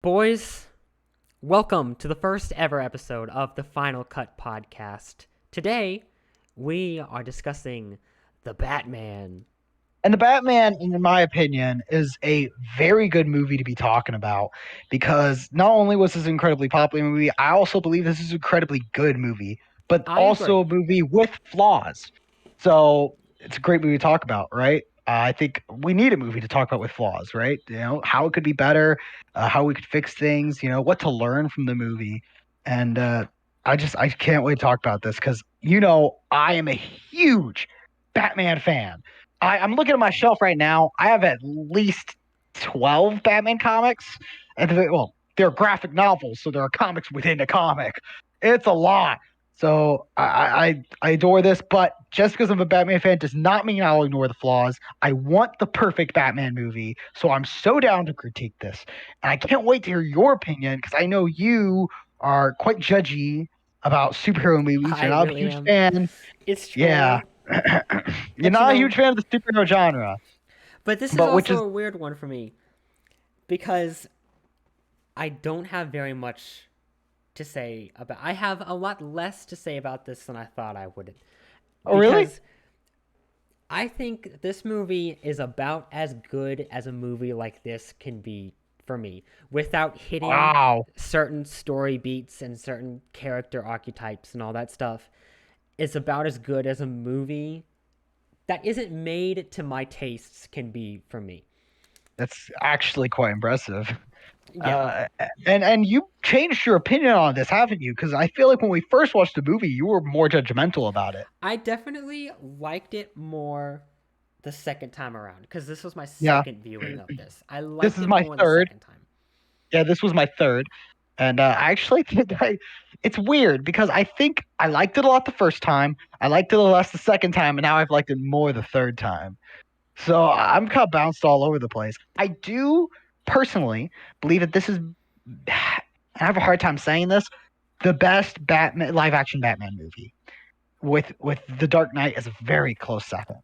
Boys, welcome to the first ever episode of the Final Cut podcast. Today, we are discussing The Batman. And The Batman, in my opinion, is a very good movie to be talking about because not only was this an incredibly popular movie, I also believe this is an incredibly good movie, but I also agree. a movie with flaws. So it's a great movie to talk about, right? I think we need a movie to talk about with flaws, right? How it could be better, how we could fix things, what to learn from the movie. And I can't wait to talk about this because, I am a huge Batman fan. I'm looking at my shelf right now. I have at least 12 Batman comics. Well, they're graphic novels, so there are comics within a comic. It's a lot. So I adore this, but just because I'm a Batman fan does not mean I'll ignore the flaws. I want the perfect Batman movie, so I'm so down to critique this. And I can't wait to hear your opinion because I know you are quite judgy about superhero movies. I You're not a really huge am. fan. It's Yeah. true. You're But not a huge fan of the superhero genre, but this is but which also is a weird one for me because I don't have very much to say about. I have a lot less to say about this than I thought I would, oh really? because I think this movie is about as good as a movie like this can be for me without hitting Wow. certain story beats and certain character archetypes and all that stuff. It's about as good as a movie that isn't made to my tastes can be for me. That's actually quite impressive. Yeah. Uh, and you changed your opinion on this, haven't you? Because I feel like when we first watched the movie, you were more judgmental about it. I definitely liked it more the second time around because this was my Yeah, second viewing of this. I this liked is it my more the third. second time. Yeah, this was my third, and I actually think it's weird because I think I liked it a lot the first time. I liked it a lot the second time, and now I've liked it more the third time. So I'm kind of bounced all over the place. I do personally believe that this is. I have a hard time saying this. The best Batman live action Batman movie with The Dark Knight is a very close second.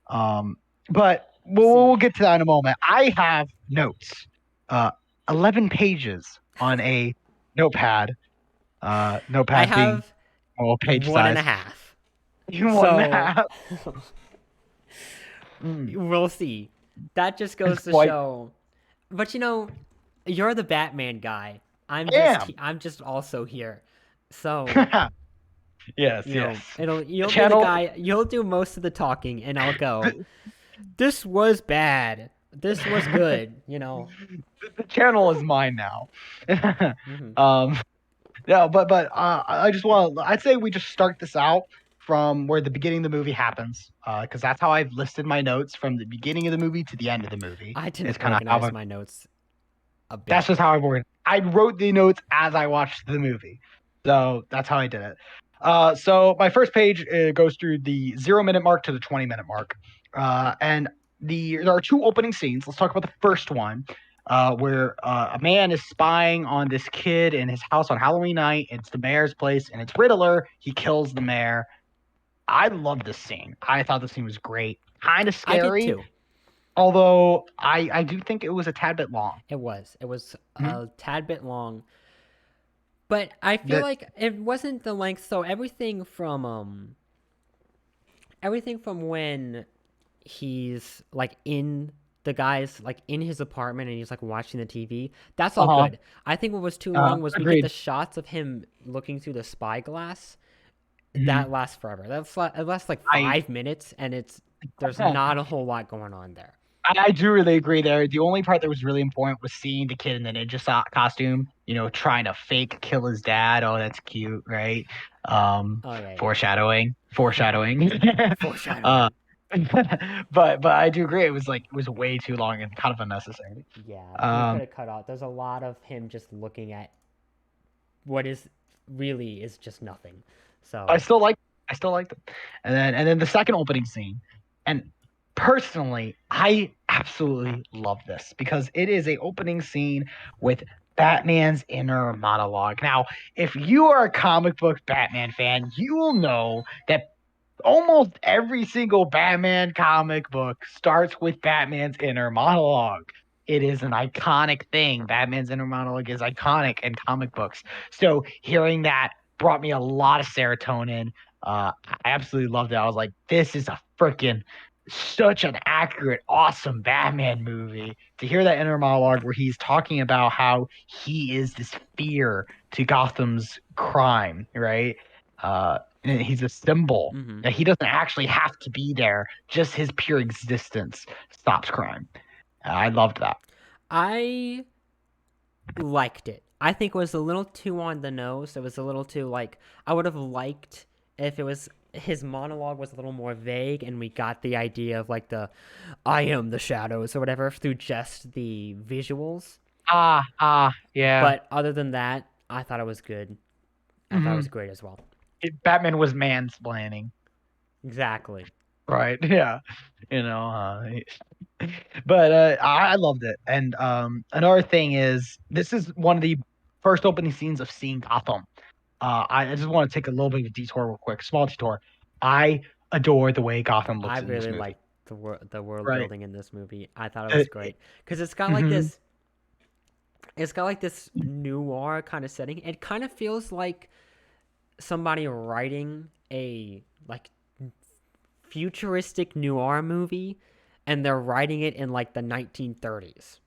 Um, but we'll See, get to that in a moment. I have notes, uh, 11 pages on a notepad. I Notepad being have page one and a size. half. One and a So half. Mm, we'll see. That just it's goes to quite. show. But you're the Batman guy. Damn. I'm just also here. So, Yes, yes. The you'll be the channel guy, you'll do most of the talking and I'll go, the, "This was bad. This was good." the channel is mine now. Mhm. um, yeah, but I just want. I'd say we just start this out from where the beginning of the movie happens, because that's how I've listed my notes from the beginning of the movie to the end of the movie. I Is didn't kind of how organize my notes a that's bit. just how I wrote. I wrote the notes as I watched the movie, so that's how I did it. So my first page goes through the 0 minute mark to the 20 minute mark, and there are two opening scenes. Let's talk about the first one, where a man is spying on this kid in his house on Halloween night. It's the mayor's place, and it's Riddler. He kills the mayor. I love this scene. I thought the scene was great. Kind of I did scary, too. although I do think it was a tad bit long. It was Mhm. a tad bit long, but I feel That like it wasn't the length. So everything from when he's like in the guy's like in his apartment and he's like watching the TV. That's all uh-huh. good. I think what was too long was we get the Agreed. shots of him looking through the spyglass. Mhm. That lasts forever. It lasts like I 5 minutes, and there's not a whole lot going on there. I do really agree there. The only part that was really important was seeing the kid in the ninja costume, trying to fake kill his dad. Oh, that's cute, right? Oh yeah, Foreshadowing, yeah. foreshadowing. uh, Foreshadowing. but I do agree. It was way too long and kind of unnecessary. Yeah, he could Um, have cut off. There's a lot of him just looking at what is really is just nothing. I So still like I still liked it. And then the second opening scene. And personally, I absolutely love this because it is a opening scene with Batman's inner monologue. Now, if you are a comic book Batman fan, you will know that almost every single Batman comic book starts with Batman's inner monologue. it is an iconic thing. Batman's inner monologue is iconic in comic books. So hearing that brought me a lot of serotonin. I absolutely loved it. I was like, this is a freaking such an accurate, awesome Batman movie. To hear that inner monologue where he's talking about how he is this fear to Gotham's crime, right? And he's a symbol Hmm. that he doesn't actually have to be there. Just his pure existence stops crime. I loved that. I liked it. I think it was a little too on the nose. It was a little too like I would have liked if it was his monologue was a little more vague and we got the idea of like the I am the shadows or whatever through just the visuals. Yeah. But other than that, I thought it was good. I thought it was hmm great as well. Batman was mansplaining, Exactly. right? Yeah, you know. But I loved it. And another thing is, this is one of the first opening scenes of seeing Gotham. I just want to take a little bit of a detour, real quick, small detour. I adore the way Gotham I looks in this really movie. liked the world Right. building in this movie. I thought it Uh, was great because mhm. it's got like this noir kind of setting. It kind of feels like somebody writing a like futuristic noir movie and they're writing it in like the 1930s,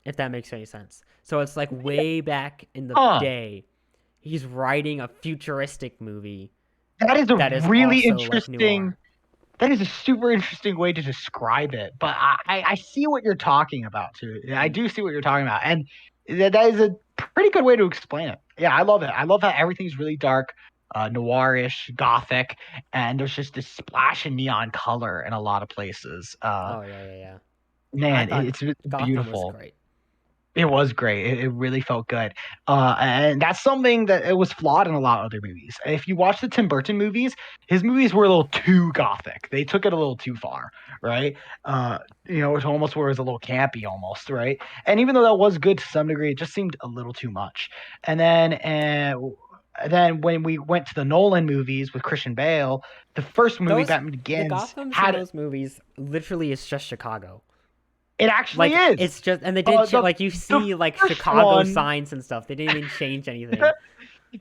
if that makes any sense. So it's like way back in the Huh. day, he's writing a futuristic movie That is a that is really also like interesting. noir. That is a super interesting way to describe it. But I see what you're talking about too. Yeah, I Mm-hmm. do see what you're talking about, and that is a pretty good way to explain it. Yeah, I love it. I love how everything's really dark, noirish, gothic, and there's just this splash of neon color in a lot of places. Oh yeah, yeah, yeah. I Man, thought it's Gotham was beautiful. great. It was great. It really felt good. And that's something that it was flawed in a lot of other movies. If you watch the Tim Burton movies, his movies were a little too gothic. They took it a little too far, right? It almost where it was a little campy almost, right? And even though that was good to some degree, it just seemed a little too much. And then when we went to the Nolan movies with Christian Bale, the first movie, Those Batman the Begins, Gothams in had those movies literally is just Chicago. it actually Like is. it's just and they didn't The like you the see like first Chicago one signs and stuff. They didn't even change anything.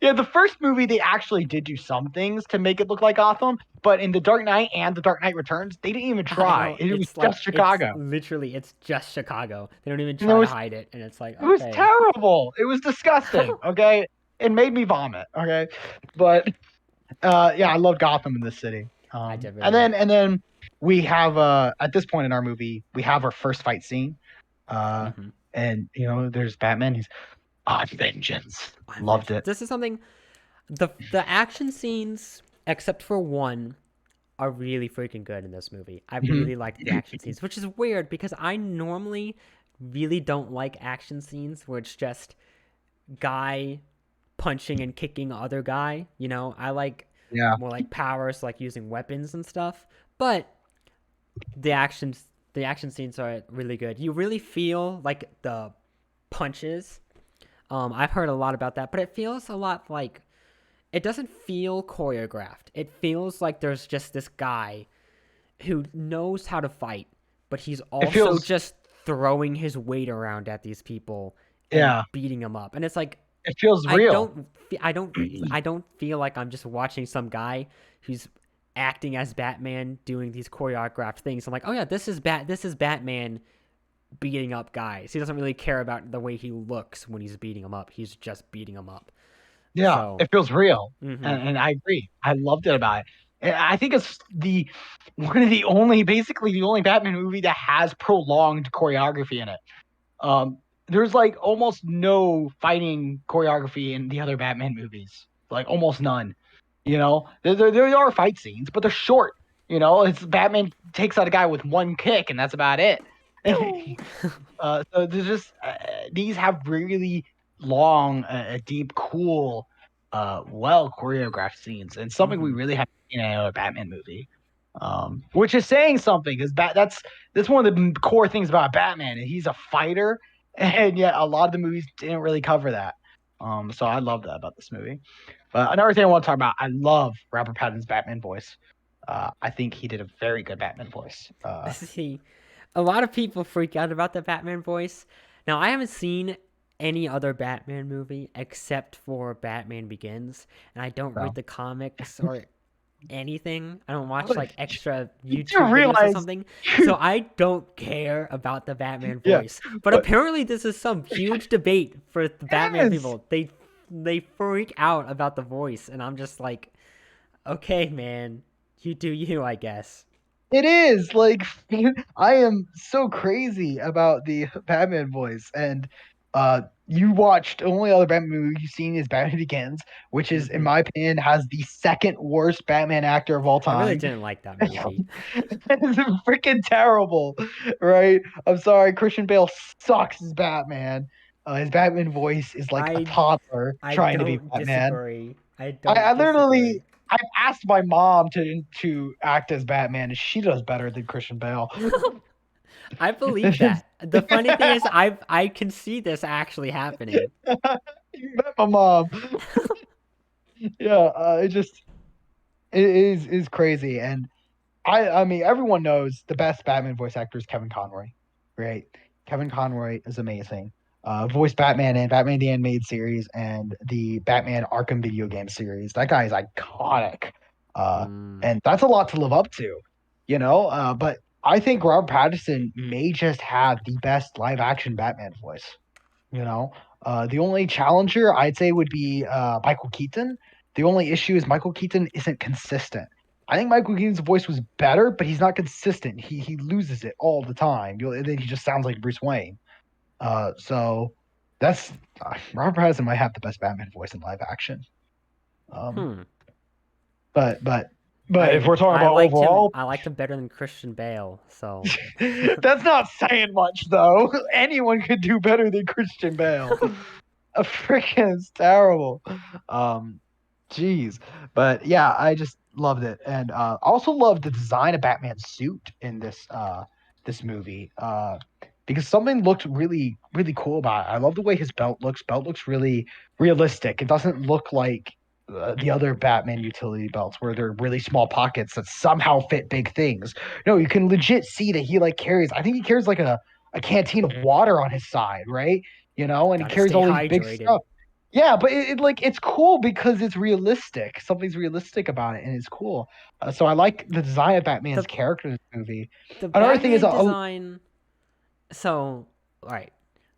Yeah, the first movie they actually did do some things to make it look like Gotham, but in The Dark Knight and The Dark Knight Returns, they didn't even I try. know It was it's like just it's Chicago. literally it's just Chicago. They don't even And it try to was hide it, and it's like it was okay. terrible. It was disgusting. Okay. It made me vomit. Okay. But yeah, I love Gotham in this city. I did And really. then we have at this point in our movie, we have our first fight scene. Uh Mm-hmm. and there's Batman. He's on vengeance. I'm Loved vengeance. it. This is something the action scenes, except for one, are really freaking good in this movie. I Mhm. really liked the action scenes, which is weird because I normally really don't like action scenes where it's just guy punching and kicking other guy. I like Yeah. more like powers, like using weapons and stuff. But the actions, the action scenes are really good. You really feel like the punches. I've heard a lot about that, but it feels a lot like it doesn't feel choreographed. It feels like there's just this guy who knows how to fight, but he's It also feels just throwing his weight around at these people and yeah, beating them up. And it's like it feels I real. don't I don't I don't feel like I'm just watching some guy who's acting as Batman doing these choreographed things. I'm like, "Oh yeah, this is Batman beating up guys." He doesn't really care about the way he looks when he's beating them up. He's just beating them up. Yeah, So, it feels real, mhm. and I agree. I loved it about it. And I think it's the one of the only, basically the only Batman movie that has prolonged choreography in it. Um, there's like almost no fighting choreography in the other Batman movies, like almost none. There are fight scenes, but they're short. It's Batman takes out a guy with one kick, and that's about it. Pew! So there's just these have really long, deep, cool, well choreographed scenes, and something we Mhm. really haven't seen in a Batman movie. Which is saying something because that's one of the core things about Batman. He's a fighter, and yet a lot of the movies didn't really cover that. So I love that about this movie. But another thing I want to talk about, I love Robert Pattinson's Batman voice. I think he did a very good Batman voice. See, A lot of people freak out about the Batman voice. Now, I haven't seen any other Batman movie except for Batman Begins, and I don't read So, the comics or anything. I don't watch like extra you do YouTube videos or realize, something. So I don't care about the Batman yeah, voice. But but apparently this is some huge debate for the Batman it is. people. They freak out about the voice and I'm just like, "Okay, man. You do you, I guess." It is like I am so crazy about the Batman voice, and you watched only other Batman movie you've seen is Batman Begins, which is, in Mhm. my opinion, has the second worst Batman actor of all I really time. didn't like that movie. It's freaking terrible, right? I'm sorry, Christian Bale sucks as Batman. His Batman voice is like a I toddler I trying to be don't Batman. disagree. I I don't literally disagree. I've asked my mom to act as Batman, and she does better than Christian Bale. I believe that. The funny thing is I can see this actually happening. You met my mom. Yeah, it just it is crazy, and I mean everyone knows the best Batman voice actor is Kevin Conroy, right? Kevin Conroy is amazing. Voiced Batman in Batman the Animated Series and the Batman Arkham video game series. That guy is iconic, uh, Mm. and that's a lot to live up to, you know. But I think Robert Pattinson may just have the best live action Batman voice. You know, the only challenger I'd say would be Michael Keaton. The only issue is Michael Keaton isn't consistent. I think Michael Keaton's voice was better, but he's not consistent. He loses it all the time. And then he just sounds like Bruce Wayne. So that's Robert Pattinson might have the best Batman voice in live action. Um, Hmm. but but but if we're talking I about liked him. overall, I liked him better than Christian Bale. So, that's not saying much though. Anyone could do better than Christian Bale. A freaking it's terrible. Um, Jeez, but yeah, I just loved it, and also loved the design of Batman's suit in this movie. Because something looked really cool about it. I love the way his belt looks. Belt looks really realistic. It doesn't look like the other Batman utility belts where they're really small pockets that somehow fit big things. No, you can legit see that he like carries. I think he carries like a canteen of water on his side, right? You know, and he gotta carries stay all these big hydrated. stuff. Yeah, but like it's cool because it's realistic. Something's realistic about it, and it's cool. So I like the design of Batman's The character in this movie. the Another thing is, Batman design. So, all right,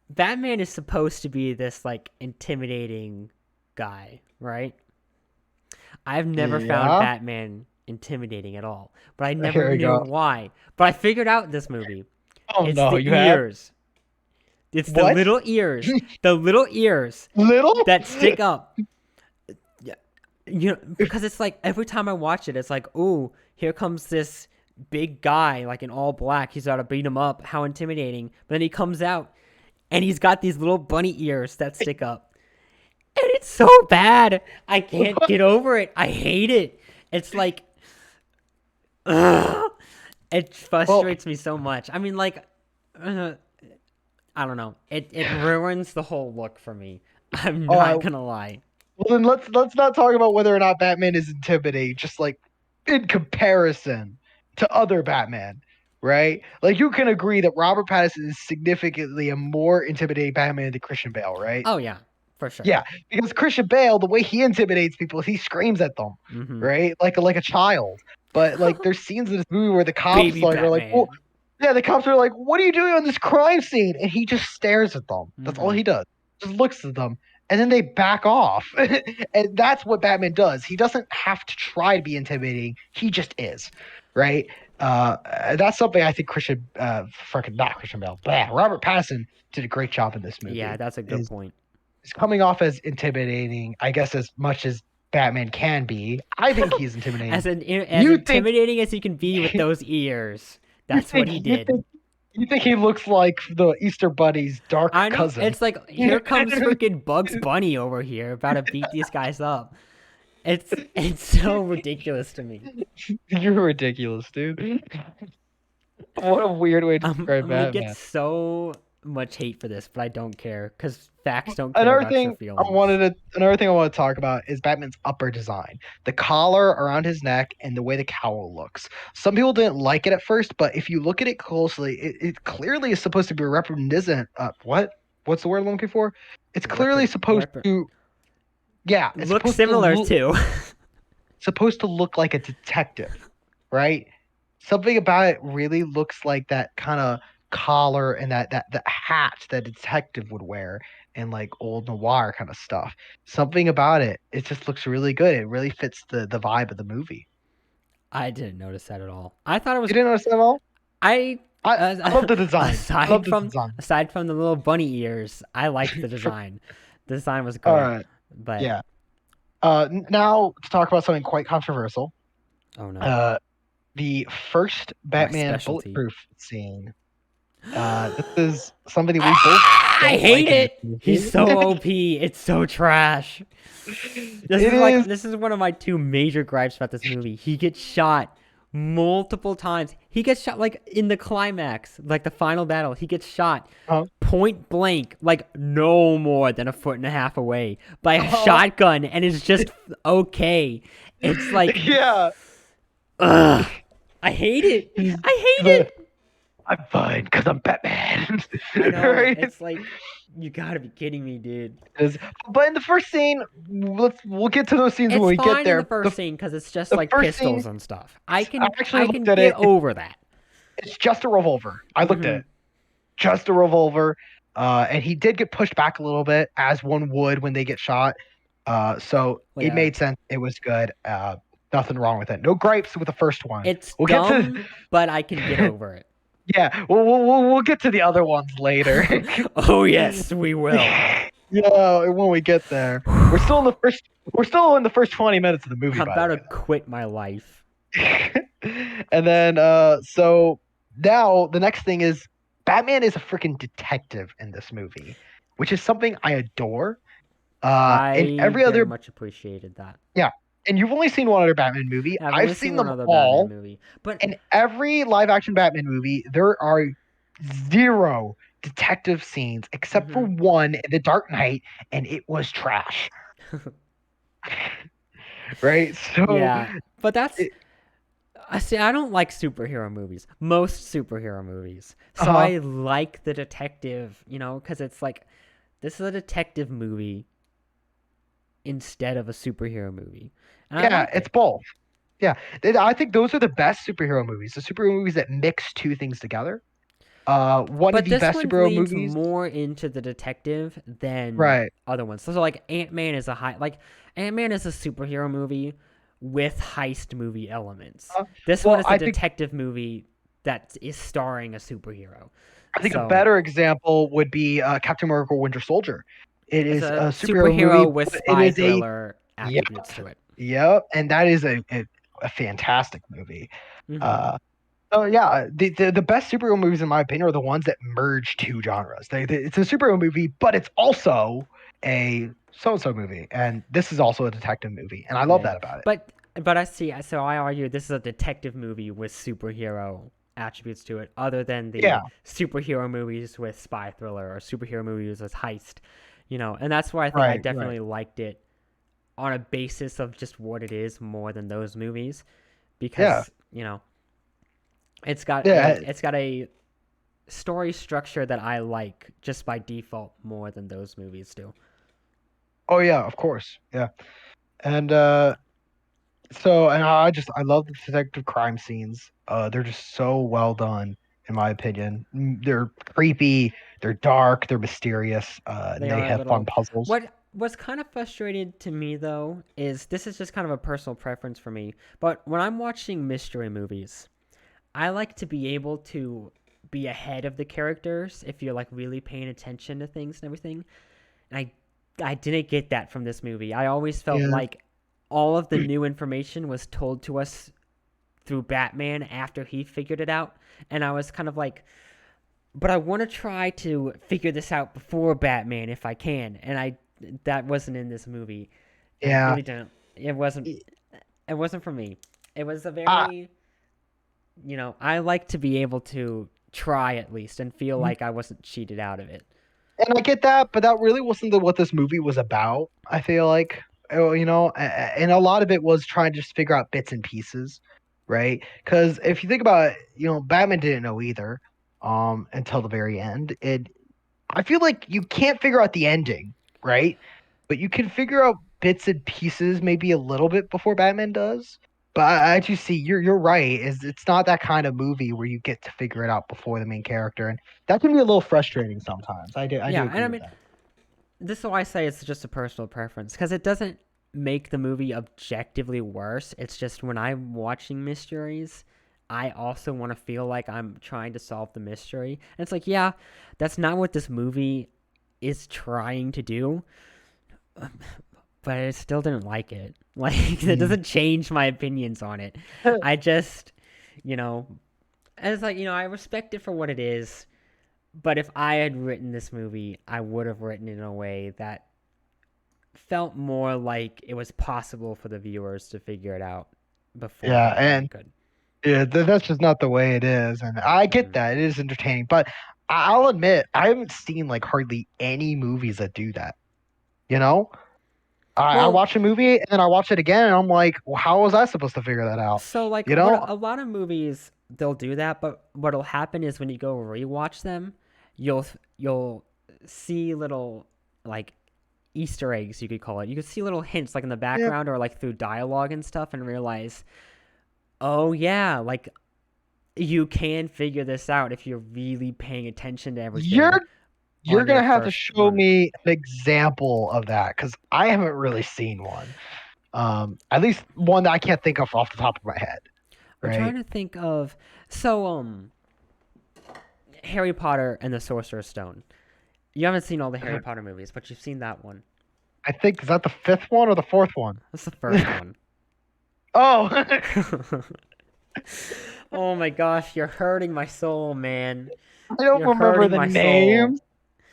Batman is supposed to be this like intimidating guy, right? I've never found yeah, Batman intimidating at all, but I never here we knew go. why. But I figured out this movie. Oh It's no, the you have ears. It's the what? little ears. The little ears Little? that stick up. Yeah, because it's like every time I watch it, it's like, ooh, here comes this big guy, like in all black. He's got to beat him up. How intimidating! But then he comes out, and he's got these little bunny ears that stick up, and it's so bad. I can't get over it. I hate it. It's like, ugh, it Well, frustrates me so much. I mean, like, uh, I don't know. It ruins the whole look for me. I'm all right. not gonna lie. Well, then let's not talk about whether or not Batman is intimidating. Just like in comparison to other Batman, right? Like you can agree that Robert Pattinson is significantly a more intimidating Batman than Christian Bale, right? Oh yeah, for sure. Yeah, because Christian Bale, the way he intimidates people is he screams at them, Mm-hmm. right? Like a child. But like there's scenes in this movie where the cops Baby like are like, well, Batman. yeah, the cops are like, what are you doing on this crime scene? And he just stares at them. That's all Mm-hmm. he does. Just looks at them. And then they back off. And that's what Batman does. He doesn't have to try to be intimidating. He just is. Right? That's something I think freaking not Christian Bale, blah, Robert Pattinson did a great job in this Yeah, movie. that's a good point. Is coming off as intimidating, I guess, as much as Batman can be. I think he's intimidating. As You think intimidating as he can be with those ears. you That's what think he you did. think you think he looks like the Easter Bunny's dark I know. cousin. It's like here comes freaking Bugs Bunny over here, about to beat these guys up. It's so ridiculous to me. You're ridiculous, dude. What a weird way to describe I'm gonna get Batman. so much hate for this, but I don't care because facts don't care Another about your thing feelings. another thing I want to talk about is Batman's upper design. The collar around his neck and the way the cowl looks. Some people didn't like it at first, but if you look at it closely, it clearly is supposed to be reminiscent what's the word I'm looking for? It's clearly supposed Rep to yeah, it's look similar too. supposed to look like a detective, right? Something about it really looks like that kind of collar and that hat that a detective would wear in like old noir kind of stuff. Something about it, it just looks really good. It really fits the vibe of the movie. I didn't notice that at all. I thought it You was didn't notice that at all? I I love the design. I love aside the from design. the little bunny ears, I liked the design. The design was All great, right, but yeah. Now to talk about something quite controversial. oh no, Uh, the first my Batman specialty. bulletproof scene. This is something that we both Ah, I don't hate like in this it. He's movie. so OP. It's so trash. It is. This is one of my two major gripes about this movie. He gets shot multiple times. He gets shot like in the climax, like the final battle. He gets shot Uh, point blank, like no more than a foot and a half away by a uh, shotgun, and is just okay. It's like, yeah. ugh, I hate it. He's, I he's hate like, it. I'm fine because I'm Batman. I know. Right? It's like, you gotta be kidding me, dude. Is- But in the first scene, we'll get to those scenes when It's we get fine in the there. first scene because it's just The like first scene, pistols and stuff. I actually I looked can at get it. over that. It's just a revolver. I looked at Hmm. it. Just a revolver. And he did get pushed back a little bit, as one would when they get shot. So Well, it yeah, made sense. It was good. Nothing wrong with it. No gripes with the first one. it's We'll get to dumb, but I can get over it. yeah. We'll get to the other ones later. Oh yes, we will. Yeah, when we get there. We're still in the first 20 minutes of the movie, I'm by the about way. to quit my life. And then so now the next thing is Batman is a freaking detective in this movie, which is something I adore. In I every very other much appreciated that. yeah, and you've only seen one other Batman movie. Yeah, I've I've only seen seen one them other Batman all. movie, but In every live action Batman movie, there are zero detective scenes except for mhm. one in The Dark Knight, and it was trash. Right? So Yeah, but that's it, I see. I don't like superhero movies. Most superhero movies. So uh I like the detective, because it's like this is a detective movie instead of a superhero movie, and I yeah, like it's it. both. Yeah, I think those are the best superhero movies. The superhero movies that mix two things together. One of But the this best one superhero leans movies. more into the detective than Right. other ones. So like Ant Man is a superhero movie with heist movie elements. Uh, This one well, is a detective movie that is starring a superhero. I think a So better example would be Captain America: Winter Soldier. It it's is a a superhero movie, superhero with but it spy is a thriller yep, attributes to it. yep, and that is a fantastic movie. Hmm. Uh, so yeah, the best superhero movies in my opinion are the ones that merge two genres. It's a superhero movie, but it's also a so and so movie, and this is also a detective movie, and I love Yeah, that about it. but I see. So I argue this is a detective movie with superhero attributes to it, other than Yeah, the superhero movies with spy thriller or superhero movies with heist. And that's why I think I right, right. definitely liked it on a basis of just what it is more than those movies Yeah, because yeah. it's got a story structure that I like just by default more than those movies do. Oh yeah, of course. Yeah, and so, and I love the detective crime scenes. They're just so well done, in my opinion. They're creepy, they're dark, they're mysterious, and They they are a have fun little. puzzles. What's kind of frustrated to me though is this is just kind of a personal preference for me. But when I'm watching mystery movies, I like to be able to be ahead of the characters if you're like really paying attention to things and everything. And I didn't get that from this movie. I always felt Yeah, like all of the new information was told to us through Batman after he figured it out, and I was kind of like, but I want to try to figure this out before Batman if I can, and I that wasn't in this movie. I yeah. really didn't. It wasn't. It wasn't for me. It was a Ah, very, I like to be able to try at least and feel like I wasn't cheated out of it. And I get that, but that really wasn't what this movie was about. I feel like, and a lot of it was trying to just figure out bits and pieces, right? Because if you think about it, Batman didn't know either, until the very end. I feel like you can't figure out the ending, right? But you can figure out bits and pieces maybe a little bit before Batman does. But I just see you're right. Is it's not that kind of movie where you get to figure it out before the main character, and that can be a little frustrating sometimes. I do Yeah, and agree I with mean, that. this is why I say it's just a personal preference because it doesn't make the movie objectively worse. It's just when I'm watching mysteries, I also want to feel like I'm trying to solve the mystery. And it's like, yeah, that's not what this movie is trying to do, but I still didn't like it. Like, it Mhm. doesn't change my opinions on it. I just, you know, and it's like, I respect it for what it is, but if I had written this movie, I would have written it in a way that felt more like it was possible for the viewers to figure it out before Yeah, Batman and could. yeah, that's just not the way it is, and I get Hmm. that it is entertaining, but I'll admit I haven't seen like hardly any movies that do that. You know, I Well, watch a movie and then I watch it again, and I'm like, well, how was I supposed to figure that out? so like You what know? a lot of movies they'll do that, but what'll happen is when you go rewatch them, you'll you'll see little like Easter eggs you could call it. You could see little hints like in the Yeah, background or like through dialogue and stuff and realize, oh yeah, like you can figure this out if you're really paying attention to you're everything you're on your gonna have to first show run. me an example of that because I haven't really seen one. At least one that I can't think of off the top of my head. I'm trying Right? to think of so Harry Potter and the Sorcerer's Stone. You haven't seen all the Harry Potter movies, but you've seen that one. I think is that the fifth one or the fourth one? That's the first one. Oh, Oh my gosh, you're hurting my soul, man. I don't You're remember hurting the my soul. names.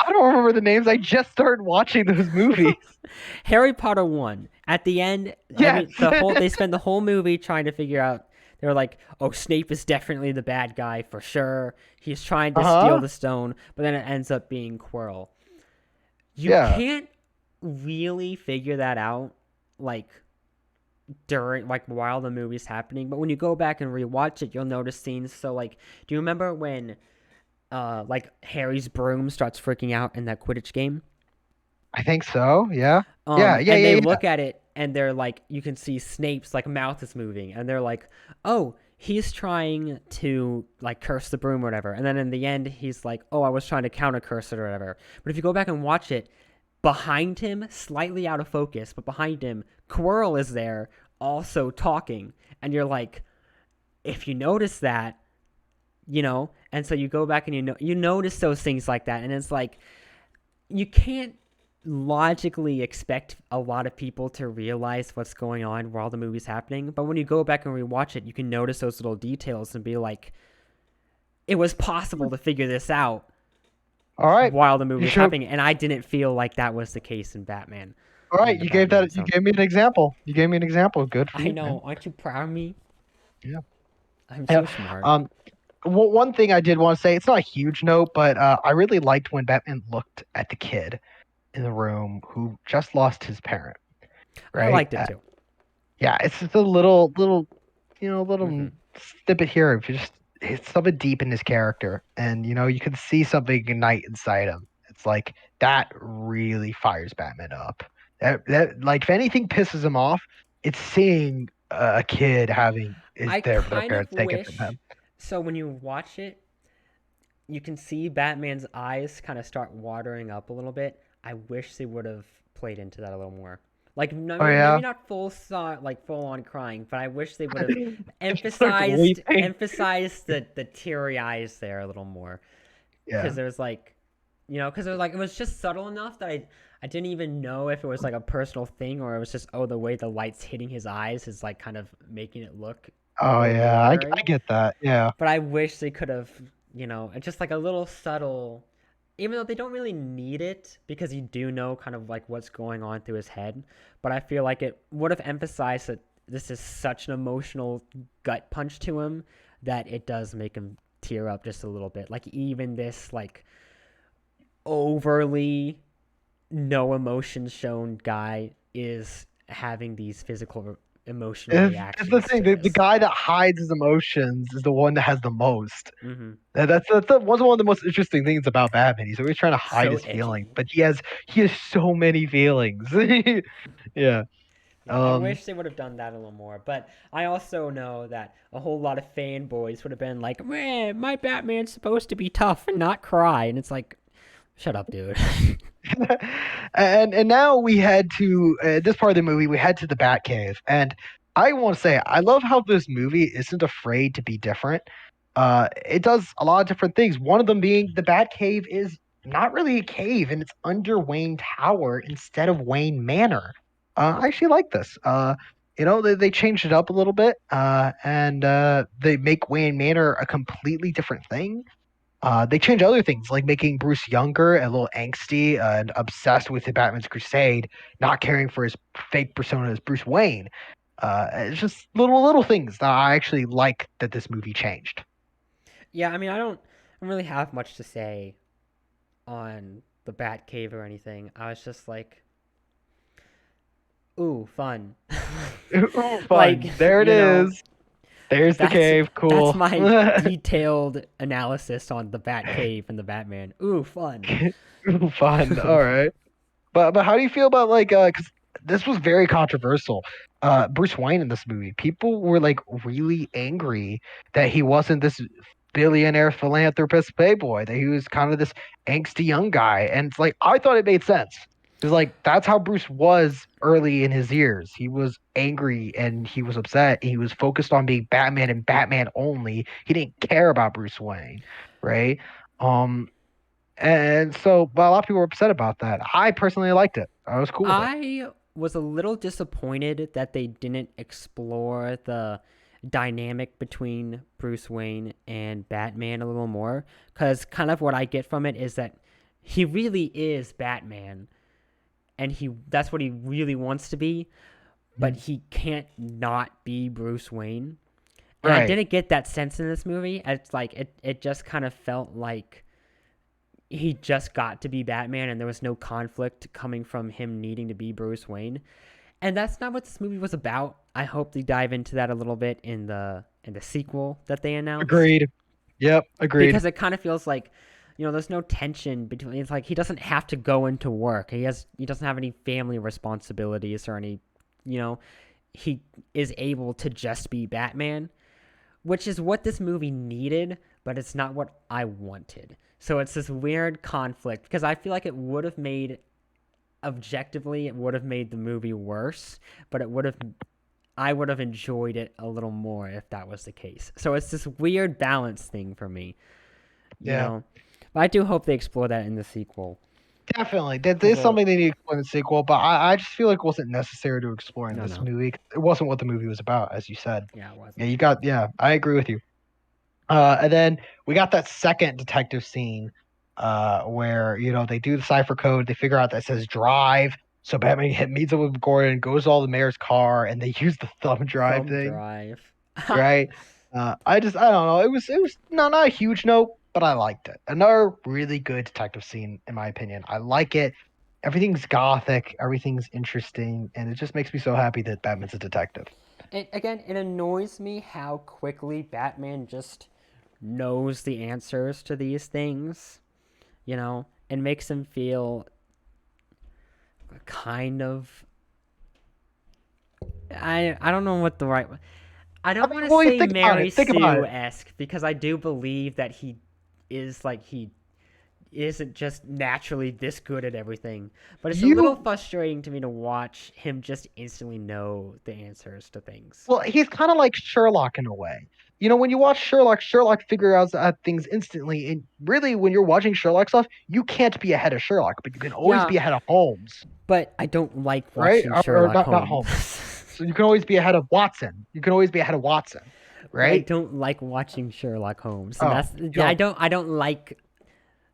I don't remember the names. I just started watching those movies. Harry Potter 1. At the end, Yes. they spend the whole movie trying to figure out they're like, "Oh, Snape is definitely the bad guy for sure. He's trying to steal Uh-huh. the stone," but then it ends up being Quirrell. You Yeah. can't really figure that out like during like while the movie's happening, but when you go back and rewatch it, you'll notice scenes. So like, do you remember when like Harry's broom starts freaking out in that Quidditch game? I think so. Yeah. Yeah. Yeah. And they Yeah. Yeah. look at it and they're like, you can see Snape's like mouth is moving, and they're like, oh, he's trying to like curse the broom or whatever. And then in the end, he's like, oh, I was trying to counter curse it or whatever. But if you go back and watch it, behind him, slightly out of focus, but behind him, Quirrell is there also talking, and you're like, if you notice that, and so you go back and you notice those things like that, and it's like you can't logically expect a lot of people to realize what's going on while the movie's happening. But when you go back and rewatch it, you can notice those little details and be like, it was possible to figure this out All right. while the movie You was showed. happening. And I didn't feel like that was the case in Batman, All right. in the You gave Batman. that. You So gave me an example. You gave me an example. Good for I you, man. know. Aren't you proud of me? Yeah. I'm Yeah. so smart. Um. One thing I did want to say, it's not a huge note, but I really liked when Batman looked at the kid in the room who just lost his parent. I Right. liked it too. Yeah. It's just a little Hmm. little snippet here of just it's something deep in his character, and you can see something ignite inside him. It's like that really fires Batman up. That like if anything pisses him off, it's seeing a kid having I their kind parents of take it from wish. him. So when you watch it, you can see Batman's eyes kind of start watering up a little bit. I wish they would have played into that a little more. Like Oh maybe yeah, not like full on crying, but I wish they would have it starts weeping. emphasized the teary eyes there a little more. Because Yeah. there's like, because it was just subtle enough that I didn't even know if it was like a personal thing or it was just the way the light's hitting his eyes is like kind of making it look a Oh little yeah, I watery. get that. Yeah. But I wish they could have, just like a little subtle, even though they don't really need it because you do know kind of like what's going on through his head. But I feel like it would have emphasized that this is such an emotional gut punch to him that it does make him tear up just a little bit. Like even this like overly no emotions shown guy is having these physical emotional It's the reactions thing. to The this. guy that hides his emotions is the one that has the most. Hmm. That's one of the most interesting things about Batman. He's always trying to hide So his feelings, edgy. but he has so many feelings. Yeah. Yeah, I Um. wish they would have done that a little more. But I also know that a whole lot of fanboys would have been like, man, my Batman's supposed to be tough and not cry. And it's like, shut up, dude. and now we head to this part of the movie. We head to the Batcave, and I want to say I love how this movie isn't afraid to be different. It does a lot of different things. One of them being the Batcave is not really a cave, and it's under Wayne Tower instead of Wayne Manor. I actually like this. They changed it up a little bit, and they make Wayne Manor a completely different thing. They change other things, like making Bruce younger, a little angsty, and obsessed with the Batman's crusade, not caring for his fake persona as Bruce Wayne. It's just little things that I actually like that this movie changed. Yeah, I mean, I don't really have much to say on the Batcave or anything. I was just like, ooh, fun. Ooh, Like, fun. There it you know, is. There's the that's cave. that's Cool. my detailed analysis on the Batcave and the Batman. Ooh, fun. Ooh, fun. All right. But how do you feel about like because this was very controversial. Bruce Wayne in this movie, people were like really angry that he wasn't this billionaire philanthropist playboy, that he was kind of this angsty young guy. And it's like I thought it made sense. Because like that's how Bruce was early in his years. He was angry and he was upset. He was focused on being Batman and Batman only. He didn't care about Bruce Wayne, right? Um, and so, but a lot of people were upset about that. I personally liked it. I was cool with it. I was a little disappointed that they didn't explore the dynamic between Bruce Wayne and Batman a little more, because kind of what I get from it is that he really is Batman, and that's what he really wants to be, but Mhm. he can't not be Bruce Wayne. And I Right. didn't get that sense in this movie. It's like it just kind of felt like he just got to be Batman and there was no conflict coming from him needing to be Bruce Wayne. And that's not what this movie was about. I hope they dive into that a little bit in the sequel that they announced, Agreed. Yep. Agreed. because it kind of feels like, there's no tension between. It's like he doesn't have to go into work. He doesn't have any family responsibilities or any, you know, he is able to just be Batman, which is what this movie needed, but it's not what I wanted. So it's this weird conflict because I feel like it would have made the movie worse, but I would have enjoyed it a little more if that was the case. So it's this weird balance thing for me, you Yeah. know. But I do hope they explore that in the sequel. Definitely. That Cause is something they need to explain in the sequel, but I just feel like it wasn't necessary to explore in no, this no, movie. It wasn't what the movie was about, as you said. yeah, it Yeah, wasn't. yeah, I agree with you. And then we got that second detective scene where, they do the cipher code, they figure out that says drive. So Batman meets up with Gordon, goes to all the mayor's car, and they use the thumb drive Thumb thing, drive. right? I don't know. It was not a huge note, but I liked it. Another really good detective scene, in my opinion. I like it. Everything's gothic, everything's interesting, and it just makes me so happy that Batman's a detective. It annoys me how quickly Batman just knows the answers to these things, and makes him feel kind of. I don't know what the right. I I don't mean, want to well, you say think about Mary it. Think about Sue it. esque because I do believe that he isn't just naturally this good at everything. But it's a little You frustrating to me to watch him just instantly know the answers to things. Well, he's kind of like Sherlock in a way. When you watch Sherlock, Sherlock figures out things instantly. And really, when you're watching Sherlock stuff, you can't be ahead of Sherlock, but you can always Yeah, be ahead of Holmes, but I don't like right? watching Or Sherlock not Holmes. Holmes. So you can always be ahead of Watson. You can always be ahead of Watson, But I right? don't like watching Sherlock Holmes, and Oh, that's you yeah, I don't. don't like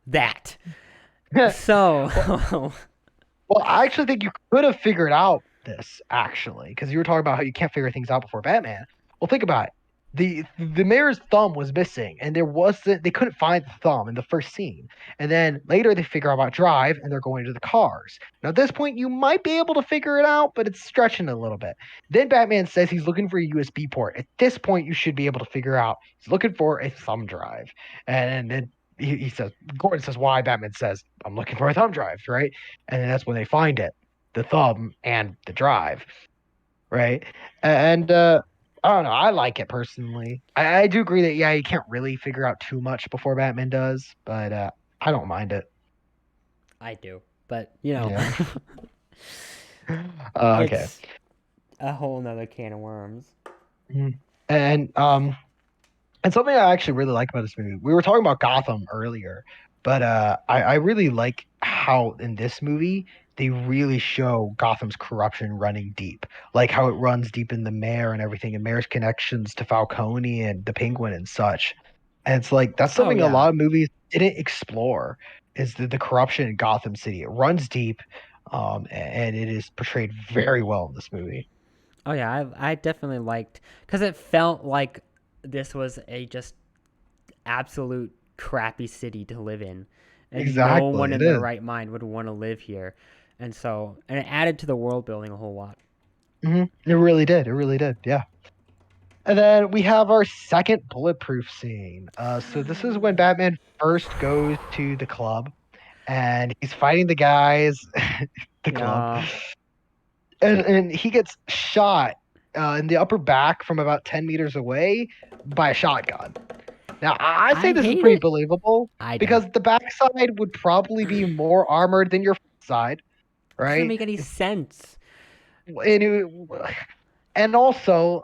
that. well, So well, I actually think you could have figured out this actually, because you were talking about how you can't figure things out before Batman. Well, think about it. the mayor's thumb was missing, and they couldn't find the thumb in the first scene. And then later they figure out about drive, and they're going to the cars. Now at this point you might be able to figure it out, but it's stretching a little bit. Then Batman says he's looking for a USB port. At this point you should be able to figure out he's looking for a thumb drive. And then he says, Gordon says why. Batman says, I'm looking for a thumb drive, right? And then that's when they find it, the thumb and the drive, right? And I don't know. I like it personally. I do agree that yeah, you can't really figure out too much before Batman does, but I don't mind it. I do, but you know, Yeah. Okay. it's a whole nother can of worms. Mhm. And and something I actually really like about this movie, we were talking about Gotham earlier, but I really like how in this movie they really show Gotham's corruption running deep, like how it runs deep in the mayor and everything, and mayor's connections to Falcone and the Penguin and such. And it's like that's Oh something a yeah, lot of movies didn't explore is the corruption in Gotham City. It runs deep, and it is portrayed very well in this movie. oh yeah. I definitely liked because it felt like this was a just absolute crappy city to live in, and no Exactly, one it in their is. right mind would want to live here. And it added to the world building a whole lot. It really did. It really did. Yeah. And then we have our second bulletproof scene. So this is when Batman first goes to the club and he's fighting the guys, the club, Yeah, and he gets shot in the upper back from about 10 meters away by a shotgun. Now, I say I this is hate pretty it. believable I don't. because the backside would probably be more armored than your side, It doesn't right? make any sense. And, and also,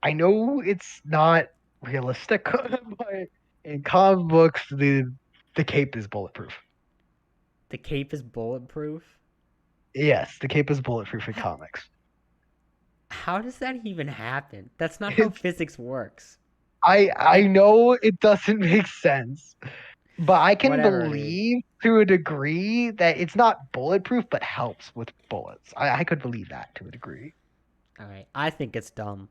I know it's not realistic, but in comic books, the cape is bulletproof. The cape is bulletproof. Yes, the cape is bulletproof in How, comics. how does that even happen? That's not how It's physics works. I It know it doesn't make sense, but I can whatever it is. believe to a degree that it's not bulletproof, but helps with bullets. I could believe that to a degree. All right, I think it's dumb.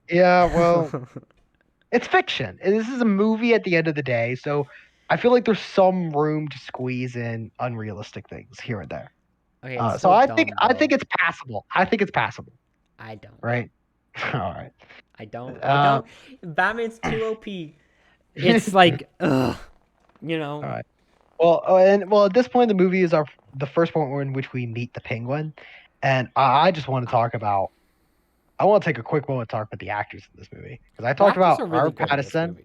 Yeah, well, it's fiction. And this is a movie at the end of the day, so I feel like there's some room to squeeze in unrealistic things here and there. Okay, it's So still dumb I think though. it's passable. I think it's passable, I don't. right? All right. I don't. I Uh, don't. Batman's too OP. It's like, ugh. You all know. right. Well, at this point, the movie is the first point in which we meet the Penguin, and I just want to talk about. I want to take a quick moment to talk about the actors in this movie because I The talked actors about are really Robert good in this Pattinson. movie.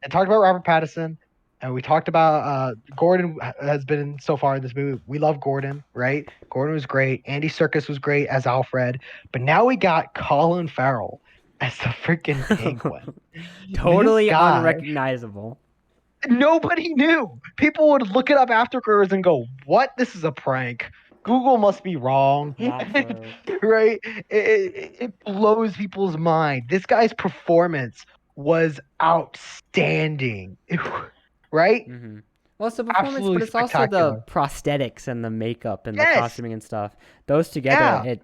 I talked about Robert Pattinson, and we talked about Gordon has been so far in this movie. We love Gordon, right? Gordon was great. Andy Serkis was great as Alfred, but now we got Colin Farrell as the freaking Penguin. This Totally guy, unrecognizable. nobody knew. People would look it up afterwards and go, "What? This is a prank. Google must be wrong." Not true. Right? It blows people's mind. This guy's performance was outstanding. Right? Mm-hmm. Well, it's the performance, Absolutely but it's also the spectacular. prosthetics and the makeup and the Yes. costuming and stuff. Those together, Yeah. it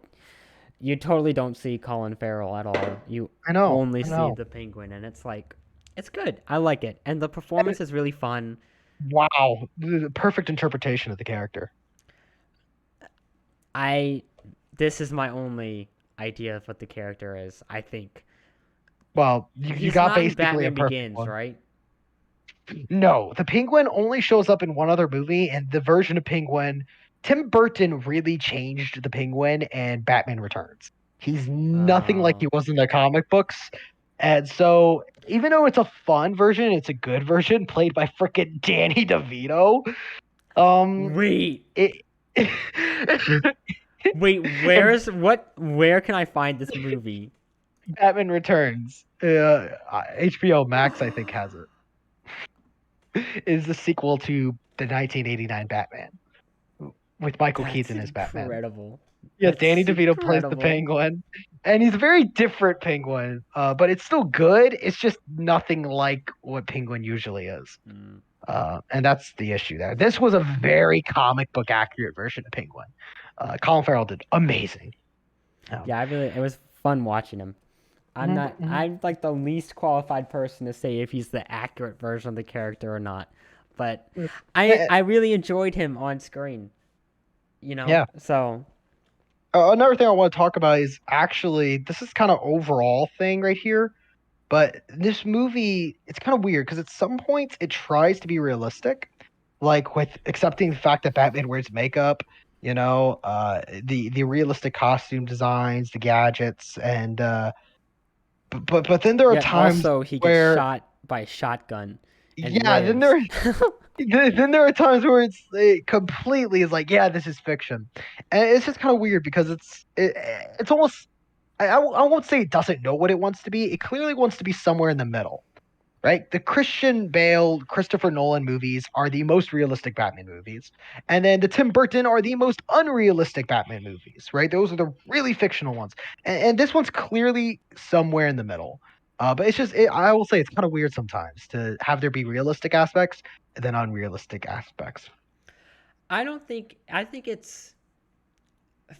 you totally don't see Colin Farrell at all. You I know. only I see know. the Penguin, and it's like, it's good. I like it, and the And performance is really fun. wow, the perfect interpretation of the character. I this is my only idea of what the character is. I think Well, you he's got not in basically a Batman perfect Begins, one. right? No, the Penguin only shows up in one other movie, and the version of Penguin, Tim Burton really changed the Penguin and Batman Returns. He's nothing like Uh, he was in the comic books. And so, even though it's a fun version, it's a good version played by frickin' Danny DeVito. Um, wait, it, wait. Where's what? Where can I find this movie? Batman Returns. HBO Max, I think, has it. Is the sequel to the 1989 Batman with Michael That's Keaton as Batman. incredible. Yeah, Danny That's DeVito plays the incredible. Penguin, and he's a very different Penguin, but it's still good. It's just nothing like what Penguin usually is, Mm. and that's the issue there. This was a very comic book accurate version of Penguin. Colin Farrell did amazing. Um, Yeah, it was fun watching him. I'm Hmm. not. Hmm. I'm like the least qualified person to say if he's the accurate version of the character or not. But I really enjoyed him on screen. You know, Yeah. so Another thing I want to talk about is actually this is kind of overall thing right here. But this movie, it's kind of weird because at some points it tries to be realistic, like with accepting the fact that Batman wears makeup, the realistic costume designs, the gadgets, and but then there are yet times also he gets where shot by a shotgun and yeah, lives. then there are times where it completely is like yeah, this is fiction, and it's just kind of weird because it's almost I won't say it doesn't know what it wants to be. It clearly wants to be somewhere in the middle, right? The Christian Bale, Christopher Nolan movies are the most realistic Batman movies. And then the Tim Burton are the most unrealistic Batman movies, right? Those are the really fictional ones. And this one's clearly somewhere in the middle. But I will say it's kind of weird sometimes to have there be realistic aspects and then unrealistic aspects. I think it's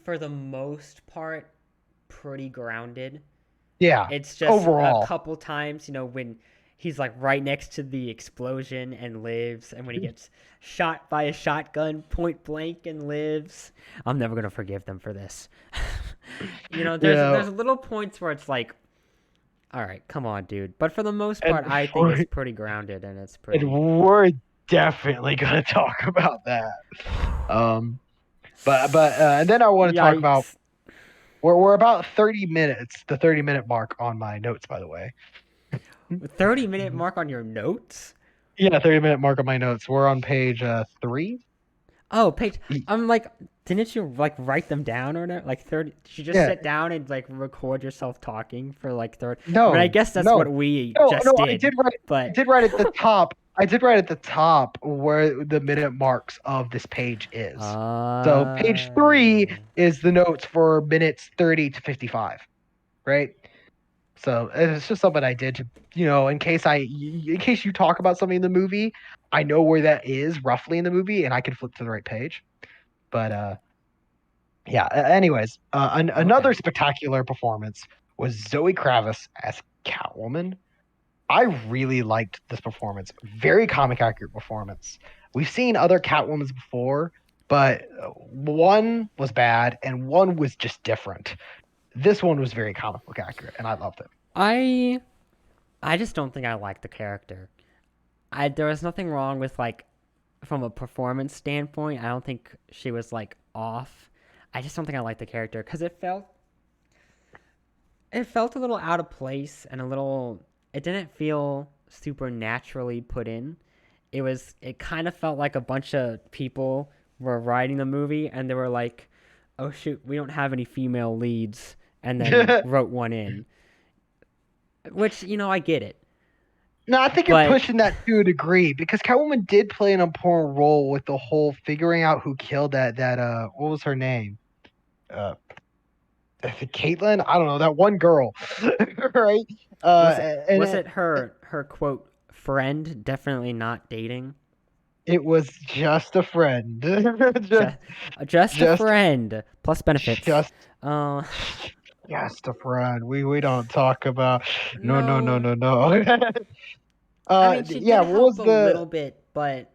for the most part pretty grounded. Yeah, It's just a overall. couple times, when he's like right next to the explosion and lives, and when he gets shot by a shotgun point blank and lives. I'm never gonna forgive them for this. Yeah. There's little points where it's like, all right, come on, dude. But for the most part, And I think for it's pretty grounded and it's and pretty. we're definitely gonna talk about that. Um, but and then I want to talk about Yikes. we're about 30 minutes, the 30-minute mark on my notes, by the way. 30-minute mark on your notes? Yeah, 30-minute mark on my notes. We're on page 3. Oh, Paige, I'm like, didn't you like write them down or whatever? Like 30, did you just Yeah, sit down and like record yourself talking for like 30? I mean, I no, guess that's no, what we no, just no. I did, did write. I but did write at the top. I did write at the top where the minute marks of this page is. So page uh, 3 is the notes for minutes 30 to 55, right? So it's just something I did to, in case you talk about something in the movie, I know where that is roughly in the movie, and I can flip to the right page. But yeah. Anyways, another okay. spectacular performance was Zoe Kravitz as Catwoman. I really liked this performance. Very comic accurate performance. We've seen other Catwomans before, but one was bad and one was just different. This one was very comic book accurate, and I loved it. I I just don't think I like the character. There was nothing wrong with like from a performance standpoint. I don't think she was like off. I just don't think I like the character because it felt a little out of place and a little it didn't feel super naturally put in. It kind of felt like a bunch of people were writing the movie and they were like, "Oh shoot, we don't have any female leads," and then wrote one in. Which, I get it. No, I think you're But pushing that to a degree because Catwoman did play an important role with the whole figuring out who killed that what was her name? Uh I think Caitlin? I don't know, that one girl. Right? was it And was it her quote friend definitely not dating? it was just a friend. just Just just a just friend plus benefits. just Uh just a friend. We don't talk about no no no no. no no. I mean, she Yeah, did what help was a the little bit, but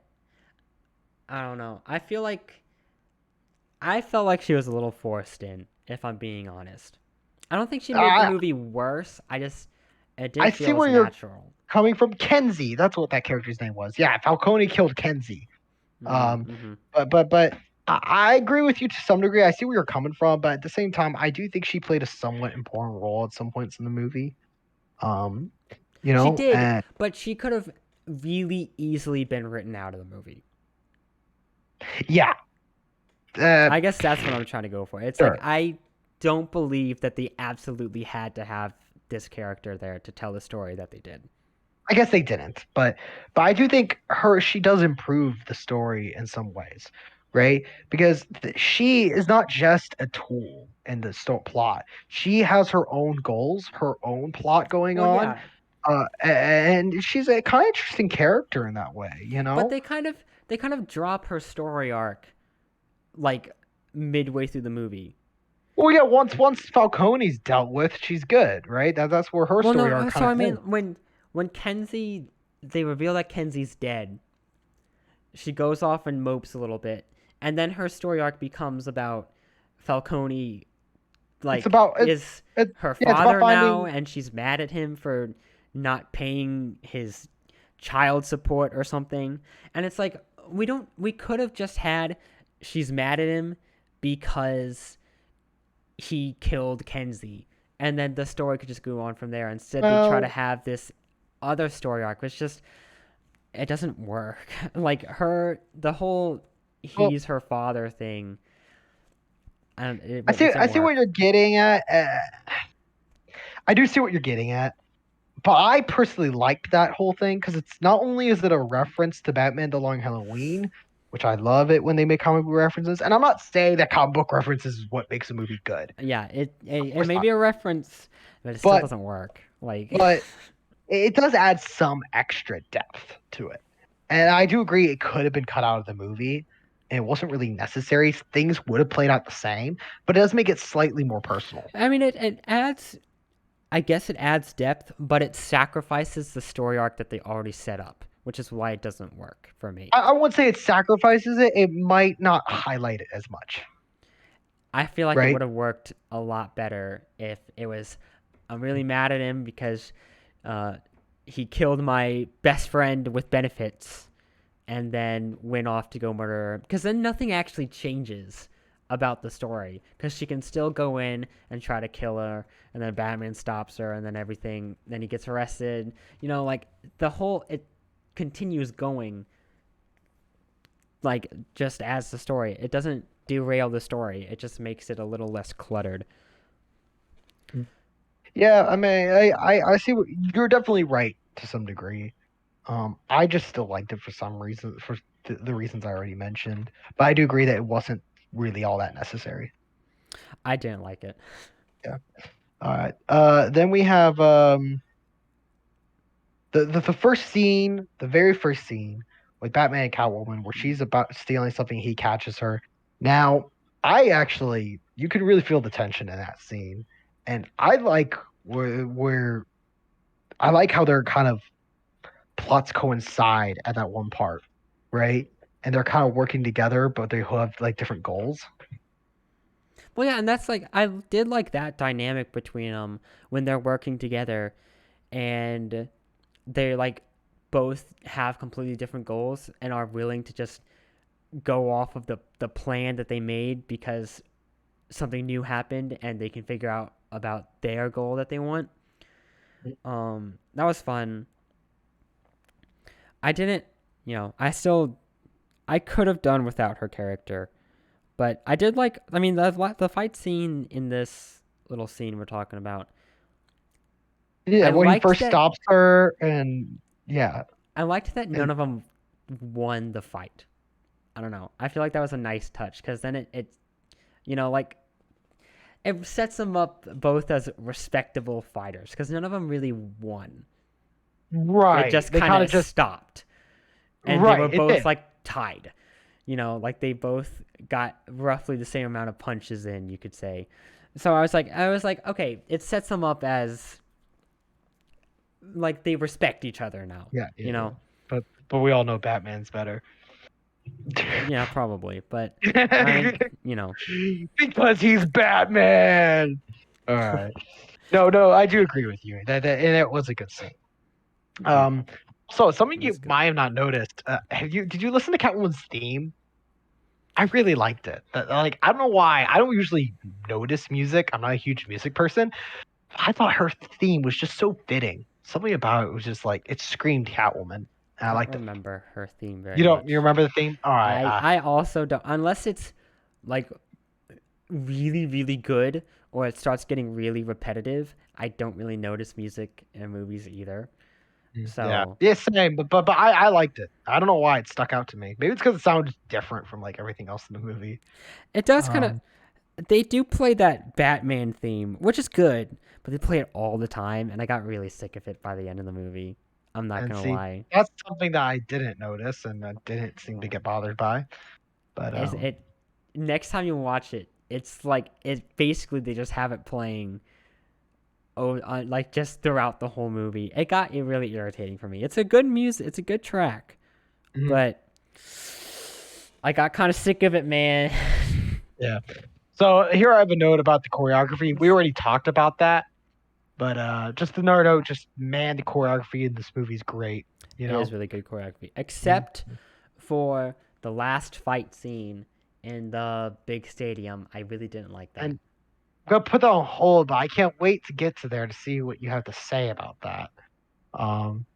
I don't know. I felt like she was a little forced in, if I'm being honest. I don't think she made the I movie worse. It I didn't see feel as where you're natural. coming from. Kenzie, that's what that character's name was. Yeah, Falcone killed Kenzie. Um, Mm-hmm. but I agree with you to some degree. I see where you're coming from, but at the same time, I do think she played a somewhat important role at some points in the movie. Um, She did, and but she could have really easily been written out of the movie. yeah, uh, I guess that's what I'm trying to go for. It's like sure. I don't believe that they absolutely had to have this character there to tell the story that they did. I guess they didn't, but I do think she does improve the story in some ways, right? Because she is not just a tool in the plot. She has her own goals, her own plot going Well, on, yeah, and she's a kind of interesting character in that way, you but know? they kind of drop her story arc like midway through the movie. Well, yeah. Once Falcone's dealt with, she's good, right? That's where her Well, story no. arc So kind of I mean, ends. when Kenzie, they reveal that Kenzie's dead, she goes off and mopes a little bit, and then her story arc becomes about Falcone, It's like, about it. is it her yeah, it's about father now, finding. and she's mad at him for not paying his child support or something. And it's like, we could have just had, she's mad at him because he killed Kenzie, and then the story could just go on from there. Instead, they try to Well, have this other story arc, which just, it doesn't work. Like, the whole well, he's her father thing, and it I see. doesn't I see what work. you're getting at. I do see what you're getting at. But I personally liked that whole thing because it's not only is it a reference to Batman: The Long Halloween, which I love it when they make comic book references, and I'm not saying that comic book references is what makes a movie good. Yeah, Of it course may not. be a reference, but it still But doesn't work. Like, but it does add some extra depth to it. And I do agree it could have been cut out of the movie. And it wasn't really necessary. Things would have played out the same, but it does make it slightly more personal. I mean, it adds. I guess it adds depth, but it sacrifices the story arc that they already set up, which is why it doesn't work for me. I wouldn't say it sacrifices it. It might not highlight it as much, I feel like it right? would have worked a lot better if it was, I'm really mad at him because uh, he killed my best friend with benefits and then went off to go murder her. Because then nothing actually changes about the story. Because she can still go in and try to kill her, and then Batman stops her, and then everything. Then he gets arrested. Like, it continues going, like, just as the story. It doesn't derail the story. It just makes it a little less cluttered. Yeah, I mean, I see what you're definitely right to some degree. I just still liked it for some reason, for the reasons I already mentioned. But I do agree that it wasn't really all that necessary. I didn't like it. Yeah. All right. Then we have the first scene, the very first scene with Batman and Catwoman, where she's about stealing something, he catches her. Now, you can really feel the tension in that scene, and I like where I like how their kind of plots coincide at that one part, right? And they're kind of working together, but they have like different goals. Well, yeah, and that's like, I did like that dynamic between them when they're working together, and they, like, both have completely different goals and are willing to just go off of the plan that they made because something new happened and they can figure out about their goal that they want. That was fun. I didn't, I could have done without her character, but I did like, I mean, the fight scene in this little scene we're talking about. Yeah, I when he liked first that stops her, and yeah, I liked that none and of them won the fight. I don't know. I feel like that was a nice touch because then like, it sets them up both as respectable fighters because none of them really won. It right, just they kind kind of of just stopped, and they were right. It both, did. like, tied. Like, they both got roughly the same amount of punches in, you could say. So I was like, okay, it sets them up as, like, they respect each other now. Yeah, You yeah, yeah. know, But we all know Batman's better. yeah, probably, but I, you know, Because he's Batman. All right. No, no, I do agree with you. And it was a good scene. mhm, Um, so something it you was good. might have not noticed. Did you listen to Catwoman's theme? I really liked it. Like, I don't know why. I don't usually notice music. I'm not a huge music person. I thought her theme was just so fitting. Something about it was just like it screamed Catwoman. And I I don't liked it. remember her theme very You much. remember the theme? All right. I also don't, unless it's, like, really, really good or it starts getting really repetitive. I don't really notice music in movies either. Yeah. So Yeah, same. But I liked it. I don't know why it stuck out to me. Maybe it's because it sounded different from like everything else in the movie. it does kind of. Um, They do play that Batman theme, which is good, but they play it all the time, and I got really sick of it by the end of the movie. I'm not and gonna see, lie. that's something that I didn't notice and I didn't seem to get bothered by. But Is it Next time you watch it? it's like it basically they just have it playing like just throughout the whole movie. It got it really irritating for me. It's a good music, it's a good track, Mhm. but I got kind of sick of it, man. Yeah. So here I have a note about the choreography. We already talked about that, but just another note, just man, the choreography in this movie is great. You It is know, really good choreography, Mhm. except for the last fight scene in the big stadium. I really didn't like that. And I'm gonna put that on hold, but I can't wait to get to there to see what you have to say about that.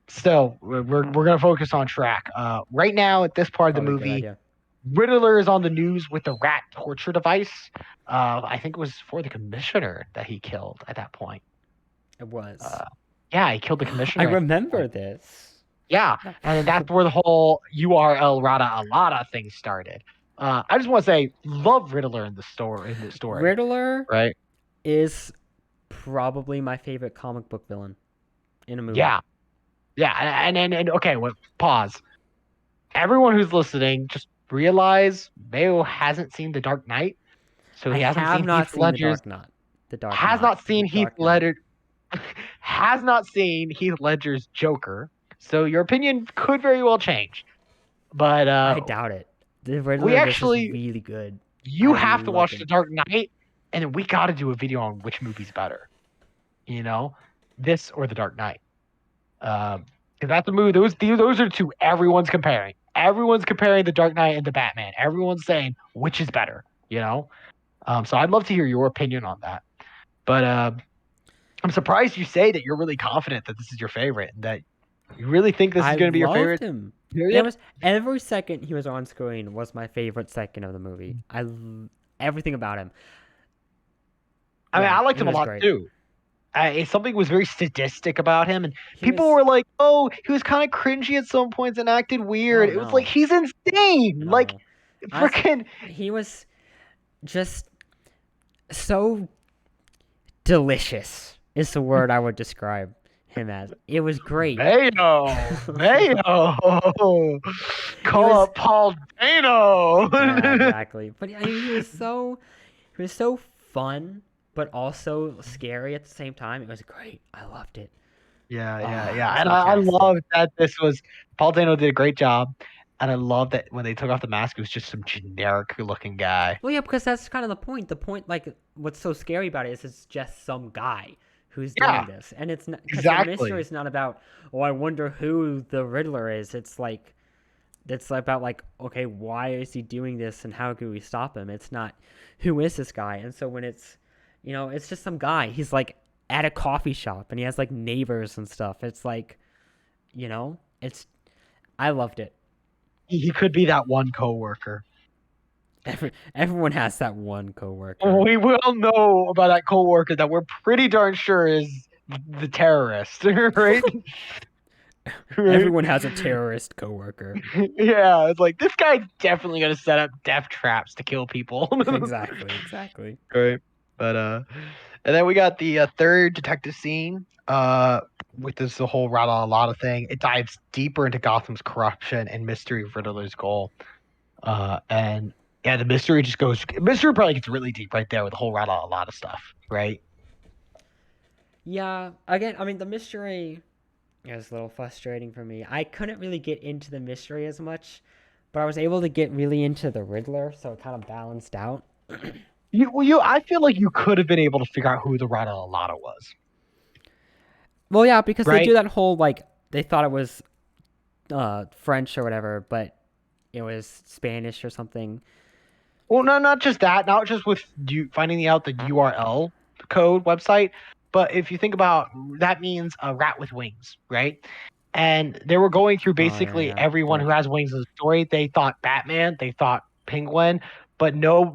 Still, we're gonna focus on track. Right now at this part of the Probably a good movie, idea. Riddler is on the news with the rat torture device. I think it was for the commissioner that he killed at that point. It was. Uh, yeah, he killed the I commissioner at that remember point. this. Yeah, and that's where the whole URL Rada Alada thing started. I just want to say, love Riddler in the story. In this story, Riddler right? is probably my favorite comic book villain in a movie. Yeah, yeah, and okay, well, pause. Everyone who's listening, just realize Mayo hasn't seen The Dark Knight, so I he hasn't have seen Heath not seen Ledger's, The Dark has Knot, not The seen Heath Dark Knight. Ledger, has not seen Heath Ledger's Joker. So your opinion could very well change. But I doubt it. The we Riddler, this is actually, really good. you I have to love watch The him. Dark Knight, and then we got to do a video on which movie's better. You know, this or The Dark Knight. Because that's the movie. Those are two everyone's comparing. Everyone's comparing The Dark Knight and the Batman. Everyone's saying which is better. You know. So I'd love to hear your opinion on that. But I'm surprised you say that you're really confident that this is your favorite and that you really think this is I going to be your loved favorite. him. It Period. was every second he was on screen was my favorite second of the movie. Everything about him. I mean, Yeah, I liked he him a was lot great. too. Something was very sadistic about him, and He people was were like, "Oh, he was kind of cringy at some points and acted weird." oh It was like no, he's insane. Like, no. I freaking he was just so delicious is the word I would describe him as. It was great. Mayo, Mayo, He call was up Paul Dano. yeah, exactly. But I mean, he was so fun, but also scary at the same time. It was great. I loved it. Yeah, yeah, Ah, it yeah. was And I love fantastic. that this was Paul Dano did a great job. And I love that when they took off the mask, it was just some generic looking guy. Well, yeah, because that's kind of the point. The point, like, what's so scary about it is it's just some guy who's doing Yeah, this, and it's not because the mystery exactly. is not about oh, I wonder who the Riddler is. It's about like okay, why is he doing this, and how can we stop him? It's not who is this guy, and so when it's it's just some guy. He's like at a coffee shop, and he has like neighbors and stuff. It's like it's I loved it. He could be that one coworker. Everyone has that one coworker. We will know about that coworker that we're pretty darn sure is the terrorist, right? Right? Everyone has a terrorist coworker. Yeah, it's like this guy's definitely gonna set up death traps to kill people. Exactly, exactly. Right. But and then we got the third detective scene. With this the whole Rada Alada thing. It dives deeper into Gotham's corruption and mystery of Riddler's goal. And yeah, the mystery just goes. Mystery probably gets really deep right there with the whole Rada Alada stuff, right? Yeah, again, I mean, the mystery is a little frustrating for me. I couldn't really get into the mystery as much, but I was able to get really into the Riddler, so it kind of balanced out. I feel like you could have been able to figure out who the Rada Alada was, Well, yeah, because they do right? that whole, like, they thought it was French or whatever, but it was Spanish or something. Well, no, not just that. Not just with you finding out the URL code website, but if you think about that means a rat with wings, right? And they were going through Oh, yeah, basically yeah. everyone who Like, has wings in the story. They thought Batman, they thought Penguin, but no,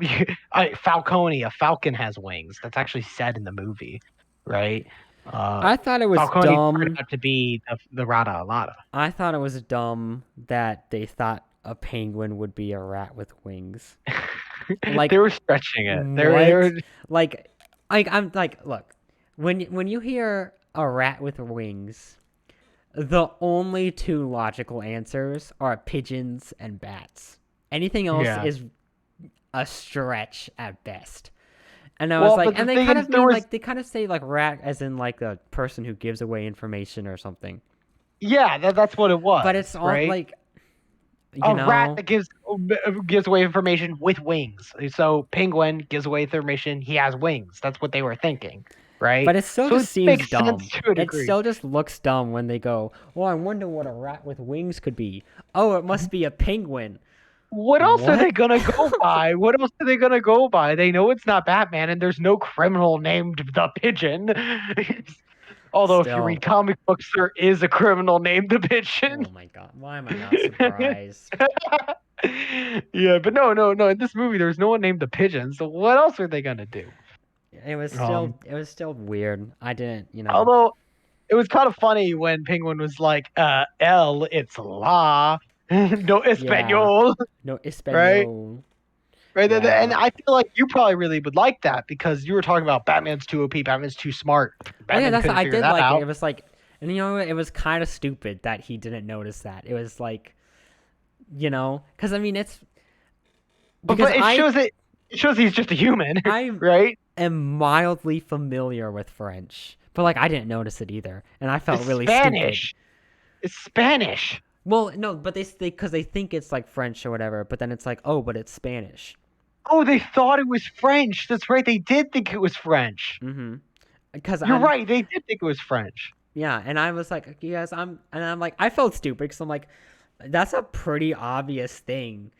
Falcone, a falcon has wings. That's actually said in the movie, right? Uh, I thought it was Falcone turned dumb. out to be the Rada Alada. I thought it was dumb that they thought a penguin would be a rat with wings. They Like, were stretching it. They were what? Like, I'm like, look, when you hear a rat with wings, the only two logical answers are pigeons and bats. Anything else yeah. is a stretch at best. And I was Well, like, but the and they thing kind is, of there mean was like they kind of say like rat as in like a person who gives away information or something. yeah, that's what it But was, it's all right? like, you A rat know, that gives away information with wings. So penguin gives away information. He has wings. That's what they were thinking, right? but it still So just it seems makes sense dumb. to a It degree. still just looks dumb when they go, "Oh, I wonder what a rat with wings could be. Oh, it must be a penguin." What else are What? they gonna go by? What else are they gonna go by? They know it's not Batman, and there's no criminal named the Pigeon. Although if you read Still. comic books, there is a criminal named the Pigeon. Oh my god. Why am I not surprised? Yeah, but no. In this movie, there's no one named the Pigeon. So what else are they gonna do? Um, It was still weird. I didn't, you know. although it was kind of funny when Penguin was like, "L, it's la, no Yeah. español," No right? Espanol. Right. And Yeah. I feel like you probably really would like that because you were talking about Batman's too OP, Batman's too smart. Oh yeah, Batman that's couldn't I figure did that like it. out. It was like, and you know, it was kind of stupid that he didn't notice that. It was like, you know, because I mean, it's because But it shows he's just a human, I right? am mildly familiar with French, but like I didn't notice it either, and I felt It's really stupid. Spanish. It's Spanish. Well, no, but they because they think it's like French or whatever, but then it's like, oh, but it's Spanish. Oh, they thought it was French. That's right. They did think it was French. Mm-hmm. Because You're I'm right. They did think it was French. yeah, and I was like, yes, I'm like, I felt stupid because I'm like, that's a pretty obvious thing,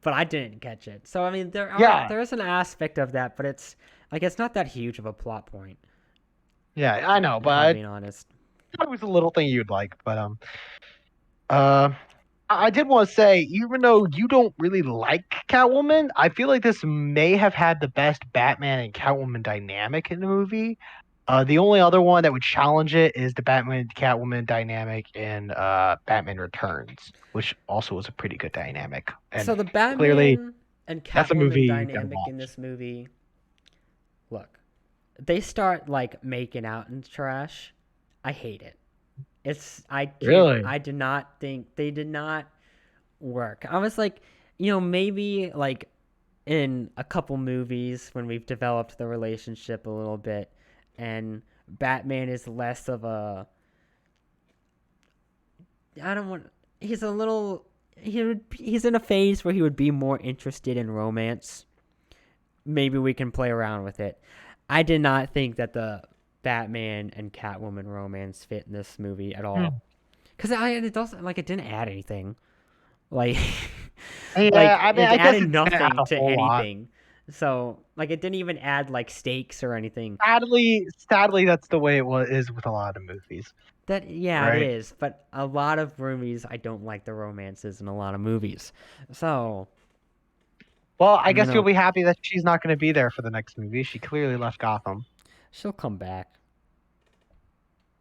but I didn't catch it. So I mean, Yeah. there is an aspect of that, but it's like it's not that huge of a plot point, Yeah, I know, if I'm but being honest. I thought it was a little thing you'd like. But uh, I did want to say, even though you don't really like Catwoman, I feel like this may have had the best Batman and Catwoman dynamic in the movie. The only other one that would challenge it is the Batman Catwoman dynamic in Batman Returns, which also was a pretty good dynamic. And So the clearly, Batman and that's a Catwoman movie you gotta dynamic in watch. this movie, look, they start like making out in trash. I hate it. It's I can't. Really? I did not think they did not work. I was like, you know, maybe like in a couple movies when we've developed the relationship a little bit and Batman is less of a I don't want he's a little he's in a phase where he would be more interested in romance. Maybe we can play around with it. I did not think that the Batman and Catwoman romance fit in this movie at all. Hmm. Cuz it doesn't like it didn't add anything. Like Yeah, like I mean, it I guess added it didn't add nothing a to whole lot. anything. So like it didn't even add like stakes or anything. Sadly, that's the way it was is with a lot of movies, That yeah, it right? is. But a lot of movies I don't like the romances in a lot of movies. So Well, I you guess you'll know be happy that she's not going to be there for the next movie. She clearly left Gotham. she'll come back.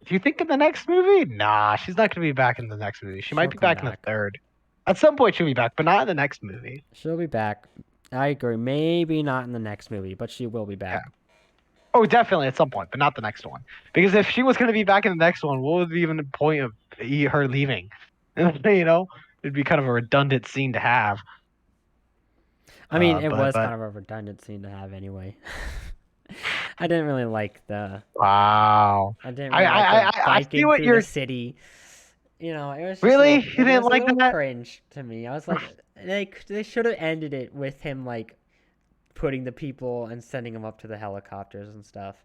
Do you think in the next movie? Nah, she's not going to be back in the next movie. She might She'll be come back in the back. third. At some point, she'll be back, but not in the next movie. She'll be back. I agree. Maybe not in the next movie, but she will be Yeah. back. Oh, definitely at some point, but not the next one. Because if she was going to be back in the next one, what would be even the point of her leaving? It'd be kind of a redundant scene to have. I mean, it But was kind of a redundant scene to have anyway. I didn't really like the wow, I didn't I really like I the I, I see biking what through the you're city. You know, really. You it didn't was a like little that? cringe to me. I was like, they should have ended it with him like putting the people and sending them up to the helicopters and stuff.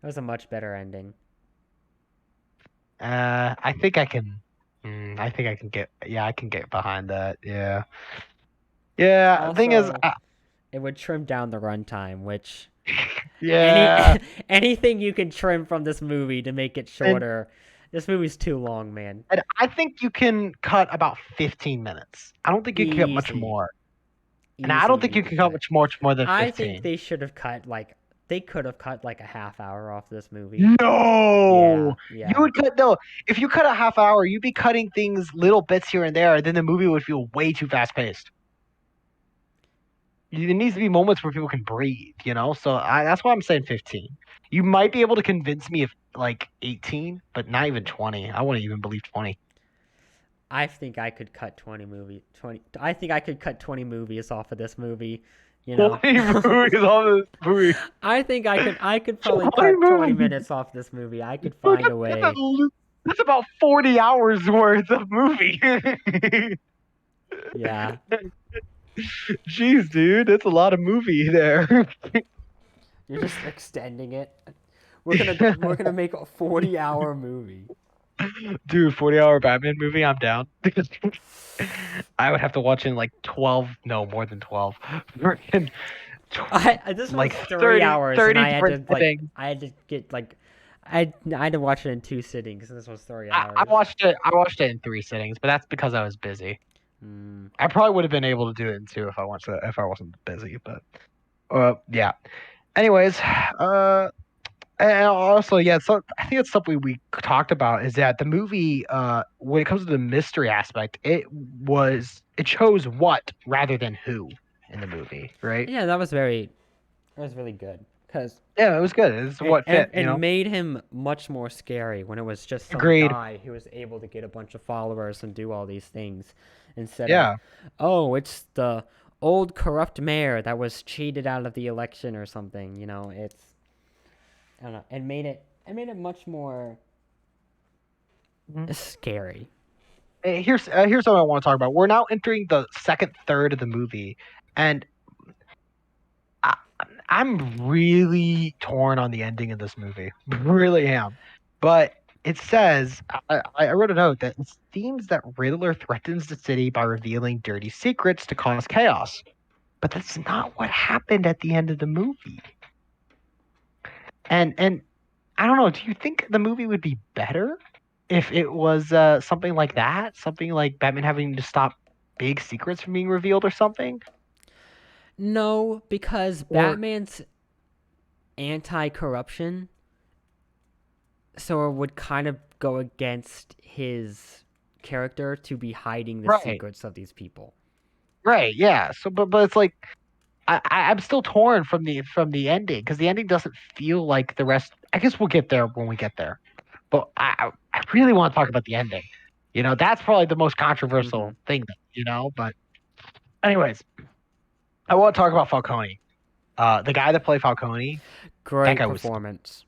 That was a much better ending. I think I can. I think I can get. Yeah, I can get behind that. Yeah. Yeah. The thing is, Also, it would trim down the runtime, which any yeah. anything you can trim from this movie to make it And, shorter. This movie's too long, man. and I think you can cut about 15 minutes. I don't think you can cut much Easy, more. And I don't easy think you you could can cut cut. much more than I think 15. they should have cut like they could have cut like a half hour off this movie. No, Yeah, you yeah. would cut no. If you cut a half hour, you'd be cutting things little bits here and there, and then the movie would feel way too fast paced. There needs to be moments where people can breathe, So that's why I'm saying 15. You might be able to convince me if like 18, but not even 20. I wouldn't even believe 20. I think I could cut 20 I think I could cut 20 movies off of this movie You know, 20 movies on this movie. I think I could probably 20 cut 20 movies. minutes off this movie. I could Look find a at way. that. That's about 40 hours worth of movie. Yeah, Jeez, dude, that's a lot of movie there. you're just extending it. We're gonna make a 40-hour movie. Dude, 40-hour Batman movie, I'm down. I would have to watch in like 12, no, more than 12. Freaking This was like 30, 3 hours, and 30 different settings. I had to get like I had to watch it in 2 sittings. And this was three I hours. watched it. I watched it in 3 sittings, but that's because I was busy. Mm. I probably would have been able to do it in two if I wasn't busy. But yeah. Anyways, and also yeah, so I think it's something we talked about is that the movie, when it comes to the mystery aspect, it chose what rather than who in the movie, right? Yeah, that was really good because Yeah, it was good. It's what fit, it made him much more scary when it was just some Agreed. guy who was able to get a bunch of followers and do all these things instead of, Yeah. oh, it's the old corrupt mayor that was cheated out of the election or something. I don't know. It made it much more Mhm. scary. Here's what I want to talk about. We're now entering the second third of the movie, and I, I'm really torn on the ending of this movie. Really am. But it says, I wrote a note that it seems that Riddler threatens the city by revealing dirty secrets to cause chaos. But that's not what happened at the end of the movie. And I don't know. Do you think the movie would be better if it was something like that? Something like Batman having to stop big secrets from being revealed or something? No, because Or Batman's anti-corruption, so it would kind of go against his character to be hiding the right, secrets of these people. right, yeah. So, but it's like I'm still torn from the ending because the ending doesn't feel like the rest. I guess we'll get there when we get there. But I really want to talk about the ending. That's probably the most Hmm. controversial thing. But anyways, I want to talk about Falcone. The guy that played Falcone, that Great guy was performance.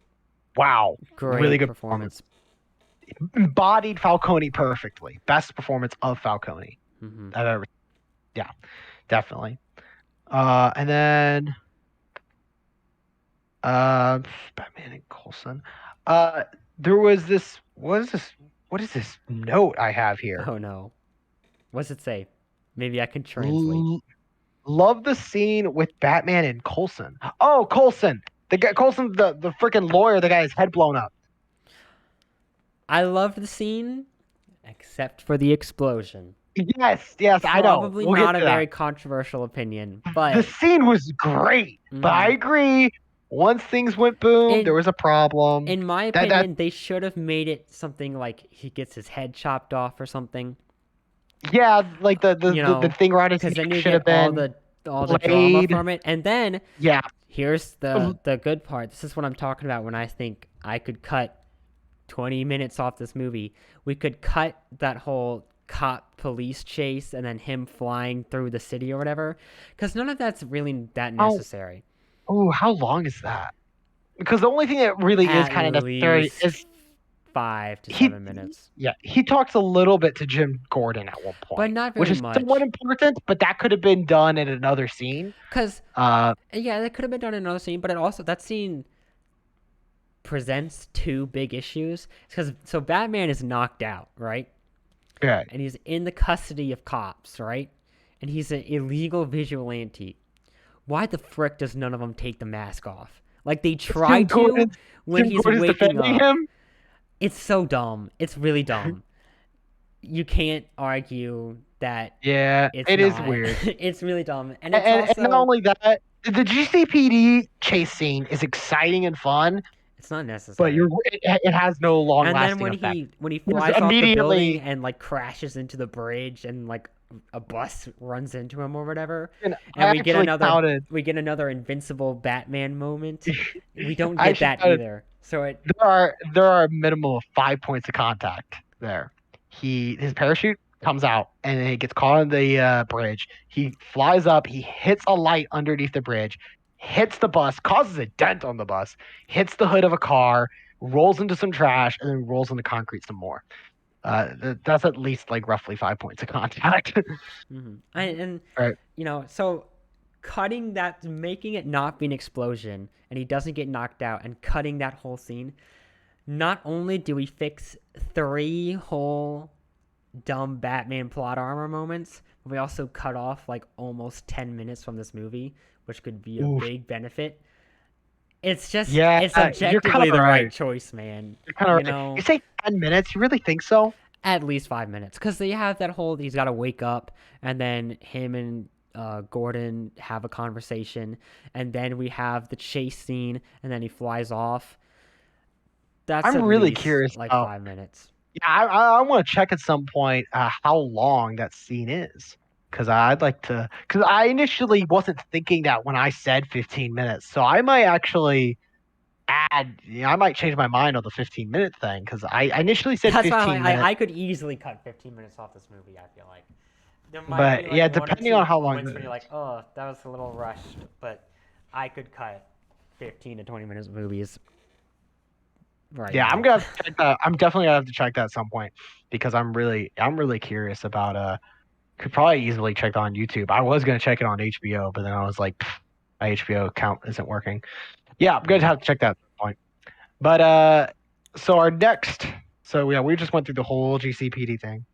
wow, really Great good performance. performance. Embodied Falcone perfectly. Best performance of Falcone Hmm. I've ever. Yeah, definitely. And then uh, Batman and Coulson. Uh, there was this. What is this? What is this note I have here? Oh no. What's it say? Maybe I can translate. L- Love the scene with Batman and Coulson. Oh, Coulson, the guy, Coulson, the freaking lawyer, the guy his head blown up. I loved the scene, except for the explosion. Yes, yes, I know. Probably We'll get not a to that. very controversial opinion, The but scene was great, but I mhm. agree. Once things went boom, there in was a problem. in my That opinion, they should have made it something like he gets his head chopped off or something. yeah, like the thing around his Because neck then you should get have been all the drama played. from it, and then Yeah, here's the good part. This is what I'm talking about when I think I could cut 20 minutes off this movie. We could cut that whole cop police chase and then him flying through the city or whatever, because none of that's really that how necessary. how long is that? Because the only thing that really is At kind of necessary least is 5 to 7 he minutes, he talks a little bit to Jim Gordon at one but point, not which very is somewhat much. important, but that could have been done in another scene. Because Uh, yeah, that could have been done in another scene, but it also that scene presents two big issues. Because so Batman is knocked out, right? good. And he's in the custody of cops, right? And he's an illegal vigilante. Why the frick does none of them take the mask off? Like they try Jim to Gordon, when Jim he's Gordon's waking defending up. him. It's so dumb. It's really dumb. You can't argue that Yeah, it's it is not. weird. It's really dumb. And it's And not also only that, the GCPD chase scene is exciting and fun, it's not but necessary. it has no long And then lasting effect. when he Because flies off the building immediately, and like crashes into the bridge and like a bus runs into him or whatever, and I and actually counted. we get another invincible Batman moment. We don't I get actually that counted. either. So There are a minimum of 5 points of contact there. His parachute comes out and then he gets caught on the bridge. He flies up, he hits a light underneath the bridge, hits the bus, causes a dent on the bus, hits the hood of a car, rolls into some trash, and then rolls into concrete some more. That's at least like roughly 5 points of contact. And Right. so cutting that, making it not be an explosion, and he doesn't get knocked out, and cutting that whole scene. Not only do we fix 3 whole dumb Batman plot armor moments, but we also cut off like almost 10 minutes from this movie, which could be a Oof. big benefit. Yeah, It's you're kind objectively of the right right. choice, man. You're kind of You right. You know, say 10 minutes? You really think so? at least 5 minutes, because they have that whole he's got to wake up, and then him and Gordon have a conversation, and then we have the chase scene, and then he flies off. That's I'm at really least curious like about. 5 minutes. Yeah, I want to check at some point how long that scene is. Because I'd like to. Because I initially wasn't thinking that when I said 15 minutes. So I might actually add. I might change my mind on the 15-minute thing. Because I initially said That's why I'm 15 like, minutes. I could easily cut 15 minutes off this movie. I feel like there might be But like yeah, one or depending two on how long. moments when you're like, oh, that was a little rushed, but I could cut 15 to 20 minutes of movies right Yeah, I'm now. gonna have to check that. I'm definitely gonna have to check that at some point because I'm really curious about could probably easily check it on YouTube. I was gonna check it on HBO, but then I was like, "Pfft, my HBO account isn't working." Yeah, I'm gonna Mm. have to check that at some point. But so our next, so yeah, we just went through the whole GCPD thing,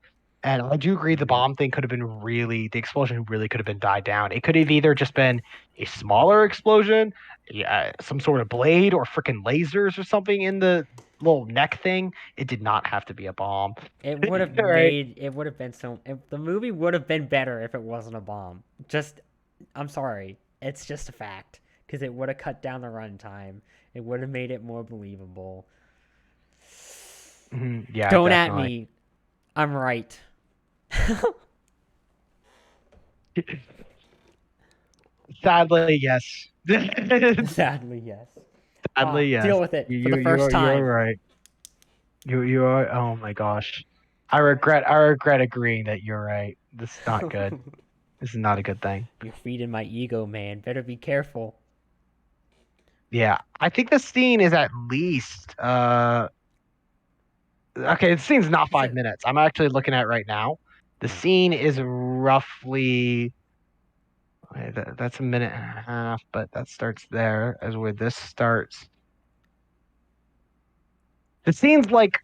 and I do agree the Mm-hmm. bomb thing could have been really, the explosion really could have been died down. It could have either just been a smaller explosion, yeah, some sort of blade or freaking lasers or something in the little neck thing. It did not have to be a bomb, right? It would have been so, the movie would have been better if it wasn't a bomb. Just, I'm sorry. It's just a fact. Because it would have cut down the runtime. It would have made it more believable. Yeah, Don't at definitely. me. I'm right. Sadly, yes. Sadly, yes. Sadly, yes. Deal with it for the You first are time. right. You are. Oh my gosh, I regret agreeing that you're right. This is not good. This is not a good thing. You're feeding my ego, man. Better be careful. Yeah, I think the scene is at least okay. The scene's not It's 5 minutes. I'm actually looking at it right now. The hmm. scene is roughly okay, that's a minute and a half, but that starts there as where this starts. The scene's like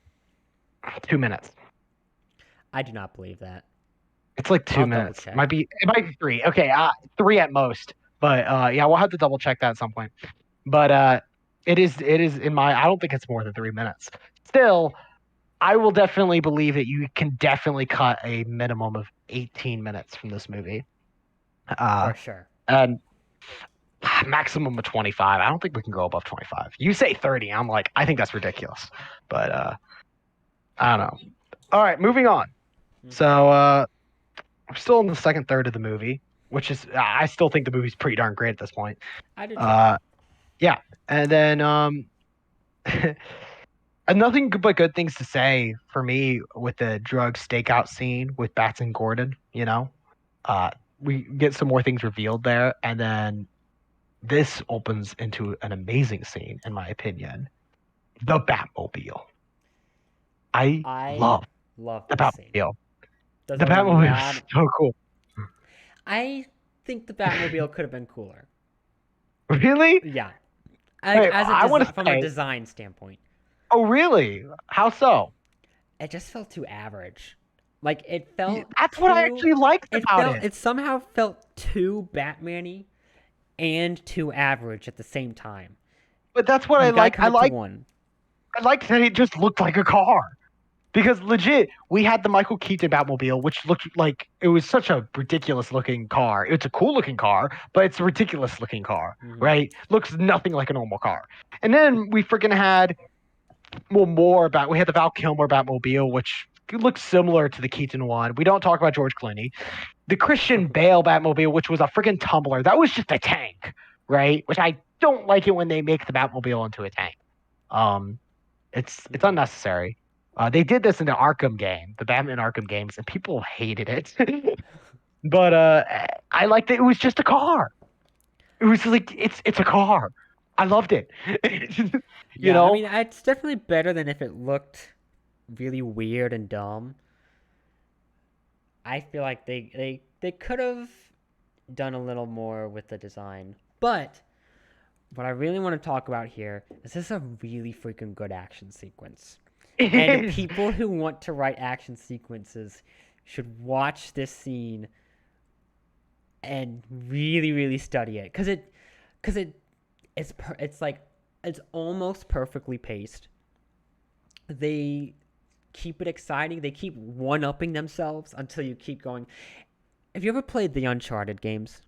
2 minutes. I do not believe that. It's like two I'll double minutes. check. It might be three. Okay, three at most. But yeah, we'll have to double check that at some point. But it is in my I don't think it's more than 3 minutes. Still, I will definitely believe that you can definitely cut a minimum of 18 minutes from this movie. Uh For sure. and maximum of 25. I don't think we can go above 25. You say 30, I'm like, I think that's ridiculous. But I don't know. All right, moving on. Hmm. So we're still in the second third of the movie, which is I still think the movie's pretty darn great at this point. I do too. Uh, yeah, and then nothing but good things to say for me with the drug stakeout scene with Bats and Gordon. Uh, we get some more things revealed there, and then this opens into an amazing scene, in my opinion. The Batmobile. I I love love the this scene. Batmobile. There's The a Batmobile is lot. so cool. I think the Batmobile could have been cooler. Really? Yeah, like Wait, I want to from a say, design standpoint, oh, really? How so? it just felt too average. Like it felt That's what I too. actually liked about it. It somehow felt too Batman-y and too average at the same time. But that's what I You gotta like. cut it to one. I liked that it just looked like a car. Because legit, we had the Michael Keaton Batmobile, which looked like it was such a ridiculous looking car. It's a cool looking car, but it's a ridiculous looking car, Hmm. right? Looks nothing like a normal car. And then we freaking had we had the Val Kilmer Batmobile, which looks similar to the Keaton one. We don't talk about George Clooney. The Christian Bale Batmobile, which was a freaking tumbler, that was just a tank, right? Which I don't like it when they make the Batmobile into a tank. Um, it's Hmm. unnecessary. They did this in the Arkham game, the Batman Arkham games, and people hated it. But I liked it. It was just a car. It was like it's a car. I loved it. You Yeah, I know, mean, it's definitely better than if it looked really weird and dumb. I feel like they could have done a little more with the design. But what I really want to talk about here is this is a really freaking good action sequence. it And is. people who want to write action sequences should watch this scene and really, really study it, because it's like it's almost perfectly paced. They keep it exciting. They keep one upping themselves until you keep going. Have you ever played the Uncharted games?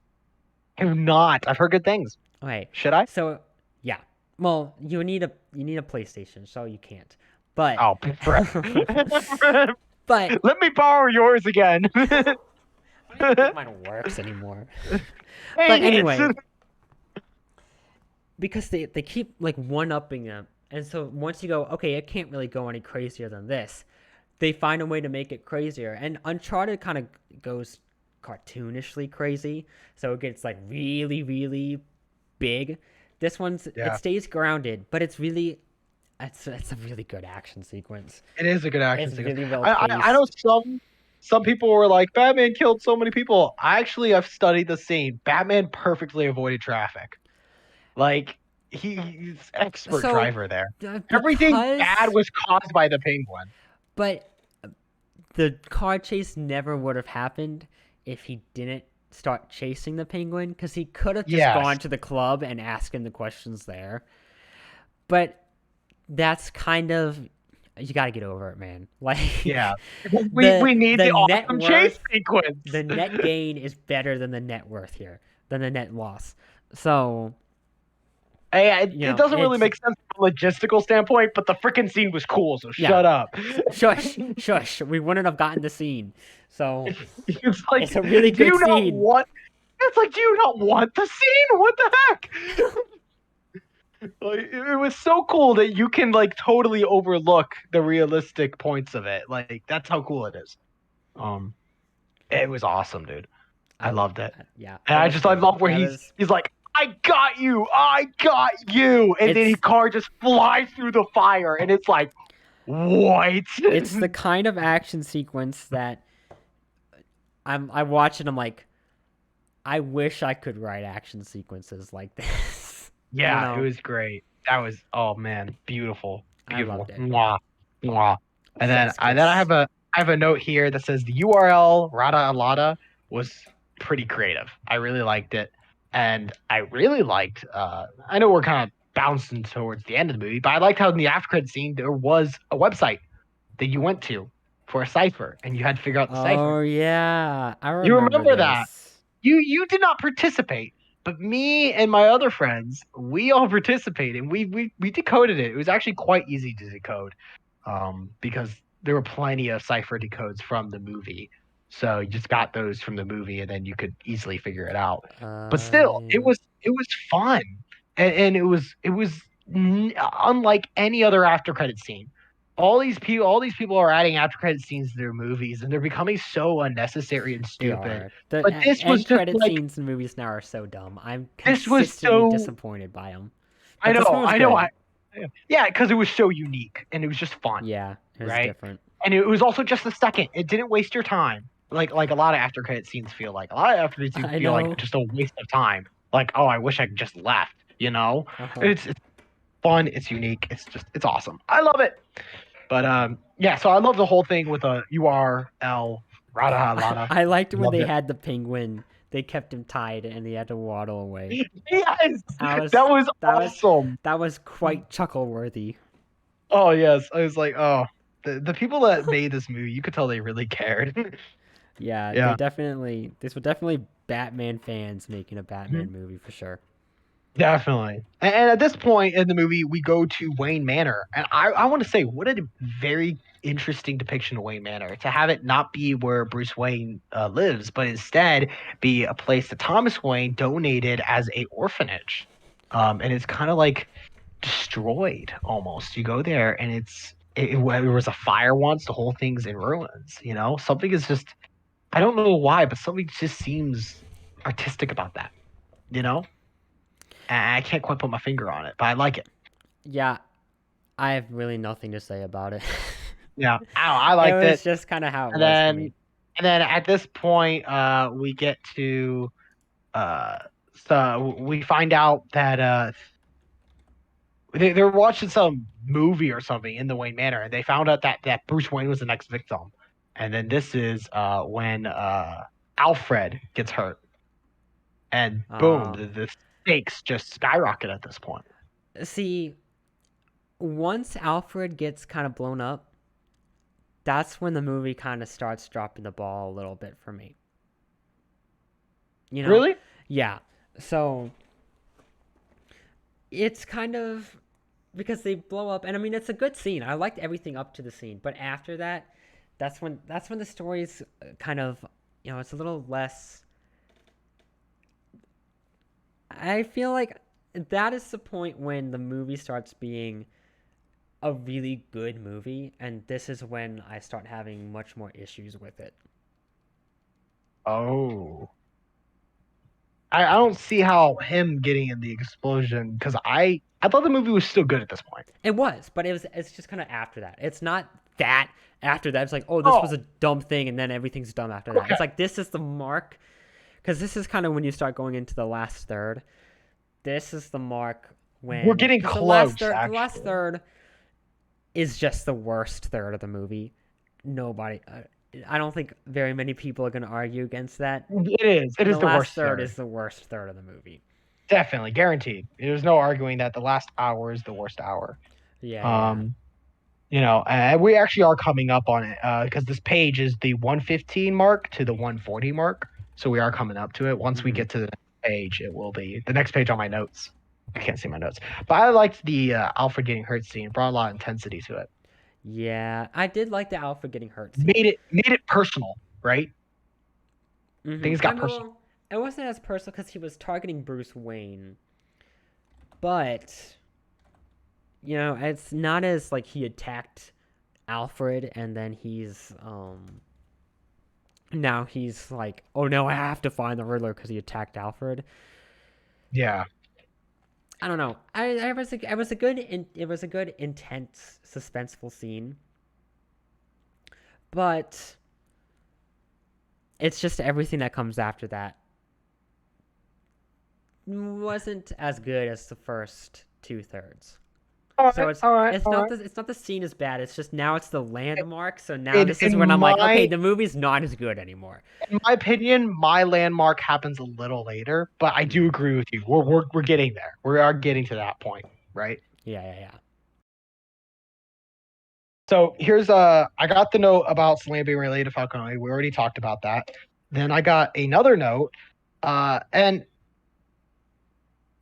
Have not. I've heard good things. Okay, Should I? so yeah. Well, you need a PlayStation, so you can't. But Oh, but let me borrow yours again. I don't even think mine works anymore. But Dang it. anyway, because they keep like one upping them, and so once you go, okay, it can't really go any crazier than this. They find a way to make it crazier, and Uncharted kind of goes cartoonishly crazy, so it gets like really, really big. This one's it Yeah, stays grounded, but it's a really good action sequence. it is a good action It's sequence. really well I know paced. some people were like, Batman killed so many people. I've studied the scene. Batman perfectly avoided traffic. Like he's expert So driver there. Everything bad because was caused by the penguin. but the car chase never would have happened if he didn't start chasing the penguin, because he could have just Yes. gone to the club and asked him the questions there. But that's kind of you got to get over it, man. Like Yeah. We need the the net awesome chase worth, sequence. the net gain is better than the net worth here, than the net loss. So you It know doesn't really it's make sense from a logistical standpoint, but the freaking scene was cool, so yeah. shut up. Shush, shush. We wouldn't have gotten the scene. So It's like, it's a really do good you not scene. want? It's like, do you not want the scene? What the heck? Like, it was so cool that you can like totally overlook the realistic points of it. Like that's how cool it is. Um, it was awesome, dude. I loved it, Yeah, and that was I great. love where That was he's like, I got you, and then his it's car just flies through the fire, and it's like, what? it's the kind of action sequence that I watch and I'm like, I wish I could write action sequences like this. You Yeah, it know, was great. That was oh man, beautiful, I beautiful. loved it. Mwah, mwah. Chef's Then kiss. I have a note here that says the URL Rada Alada was pretty creative. I really liked it, and I really liked. I know we're kind of bouncing towards the end of the movie, but I liked how in the after credit scene there was a website that you went to for a cipher, and you had to figure out the cipher. Oh yeah, I You remember remember that? this. You did not participate, but me and my other friends, we all participated. We decoded it. It was actually quite easy to decode, because there were plenty of cipher decodes from the movie. So you just got those from the movie, and then you could easily figure it out. But still, Yeah. it was fun, and it was unlike any other after credit scene. All these people are adding after credit scenes to their movies, and they're becoming so unnecessary and They stupid. are. The But this was end just credit like scenes in movies now are so dumb. I'm this was consistently so disappointed by them. I But this know, one was good. yeah, because it was so unique and it was just fun, Yeah, it was right? different. And it was also just a second. It didn't waste your time. Like a lot of after credit scenes feel like. A lot of after credit scenes I feel like know. just a waste of time. Like, oh, I wish I just left, you know? Uh-huh. It's fun, it's unique, it's awesome. I love it. But yeah, so I love the whole thing with a URL Rada Lada. I liked when Loved they it. had the penguin. They kept him tied and they had to waddle away. Yes, That was that was that was awesome. that was quite chuckle worthy. Oh yes, I was like, oh, the people that made this movie, you could tell they really cared. Yeah, they Yeah. definitely this were definitely Batman fans making a Mhm. Batman movie for sure. Definitely. And at this point in the movie, we go to Wayne Manor. And I want to say, what a very interesting depiction of Wayne Manor. To have it not be where Bruce Wayne lives, but instead be a place that Thomas Wayne donated as a orphanage. And it's kind of like destroyed almost. You go there and it was a fire once. The whole thing's in ruins. You know, something is just I don't know why, but something just seems artistic about that. You know, and I can't quite put my finger on it, but I like it. Yeah, I have really nothing to say about it. Yeah, I It liked was it. just kind of how it And was for then me. and then at this point, we get to uh, so we find out that they're watching some movie or something in the Wayne Manor, and they found out that Bruce Wayne was the next victim. And then this is when Alfred gets hurt, and boom, Uh, the stakes just skyrocket at this point. See, once Alfred gets kind of blown up, that's when the movie kind of starts dropping the ball a little bit for me. You know? Really? Yeah. So it's kind of because they blow up, and I mean it's a good scene. I liked everything up to the scene, but after that, that's when the story's kind of it's a little less. I feel like that is the point when the movie starts being a really good movie, and this is when I start having much more issues with it. Oh. I don't see how him getting in the explosion because I thought the movie was still good at this point. It was, but it's just kind of after that. It's not that after that. It's like, oh, this was Oh, a dumb thing, and then everything's dumb after that. okay. It's like this is the mark, because this is kind of when you start going into the last third. This is the mark We're when getting because close, the last actually. third is just the worst third of the movie. Nobody, I don't think very many people are going to argue against that. It is. It The is the last worst third third. is the worst third of the movie. Definitely, guaranteed. There's no arguing that the last hour is the worst hour. Yeah, yeah. Um, and we actually are coming up on it because this page is the 115 mark to the 140 mark. So we are coming up to it. Once we Mm-hmm. get to the next page, it will be the next page on my notes. I can't see my notes, but I liked the Alfred getting hurt scene. It brought a lot of intensity to it. Yeah, I did like the Alfred getting hurt scene. Made it personal, right? Things I got mean, personal. well, it wasn't as personal because he was targeting Bruce Wayne, but it's not as like he attacked Alfred and then he's now he's like, oh no, I have to find the Riddler because he attacked Alfred. Yeah. I don't know. It was a good intense suspenseful scene, but it's just everything that comes after that wasn't as good as the first two thirds. All So right. it's All right. it's All not right. the it's not the scene is bad. It's just now it's the landmark. So now In this is in when I'm like, okay, my the movie's not as good anymore. in my opinion, my landmark happens a little later, but I do Mm. agree with you. We're getting there. We are getting to that point, right? Yeah, yeah, yeah. So here's I got the note about Salam being related to Falcone. We already talked about that. Then I got another note, and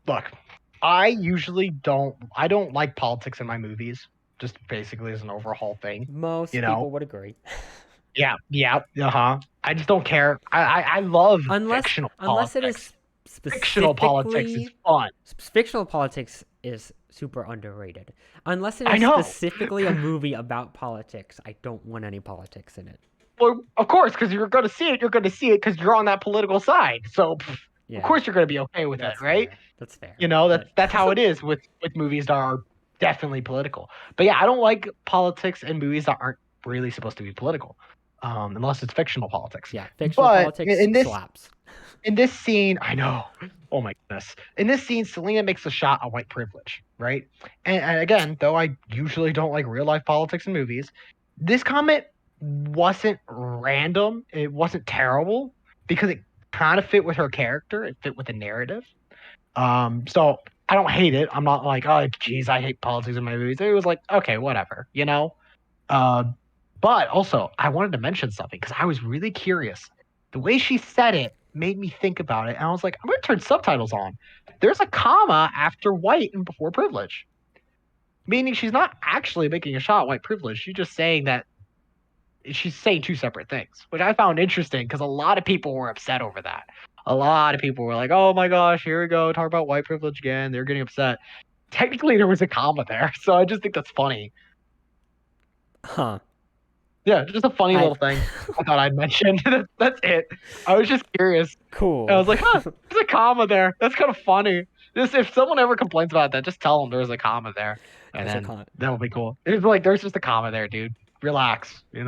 look, I don't like politics in my movies, just basically as an overhaul thing, you Most know. people would agree. Yeah, yeah, uh-huh. I just don't care. I love unless fictional unless it politics. is Fictional politics is specifically fun. fictional politics is super underrated. Unless it I is know. specifically a movie about politics, I don't want any politics in it. Well, of course, because you're going to see it. You're going to see it because you're on that political side. So, of Yeah, course, you're going to be okay with it, that's right? fair. That's fair. You know, But that's how it is with movies that are definitely political. But yeah, I don't like politics in movies that aren't really supposed to be political, unless it's fictional politics. yeah, fictional But politics slaps. in this scene, I know. Oh my goodness. In this scene, Selena makes a shot at white privilege, right? And again, though I usually don't like real life politics in movies, this comment wasn't random. It wasn't terrible because it kind of fit with her character. It fit with the narrative. So I don't hate it. I'm not like, oh, geez, I hate politics in my movies. It was like, okay, whatever, you know? Uh, but also, I wanted to mention something because I was really curious. The way she said it made me think about it, and I was like, I'm going to turn subtitles on. There's a comma after white and before privilege, meaning she's not actually making a shot at white privilege. She's just saying that she's saying two separate things, which I found interesting because a lot of people were upset over that. A lot of people were like, oh my gosh, here we go, talk about white privilege again. They're getting upset. Technically, there was a comma there, so I just think that's funny. Huh. Yeah, just a funny I little thing I thought I'd mention. That's it. I was just curious. And I cool. was like, huh, there's a comma there. That's kind of funny. Just if someone ever complains about that, just tell them there's a comma there, and There's a then con. that'll be cool. It's like there's just a comma there, dude. Relax. It's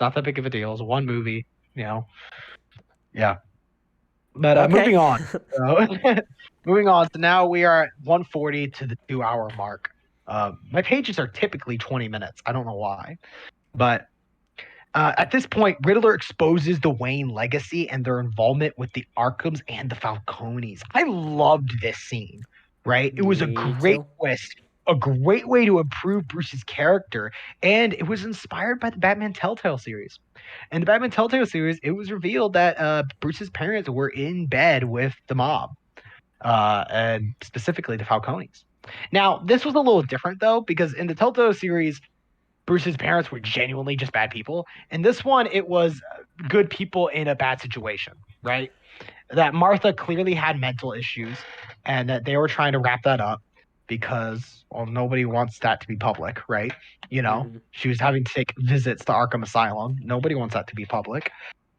not that big of a deal. It's one movie. You know. Yeah. But Okay. moving on. So, moving on. So now we are at 140 to the 2 hour mark. My pages are typically 20 minutes. I don't know why, but at this point, Riddler exposes the Wayne legacy and their involvement with the Arkhams and the Falcones. I loved this scene, right? It was a Me great too. twist, a great way to improve Bruce's character, and it was inspired by the Batman Telltale series. In the Batman Telltale series, it was revealed that Bruce's parents were in bed with the mob, and specifically the Falcones. Now, this was a little different though, because in the Telltale series, Bruce's parents were genuinely just bad people. In this one, it was good people in a bad situation, right? That Martha clearly had mental issues and that they were trying to wrap that up because, well, nobody wants that to be public, right? Hmm. She was having to take visits to Arkham Asylum. Nobody wants that to be public.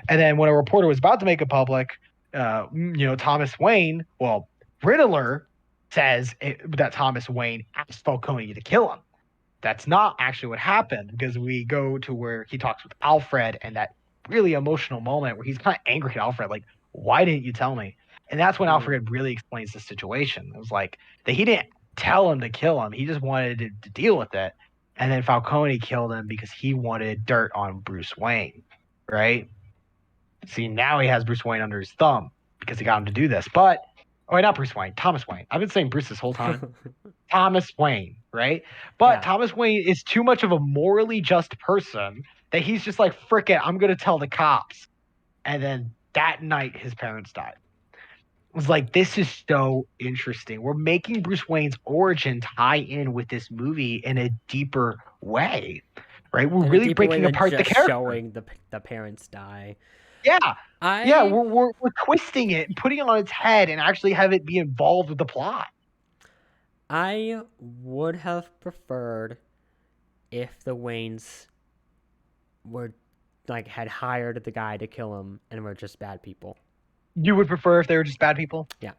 And then when a reporter was about to make it public, Thomas Wayne, well, Riddler says that Thomas Wayne asked Falcone to kill him. That's not actually what happened because we go to where he talks with Alfred and that really emotional moment where he's kind of angry at Alfred, like, why didn't you tell me? And that's when Hmm. Alfred really explains the situation. It was like that he didn't tell him to kill him, he just wanted to deal with it. And then Falcone killed him because he wanted dirt on Bruce Wayne, right? See, now he has Bruce Wayne under his thumb because he got him to do this. But, oh, not Bruce Wayne, Thomas Wayne. I've been saying Bruce this whole time. Thomas Wayne, right? But Yeah. Thomas Wayne is too much of a morally just person that he's just like, frick it, I'm gonna tell the cops. And then that night, his parents died. It was like, this is so interesting. We're making Bruce Wayne's origin tie in with this movie in a deeper way, right? We're In a really deeper way breaking than apart the just character. showing the parents die. Yeah. Yeah, I we're twisting it and putting it on its head and actually have it be involved with the plot. I would have preferred if the Waynes were like had hired the guy to kill him and were just bad people. You would prefer if they were just bad people? Yeah.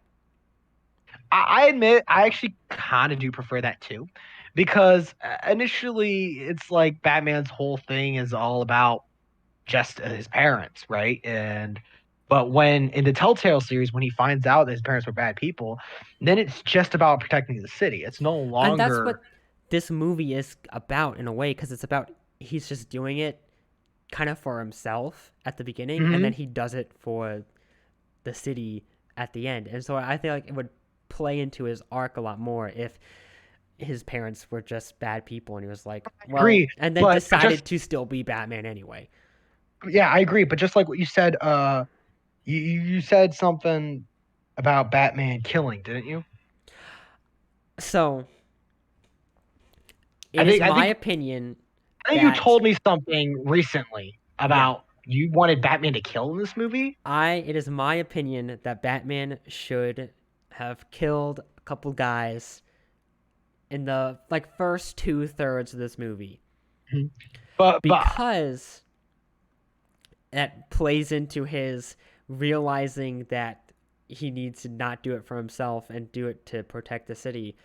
I admit I actually kind of do prefer that too, because initially it's like Batman's whole thing is all about just his parents, right? But when in the Telltale series, when he finds out that his parents were bad people, then it's just about protecting the city. It's no And that's longer. what this movie is about in a way because it's about he's just doing it kind of for himself at the beginning and then Mhm. he does it for the city at the end. And so I feel like it would play into his arc a lot more if his parents were just bad people and he was like, well, Agree, and then but just decided to still be Batman anyway. yeah, I agree. But just like what you said, you said something about Batman killing, didn't you? So I it is think I my think opinion I think you that told me something recently yeah, about you wanted Batman to kill in this movie. it is my opinion that Batman should have killed a couple guys in the like first 2/3 of this movie Mhm. But because that plays into his realizing that he needs to not do it for himself and do it to protect the city.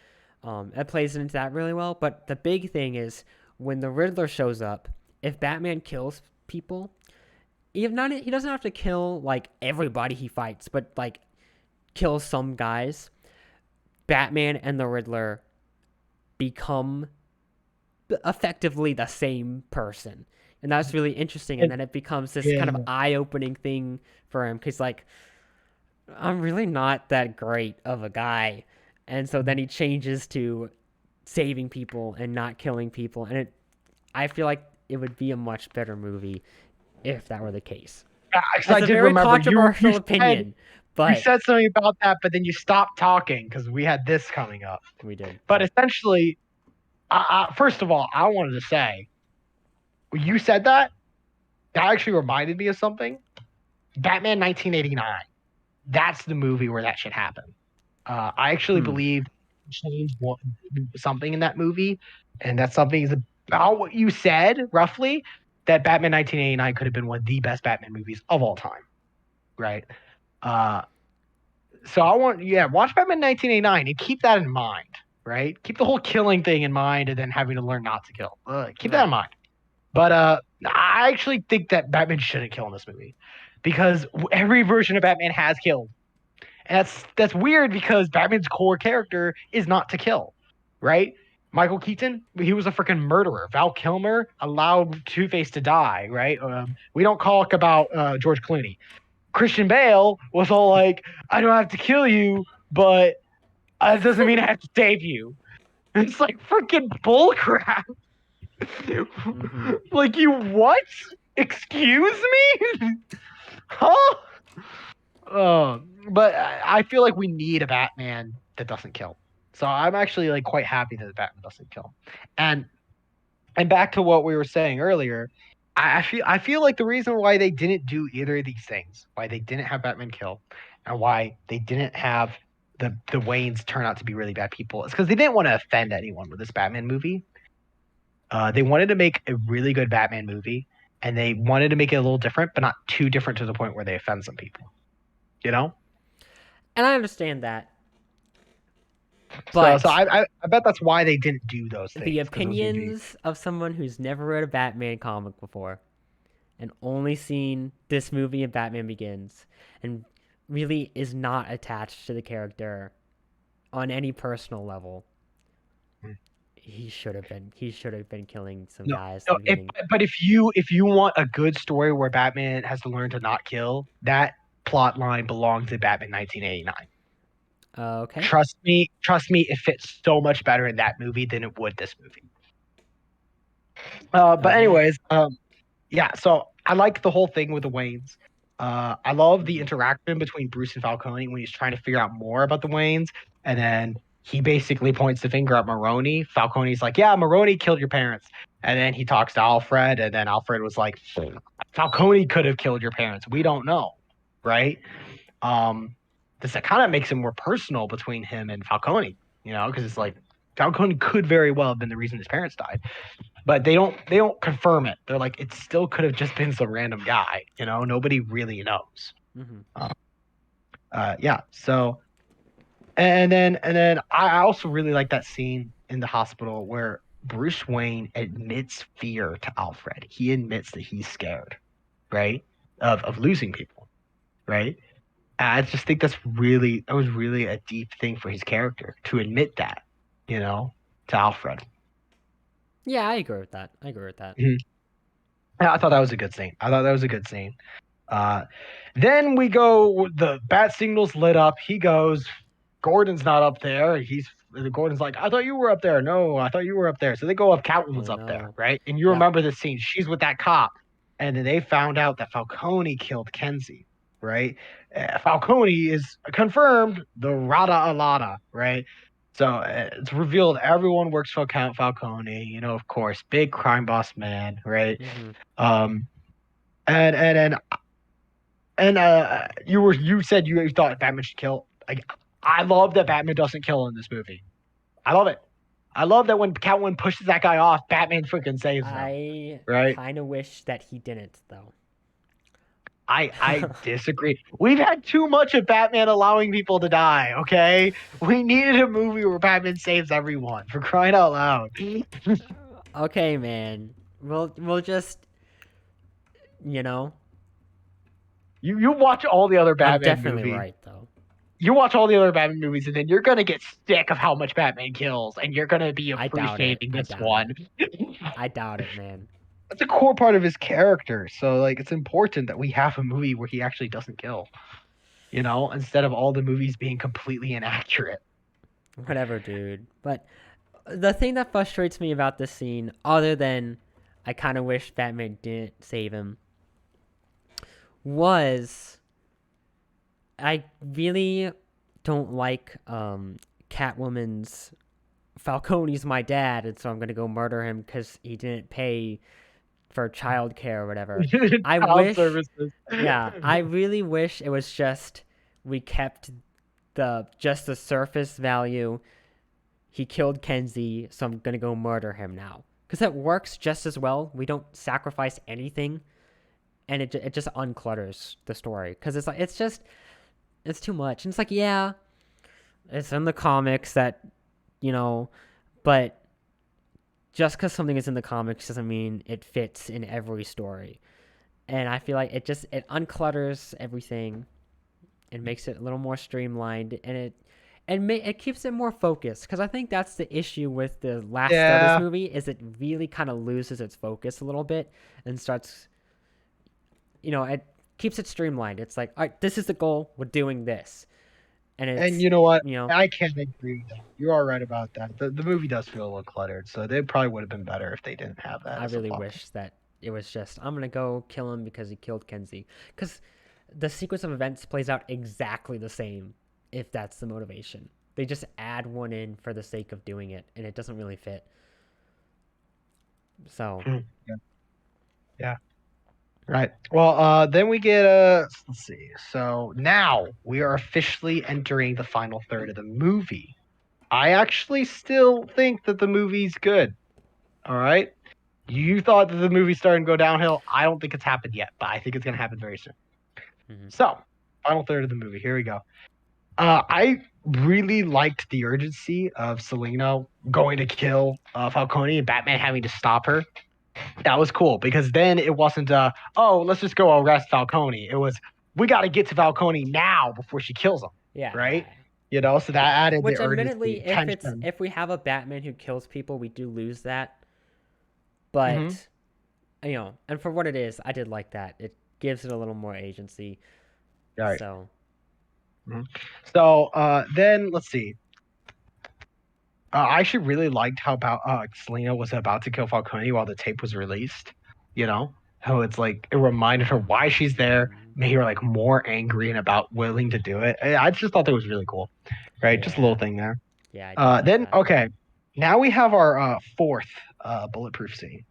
It plays into that really well. But the big thing is when the Riddler shows up, if Batman kills people, he doesn't have to kill like everybody he fights, but like kill some guys. Batman and the Riddler become effectively the same person. And that's really interesting. And it, then it becomes this kind of yeah, eye opening thing for him because, like, I'm really not that great of a guy. And so then he changes to saving people and not killing people. And I feel like it would be a much better movie if that were the case. 'cause I That's a did very remember controversial opinion, you but said something about that, but then you stopped talking because we had this coming up. we did. But But essentially, first of all, I wanted to say when you said that, that actually reminded me of something. Batman 1989. That's the movie where that should happen. I actually hmm, believe change something in that movie, and that something is about what you said, roughly, that Batman 1989 could have been one of the best Batman movies of all time, right? Uh, so I want, yeah, watch Batman 1989 and keep that in mind, right? Keep the whole killing thing in mind and then having to learn not to kill. Keep that in Right. mind. But I actually think that Batman shouldn't kill in this movie because every version of Batman has killed. And that's weird because Batman's core character is not to kill, right? Michael Keaton, he was a freaking murderer. Val Kilmer allowed Two Face to die, right? We don't talk about George Clooney. Christian Bale was all like, "I don't have to kill you, but it doesn't mean I have to save you." It's like freaking bullcrap. Mm-hmm. Like you what? Excuse me? Huh? Uh, but I feel like we need a Batman that doesn't kill. So I'm actually like quite happy that the Batman doesn't kill. And and back to what we were saying earlier, I feel like the reason why they didn't do either of these things, why they didn't have Batman kill, and why they didn't have the Waynes turn out to be really bad people, is because they didn't want to offend anyone with this Batman movie. They wanted to make a really good Batman movie, and they wanted to make it a little different, but not too different to the point where they offend some people. You know? And I understand that, So but I bet that's why they didn't do those things the because it was going to be. opinions of someone who's never read a Batman comic before and only seen this movie and Batman Begins and really is not attached to the character on any personal level. He should have been killing some No, guys in no. the beginning. But if you want a good story where Batman has to learn to not kill, that plot line belongs in Batman 1989. Okay. Trust me, it fits so much better in that movie than it would this movie. But Okay. anyways, yeah. So I like the whole thing with the Waynes. I love the Mm-hmm. interaction between Bruce and Falcone when he's trying to figure out more about the Waynes, and then he basically points the finger at Maroni. Falcone's like, "Yeah, Maroni killed your parents," and then he talks to Alfred, and then Alfred was like, "Falcone could have killed your parents. We don't know, right?" Um, this kind of makes it more personal between him and Falcone, because it's like Falcone could very well have been the reason his parents died, but they don't confirm it. They're like it still could have just been some random guy. Nobody really knows. Mm-hmm. Uh, yeah. So and then I also really like that scene in the hospital where Bruce Wayne admits fear to Alfred. He admits that he's scared, right, of losing people, right. I just think that was really a deep thing for his character to admit that, to Alfred. Yeah, I agree with that. I agree with that. Mhm. I thought that was a good scene. I thought that was a good scene. Uh, then we go. The bat signal's lit up. He goes. Gordon's not up there. Gordon's like, I thought you were up there. No, I thought you were up there. So they go up. Catwoman's Oh up there, no. right? And you Yep. remember the scene. She's with that cop, and then they found out that Falcone killed Kenzie, right? Falcone is confirmed the Rada Alada, right? So it's revealed everyone works for Count Falcone. Of course, big crime boss man, right? Mm-hmm. Um, and you said you thought Batman should kill. Like, I love that Batman doesn't kill in this movie. I love it. I love that when Catwoman pushes that guy off, Batman freaking saves them. I Right? kind of wish that he didn't, though. I disagree. We've had too much of Batman allowing people to die. Okay, we needed a movie where Batman saves everyone, for crying out loud. Okay, man. We'll just, you know, You watch all the other I'm Batman definitely movies. right though. You watch all the other Batman movies, and then you're gonna get sick of how much Batman kills, and you're gonna be I doubt it. appreciating I this doubt one. it. I doubt it, man. That's a core part of his character. So like it's important that we have a movie where he actually doesn't kill, instead of all the movies being completely inaccurate. Whatever, dude. But the thing that frustrates me about this scene, other than I kind of wish Batman didn't save him, was I really don't like Catwoman's Falcone's my dad, and so I'm gonna go murder him because he didn't pay for childcare or whatever. I Child wish, services. yeah, I really wish it was just we kept the surface value. He killed Kenzie, so I'm gonna go murder him now. because it works just as well. We don't sacrifice anything, and it just unclutters the story because it's like it's too much. And it's like, yeah, it's in the comics that you know, but just because something is in the comics doesn't mean it fits in every story. And I feel like it unclutters everything and makes it a little more streamlined, and it keeps it more focused because I think that's the issue with the last Star Wars Yeah. movie is it really kind of loses its focus a little bit and starts, it keeps it streamlined. It's like, all right, this is the goal. We're doing this, and And it's you know what? you know I can't agree with that. You are right about that. The movie does feel a little cluttered, so they probably would have been better if they didn't have that I as a really plot point. wish that it was just I'm gonna go kill him because he killed Kenzie because the sequence of events plays out exactly the same if that's the motivation. They just add one in for the sake of doing it, and it doesn't really fit. So, Yeah. Yeah. Right. Well, then we get let's see. So now we are officially entering the final third of the movie. I actually still think that the movie's good. All right. You thought that the movie's starting to go downhill. I don't think it's happened yet, but I think it's gonna happen very soon. mhm. So, final third of the movie. Here we go. I really liked the urgency of Selena going to kill Falcone and Batman having to stop her. That was cool because then it wasn't oh, let's just go arrest Falcone. It was we got to get to Falcone now before she kills him, Yeah, right? yeah. So that added the Which, urgency, admittedly, tension. if we have a Batman who kills people, we do lose that. Hmm. But and for what it is, I did like that. It gives it a little more agency. All right. So, Mhm. So then let's see. I actually really liked how about Selena was about to kill Falcone while the tape was released. How it's like it reminded her why she's there, mm, made her like more angry and about willing to do it. I just thought that was really cool, right? Just a little yeah, thing there. yeah, I did like Then that. okay, now we have our fourth bulletproof scene,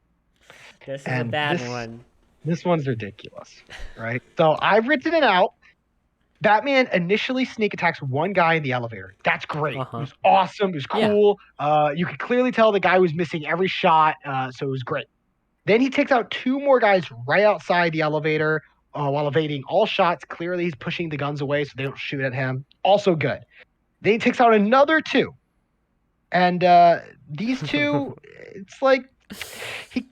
This is a and bad this one. this one's ridiculous, right? So I've written it out. Batman initially sneak attacks one guy in the elevator. That's Uh great. It huh. was awesome. It was Yeah. cool. You could clearly tell the guy was missing every shot, so it was great. Then he takes out two more guys right outside the elevator while evading all shots. Clearly, he's pushing the guns away so they don't shoot at him. Also good. Then he takes out another two. And these two, it's like he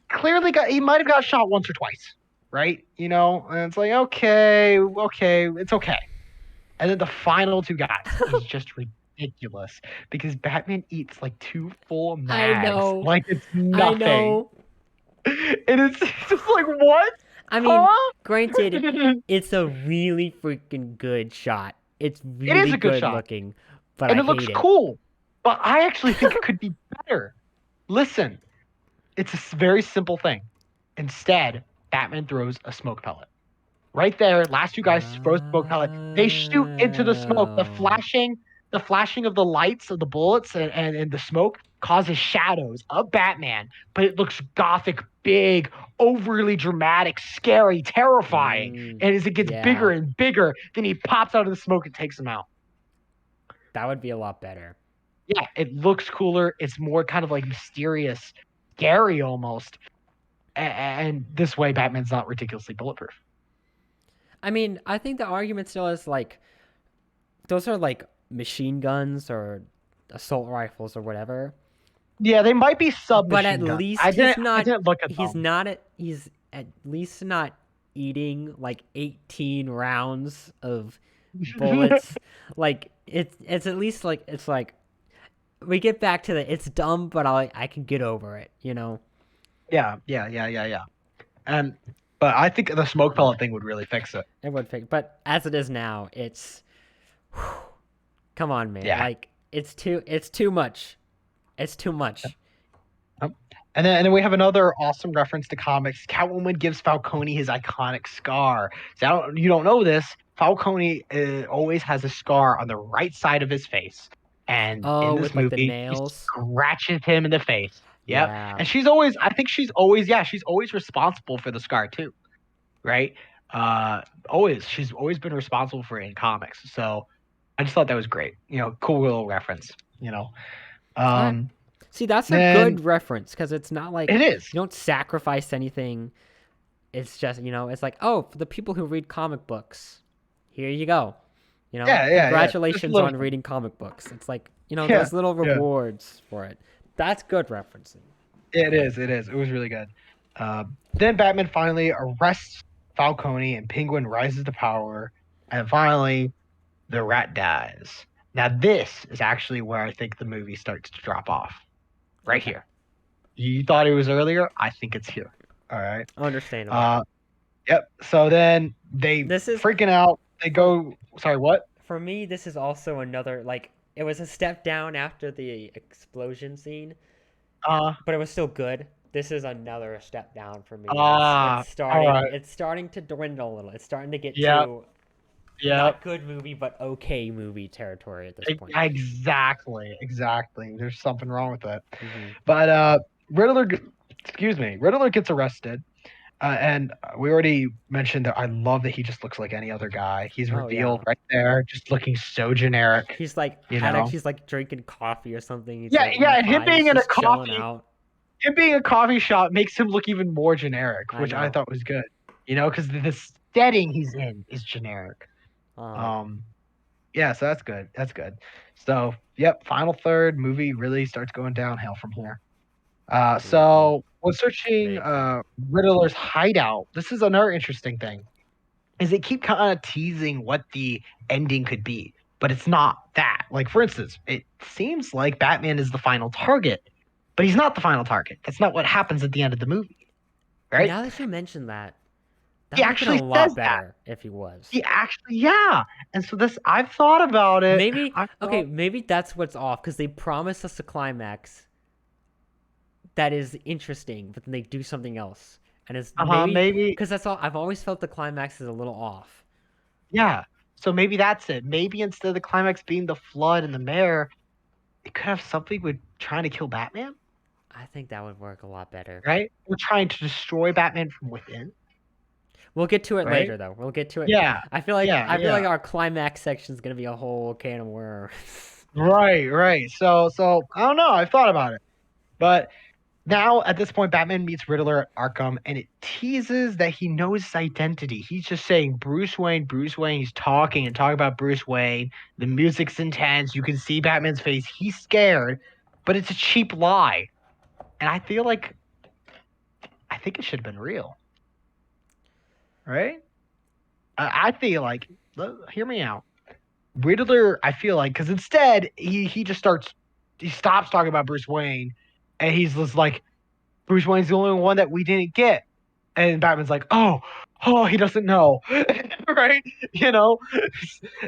might have got shot once or twice, right? And it's like, okay, it's okay. And then the final two guys is just ridiculous because Batman eats like two full I mags, know. like it's I nothing. know. And it's just like, what? I mean, Huh? granted, it's a really freaking good shot. It's It is really a good good shot looking, but and I it looks hate it. cool, but I actually think it could be better. Listen, it's a very simple thing. Instead, Batman throws a smoke pellet. Right there, last two guys throw smoke pellet. They shoot into the smoke. The Oh. flashing, the flashing of the lights of the bullets and the smoke causes shadows of Batman, but it looks gothic, big, overly dramatic, scary, terrifying. Mm, And as it gets bigger yeah, and bigger, then he pops out of the smoke and takes him out. that would be a lot better. Yeah, it looks cooler. It's more kind of like mysterious, scary almost. And this way, Batman's not ridiculously bulletproof. I mean, I think the argument still is like those are like machine guns or assault rifles or whatever. Yeah, they might be But at submachine guns. I least didn't I didn't look at them. he's at least not eating like 18 rounds of bullets. Like it's at least like it's like we get back to the it's dumb, but I can get over it. Yeah. And but I think the smoke pellet thing would really fix it. It would fix, but as it is now, it's come on, man. Yeah. Like it's too much. It's too much. Yep. And then we have another awesome reference to comics. Catwoman gives Falcone his iconic scar. So you don't know this. Falcone always has a scar on the right side of his face, and in Oh, this with like the movie, she nails. scratches him in the face. Yep. Yeah. And she's always responsible for the scar too, right? She's always been responsible for it in comics. So I just thought that was great. Cool little reference. All right. Um, See, that's a Then good reference because it's not like it is. you don't sacrifice anything. It's just, it's like, oh, for the people who read comic books, here you go. Yeah. Just a Congratulations little on thing. reading comic books. It's like, Yeah, those little yeah. rewards for it. That's good referencing. It is. It is. It was really good. Uh, then Batman finally arrests Falcone, and Penguin rises to power, and finally the Rat dies. Now this is actually where I think the movie starts to drop off. Right Okay. here. You thought it was earlier? I think it's here. All right. Understandable. Uh, yep. So then they This is freaking out. They for go. Sorry, what? for me, this is also another like it was a step down after the explosion scene, Uh, but it was still good. This is another step down for me. It's all starting right. it's starting to dwindle a little. It's starting to get Yep. to Yep. not good movie but okay movie territory at this point. Exactly. Exactly. There's something wrong with that. Hmm. But Riddler, excuse me, Riddler gets arrested, and we already mentioned that I love that he just looks like any other guy. He's Oh revealed yeah. right there, just looking so generic, He's like you know. he's like drinking coffee or something. He's Yeah, like yeah, and he's just chilling out. him being a coffee shop makes him look even more generic, I which I know. thought was good, because the setting he's in is generic. Uh, Um, yeah, so that's good. That's good. So, yep, final third movie really starts going downhill from here. hmm. So when searching Big time. Riddler's hideout, this is another interesting thing. Is they keep kind of teasing what the ending could be, but it's not that. Like for instance, it seems like Batman is the final target, but he's not the final target. That's not what happens at the end of the movie, right? Now that you mention that, that He would have been a actually says lot that. better if he was. He actually, yeah. And so this, I've thought about it. Maybe I okay, thought, maybe that's what's off because they promise us a climax that is interesting, but then they do something else, and it's maybe maybe, because that's all. I've always felt the climax is a little off. yeah. So maybe that's it. Maybe instead of the climax being the flood and the mayor, it could have something with trying to kill Batman, I think that would work a lot better. right? We're trying to destroy Batman from within, We'll get to it right? later, though. We'll get to it. Yeah, I feel yeah. like our climax section is gonna be a whole can of worms. Right. So I don't know. I've thought about it, but now at this point, Batman meets Riddler at Arkham, and it teases that he knows his identity. He's just saying Bruce Wayne, Bruce Wayne. He's talking and talking about Bruce Wayne. The music's intense. You can see Batman's face. He's scared, but it's a cheap lie, and I think it should have been real, right? I feel like, hear me out. Riddler, I feel like, because instead he just he stops talking about Bruce Wayne, and he's just like, Bruce Wayne's the only one that we didn't get, and Batman's like, oh, he doesn't know, right? You know,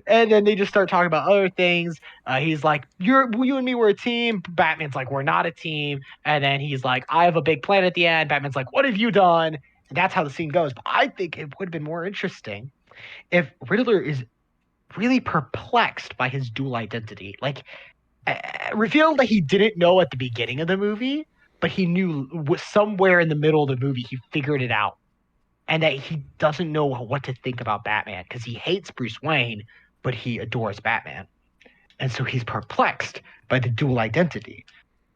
and then they just start talking about other things. He's like, you and me were a team. Batman's like, we're not a team, and then he's like, I have a big plan at the end. Batman's like, what have you done? And that's how the scene goes. But I think it would have been more interesting if Riddler is really perplexed by his dual identity. Like, revealed that he didn't know at the beginning of the movie, but he knew somewhere in the middle of the movie he figured it out, and that he doesn't know what to think about Batman because he hates Bruce Wayne, but he adores Batman, and so he's perplexed by the dual identity.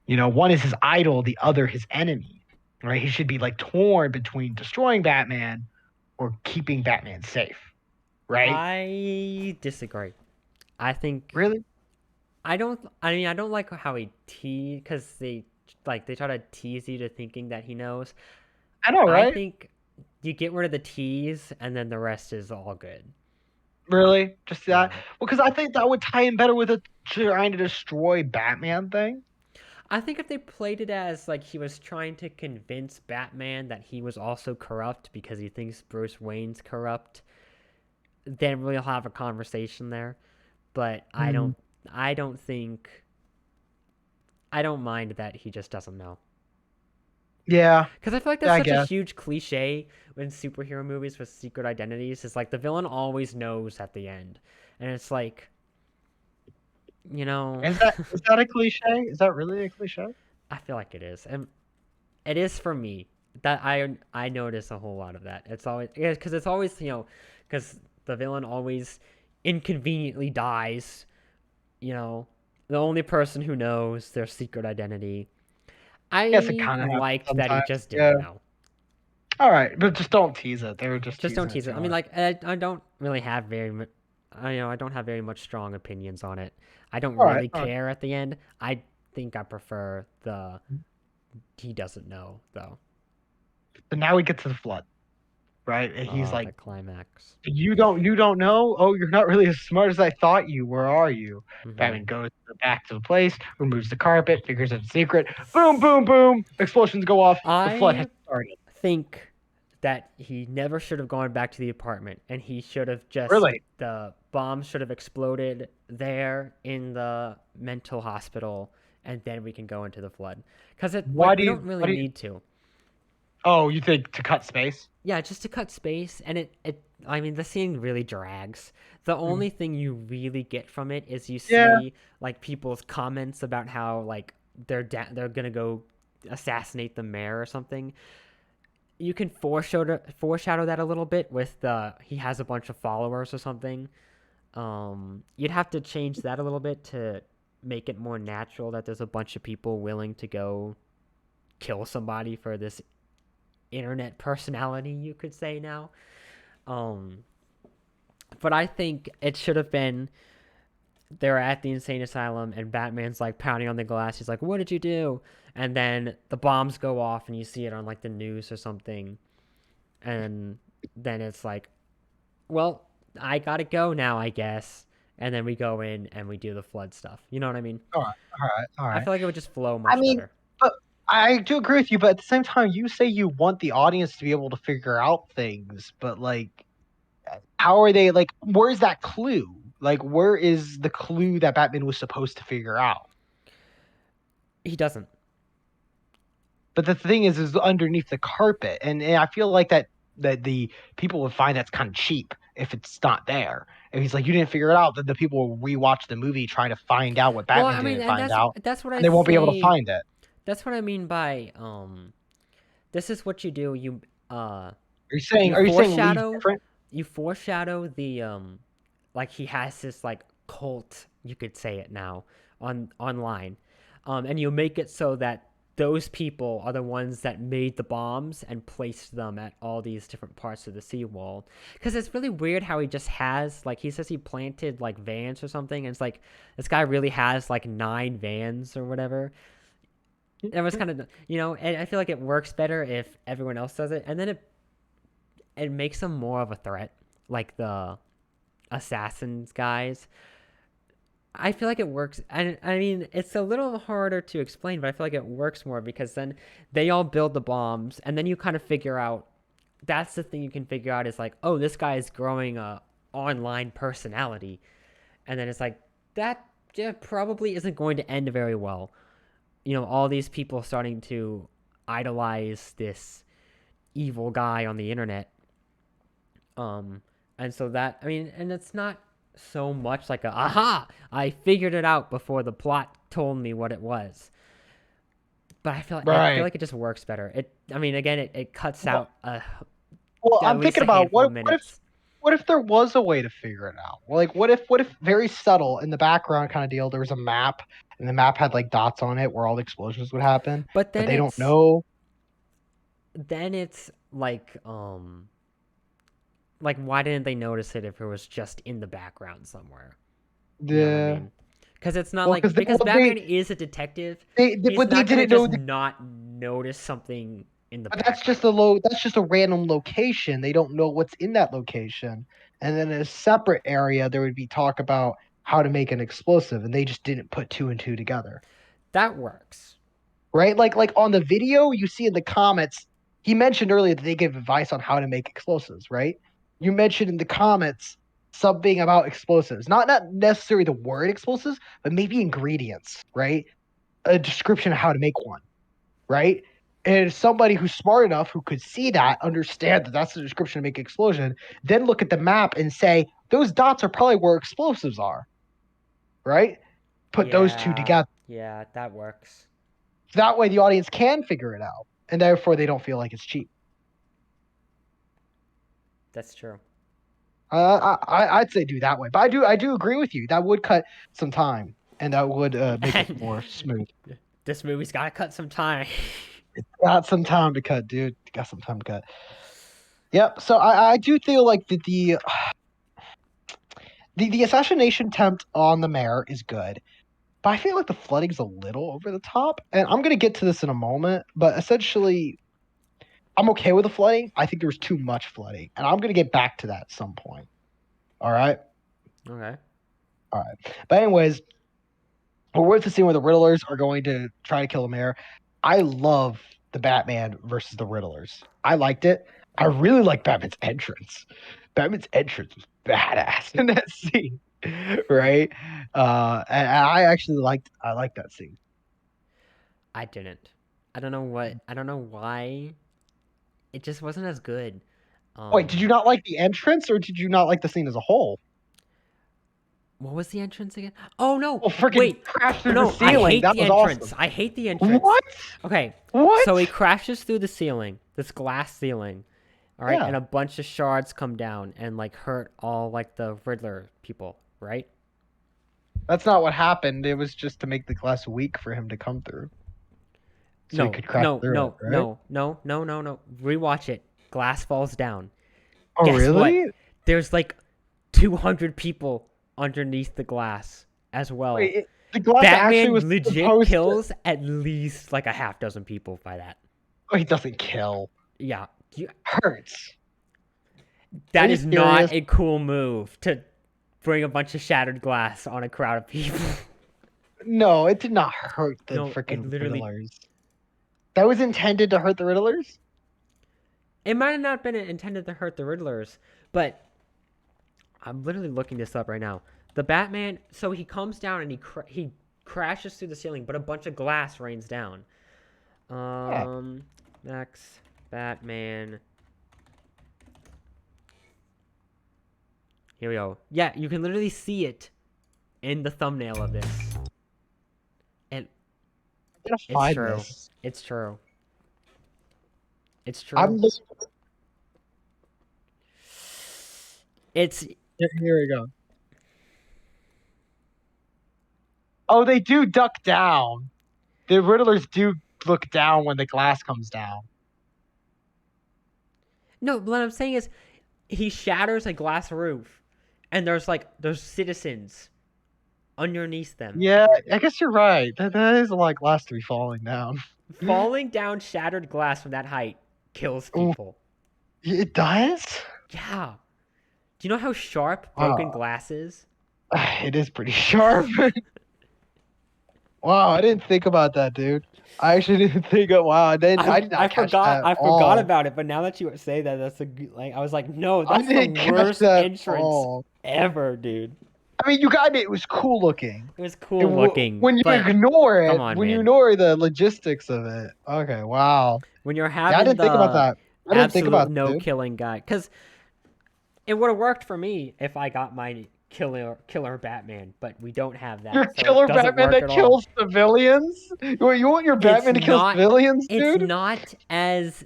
One is his idol, the other his enemy. Right? He should be like torn between destroying Batman or keeping Batman safe. Right? I disagree. I think Really? I don't. I mean, I don't like how he because they try to tease you to thinking that he knows. I know, I right? think you get rid of the tease, and then the rest is all good. Really? Just that? Yeah. Well, because I think that would tie in better with the trying to destroy Batman thing. I think if they played it as like he was trying to convince Batman that he was also corrupt because he thinks Bruce Wayne's corrupt, then we'll have a conversation there. But Hmm. I don't think I don't mind that he just doesn't know. Yeah, Because I feel like yeah, that's I such a guess. huge cliche in superhero movies with secret identities. It's like the villain always knows at the end. And it's like, you know, Is that a cliche? Is that really a cliche? I feel like it is. And it is for me. I notice a whole lot of that. It's always because it's always because the villain always inconveniently dies. You know, the only person who knows their secret identity. Guess it I kind of happens liked that he sometimes. just Yeah. didn't know. All right, but just don't tease it. They were just Just don't teasing it tease it. too I mean, much. like I don't really have very much. I don't have very much strong opinions on it. I don't All right, really all right. care at the end. I think I prefer the he doesn't know though. So now we get to the flood, right? And he's like, The climax. you don't know? Oh, you're not really as smart as I thought you. Where are you? Hmm. Batman goes back to the place, removes the carpet, figures out the secret. Boom, boom, boom. Explosions go off. The flood has I started. think that he never should have gone back to the apartment, and he should have just Really? the bomb should have exploded there in the mental hospital, and then we can go into the flood. Because it Why like do we you? don't really Why do you? need to. Oh, you think to cut space? Yeah, just to cut space, and it I mean the scene really drags. The Mhm. only thing you really get from it is you Yeah. see like people's comments about how like they're gonna go assassinate the mayor or something. You can foreshadow that a little bit with the he has a bunch of followers or something. You'd have to change that a little bit to make it more natural that there's a bunch of people willing to go kill somebody for this internet personality, you could say now. Um, but I think it should have been they're at the insane asylum and Batman's like pounding on the glass. He's like, "What did you do?" And then the bombs go off and you see it on like the news or something. And then it's like, "Well, I got to go now, I guess." And then we go in and we do the flood stuff. You know what I mean? All right. All right. All I right. feel like it would just flow I much mean, better. but I do agree with you. But at the same time, you say you want the audience to be able to figure out things, but like, how are they? Like, where's that clue? Like, where is the clue that Batman was supposed to figure out? He doesn't. But the thing is underneath the carpet, and I feel like that the people would find that's kind of cheap if it's not there. If he's like, you didn't figure it out, then the people will rewatch the movie trying to find out what Well, Batman I mean, didn't and find out, that's what I and they won't be able to say. find it. That's what I mean by this is what you do. You Are you saying Lee's foreshadow different? you foreshadow the like he has this like cult, you could say it now, online. And you make it so that those people are the ones that made the bombs and placed them at all these different parts of the seawall. Because it's really weird how he just has like he says he planted like vans or something, and it's like this guy really has like 9 vans or whatever. It was kind of, and I feel like it works better if everyone else does it, and then it makes them more of a threat, like the assassins guys. I feel like it works, and I mean it's a little harder to explain, but I feel like it works more because then they all build the bombs, and then you kind of figure out. That's the thing you can figure out is like, oh, this guy is growing a online personality, and then it's like that probably isn't going to end very well. All these people starting to idolize this evil guy on the internet. And so that I mean, and it's not so much like a aha, I figured it out before the plot told me what it was. But I feel Right. like it just works better. I mean, again, it cuts Well, out well, at I'm least thinking a about handful of minutes. what if there was a way to figure it out? Like, what if very subtle in the background kind of deal? There was a map, and the map had like dots on it where all the explosions would happen, But but they don't know. then it's like why didn't they notice it if it was just in the background somewhere? You know what I The mean? Because it's not Well, like because well, Batman is a detective. He's but they not gonna didn't just know. not notice something in the But that's just background. That's just a random location. They don't know what's in that location. And then in a separate area, there would be talk about how to make an explosive, and they just didn't put two and two together. That works. Right? Like on the video, you see in the comments, he mentioned earlier that they give advice on how to make explosives, right? You mentioned in the comments something about explosives. Not necessarily the word explosives, but maybe ingredients, right? A description of how to make one, right? And somebody who's smart enough who could see that, understand that that's the description to make an explosion, then look at the map and say, those dots are probably where explosives are, right? Put those two Yeah, together. yeah, that works. That way the audience can figure it out. And therefore they don't feel like it's cheap. That's true. I'd say do that way. But I do agree with you. That would cut some time and that would make it And more smooth. This movie's gotta cut some time. Got some time to cut, dude. Got some time to cut. Yep. So I do feel like the assassination attempt on the mayor is good, but I feel like the flooding's a little over the top. And I'm gonna get to this in a moment, but essentially, I'm okay with the flooding. I think there was too much flooding, and I'm gonna get back to that at some point. All right. Okay. All right. But anyways, we're at the scene where the Riddlers are going to try to kill the mayor. I love the Batman versus the Riddlers. I liked it. I really like Batman's entrance. Batman's entrance was badass in that scene, right? And I liked that scene. I didn't. I don't know what. I don't know why. It just wasn't as good. Wait, did you not like the entrance, or did you not like the scene as a whole? What was the entrance again? Oh no! Well, freaking Wait, crashed through the no! I ceiling. hate That the was entrance. awesome. I hate the entrance. What? Okay, What? so he crashes through the ceiling, this glass ceiling. All right, Yeah, and a bunch of shards come down and like hurt all like the Riddler people, right? that's not what happened. It was just to make the glass weak for him to come through, so he No, could crash no, through it, no, right? no, no, no, no, no. Rewatch it. Glass falls down. Oh, Guess what? really? There's like 200 people underneath the glass as well. The glass actually Batman was legit supposed to. kills at least like a half dozen people by that. Oh, he doesn't kill. Yeah, Hurts. Are that you is not serious? a cool move to bring a bunch of shattered glass on a crowd of people. No, it did not hurt the No, it freaking literally. Riddlers. That was intended to hurt the Riddlers? It might have not been intended to hurt the Riddlers, but I'm literally looking this up right now. The Batman, so he comes down and he crashes through the ceiling, but a bunch of glass rains down. Yeah. Max Batman. Here we go. Yeah, you can literally see it in the thumbnail of this. And I'm gonna it's find true. this. It's true. It's I'm true. just It's here we go. Oh, they do duck down. The Riddlers do look down when the glass comes down. no, what I'm saying is he shatters a glass roof and there's citizens underneath them. Yeah, I guess you're right. That is a lot of glass to be falling down. Falling down shattered glass from that height kills Ooh, people. it does? Yeah. Do you know how sharp broken Wow. glass is? It is pretty sharp. Wow, I didn't think about that, dude. I actually didn't think of wow, I did I not catch forgot that at I forgot all. about it, but now that you say that, that's like I was like, no, I that's the didn't catch worst that at entrance all. ever, dude. I mean, you got it. It was cool looking. It was cool looking, When you but ignore come it, on, when you man. ignore the logistics of it. Okay, wow. When you're Yeah, I having didn't think about the that. I didn't think absolute about that, no dude. killing guy, because it would have worked for me if I got my killer Batman, but we don't have Your that, so it killer doesn't Batman work that at all. kills civilians? You want your It's Batman to kill not civilians, it's dude? not as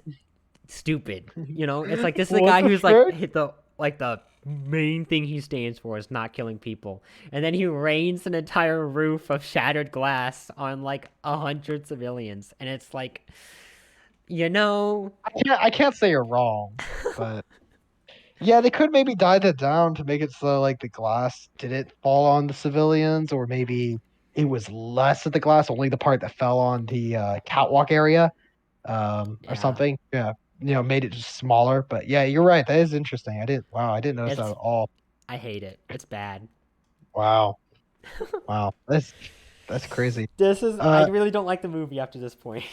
stupid. You know, it's like this is a What guy the who's like frick? hit the main thing he stands for is not killing people, and then he rains an entire roof of shattered glass on like 100 civilians, and it's like, you know, I can't say you're wrong, but yeah, they could maybe die that down to make it so like the glass didn't fall on the civilians, or maybe it was less of the glass, only the part that fell on the catwalk area, or yeah, something. Yeah, made it just smaller. But yeah, you're right. That is interesting. I didn't notice that it's at all. I hate it. It's bad. Wow, wow, that's crazy. I Uh, really don't like the movie after this point.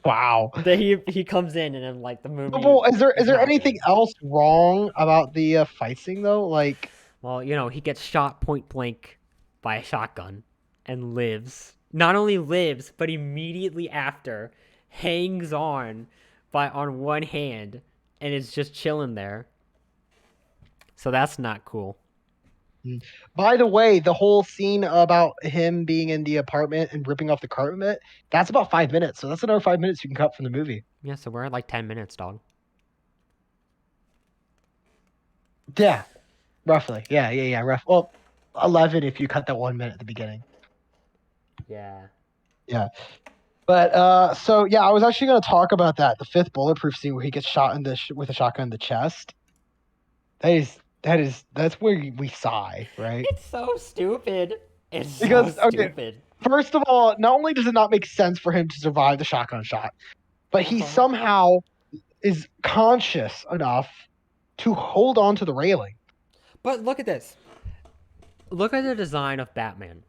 wow. That he comes in and then like the movie Well, is is there not anything good. else wrong about the fight scene though? Like, Well, he gets shot point blank by a shotgun and lives. Not only lives, but immediately after hangs on one hand and is just chilling there. So that's not cool. mm. By the way, the whole scene about him being in the apartment and ripping off the carpet, that's about 5 minutes. So that's another 5 minutes you can cut from the movie. Yeah, so we're at like 10 minutes, dog. Yeah, roughly. Yeah. Rough. Well, 11 if you cut that 1 minute at the beginning. Yeah. Yeah. But so yeah, I was actually going to talk about that. The fifth bulletproof scene where he gets shot in the with a shotgun in the chest. That's where we sigh, right? It's so stupid. It's so Because okay, stupid. first of all, not only does it not make sense for him to survive the shotgun shot, but he Uh-huh. somehow is conscious enough to hold on to the railing. But look at this. Look at the design of Batman.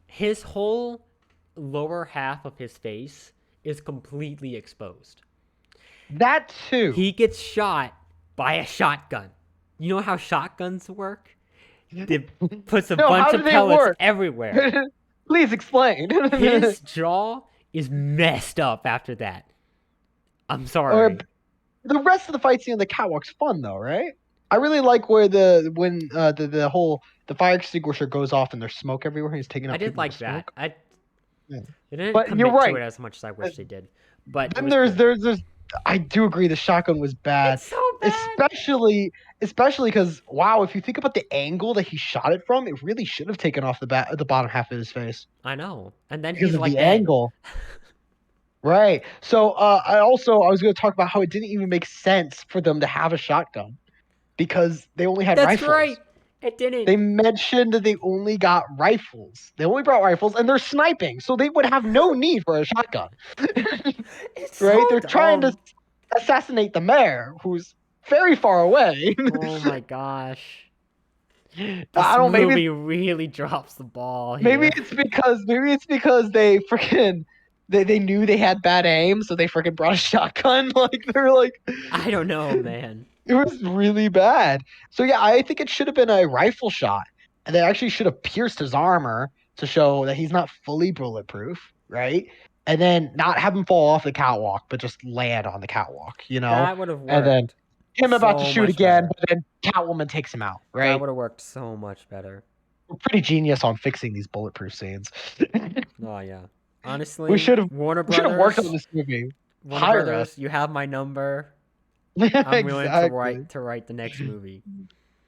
His whole lower half of his face is completely exposed. That too. He gets shot by a shotgun. You know how shotguns work? It puts a No, how bunch do of they pellets work? everywhere. Please explain. His jaw is messed up after that. I'm Or sorry. the rest of the fight scene on the catwalk's fun though, right? I really like where the whole the fire extinguisher goes off and there's smoke everywhere. He's taking I out did people with like that. smoke. Yeah. They didn't But you're commit to right. it as much as I Uh, wish they did, but it Then was cool. there's I do agree the shotgun was bad, It's so bad. especially because wow, if you think about the angle that he shot it from, it really should have taken off the bottom half of his face I know. And then because he's of like the dead. angle. Right. So I was going to talk about how it didn't even make sense for them to have a shotgun because they only had That's right. rifles. It didn't. They mentioned that they only got rifles. They only brought rifles and they're sniping, so they would have no need for a shotgun. It's Right? so They're trying to dumb. assassinate the mayor who's very far away. Oh my gosh. I This don't movie really drops the ball maybe here. it's because they freaking they knew they had bad aim, so they freaking brought a shotgun. Like they're like I don't know, man. it was really bad. So yeah, I think it should have been a rifle shot, and they actually should have pierced his armor to show that he's not fully bulletproof, right? And then not have him fall off the catwalk, but just land on the catwalk, you know? That would have And then worked him about to so shoot much again, better. but then Catwoman takes him out, That right? would have worked so much better. We're pretty genius on fixing these bulletproof scenes. Oh yeah. we Honestly, should have we should have worked on this movie. Warner Hire us. Brothers, you have my number. I'm willing to Exactly. write the next movie.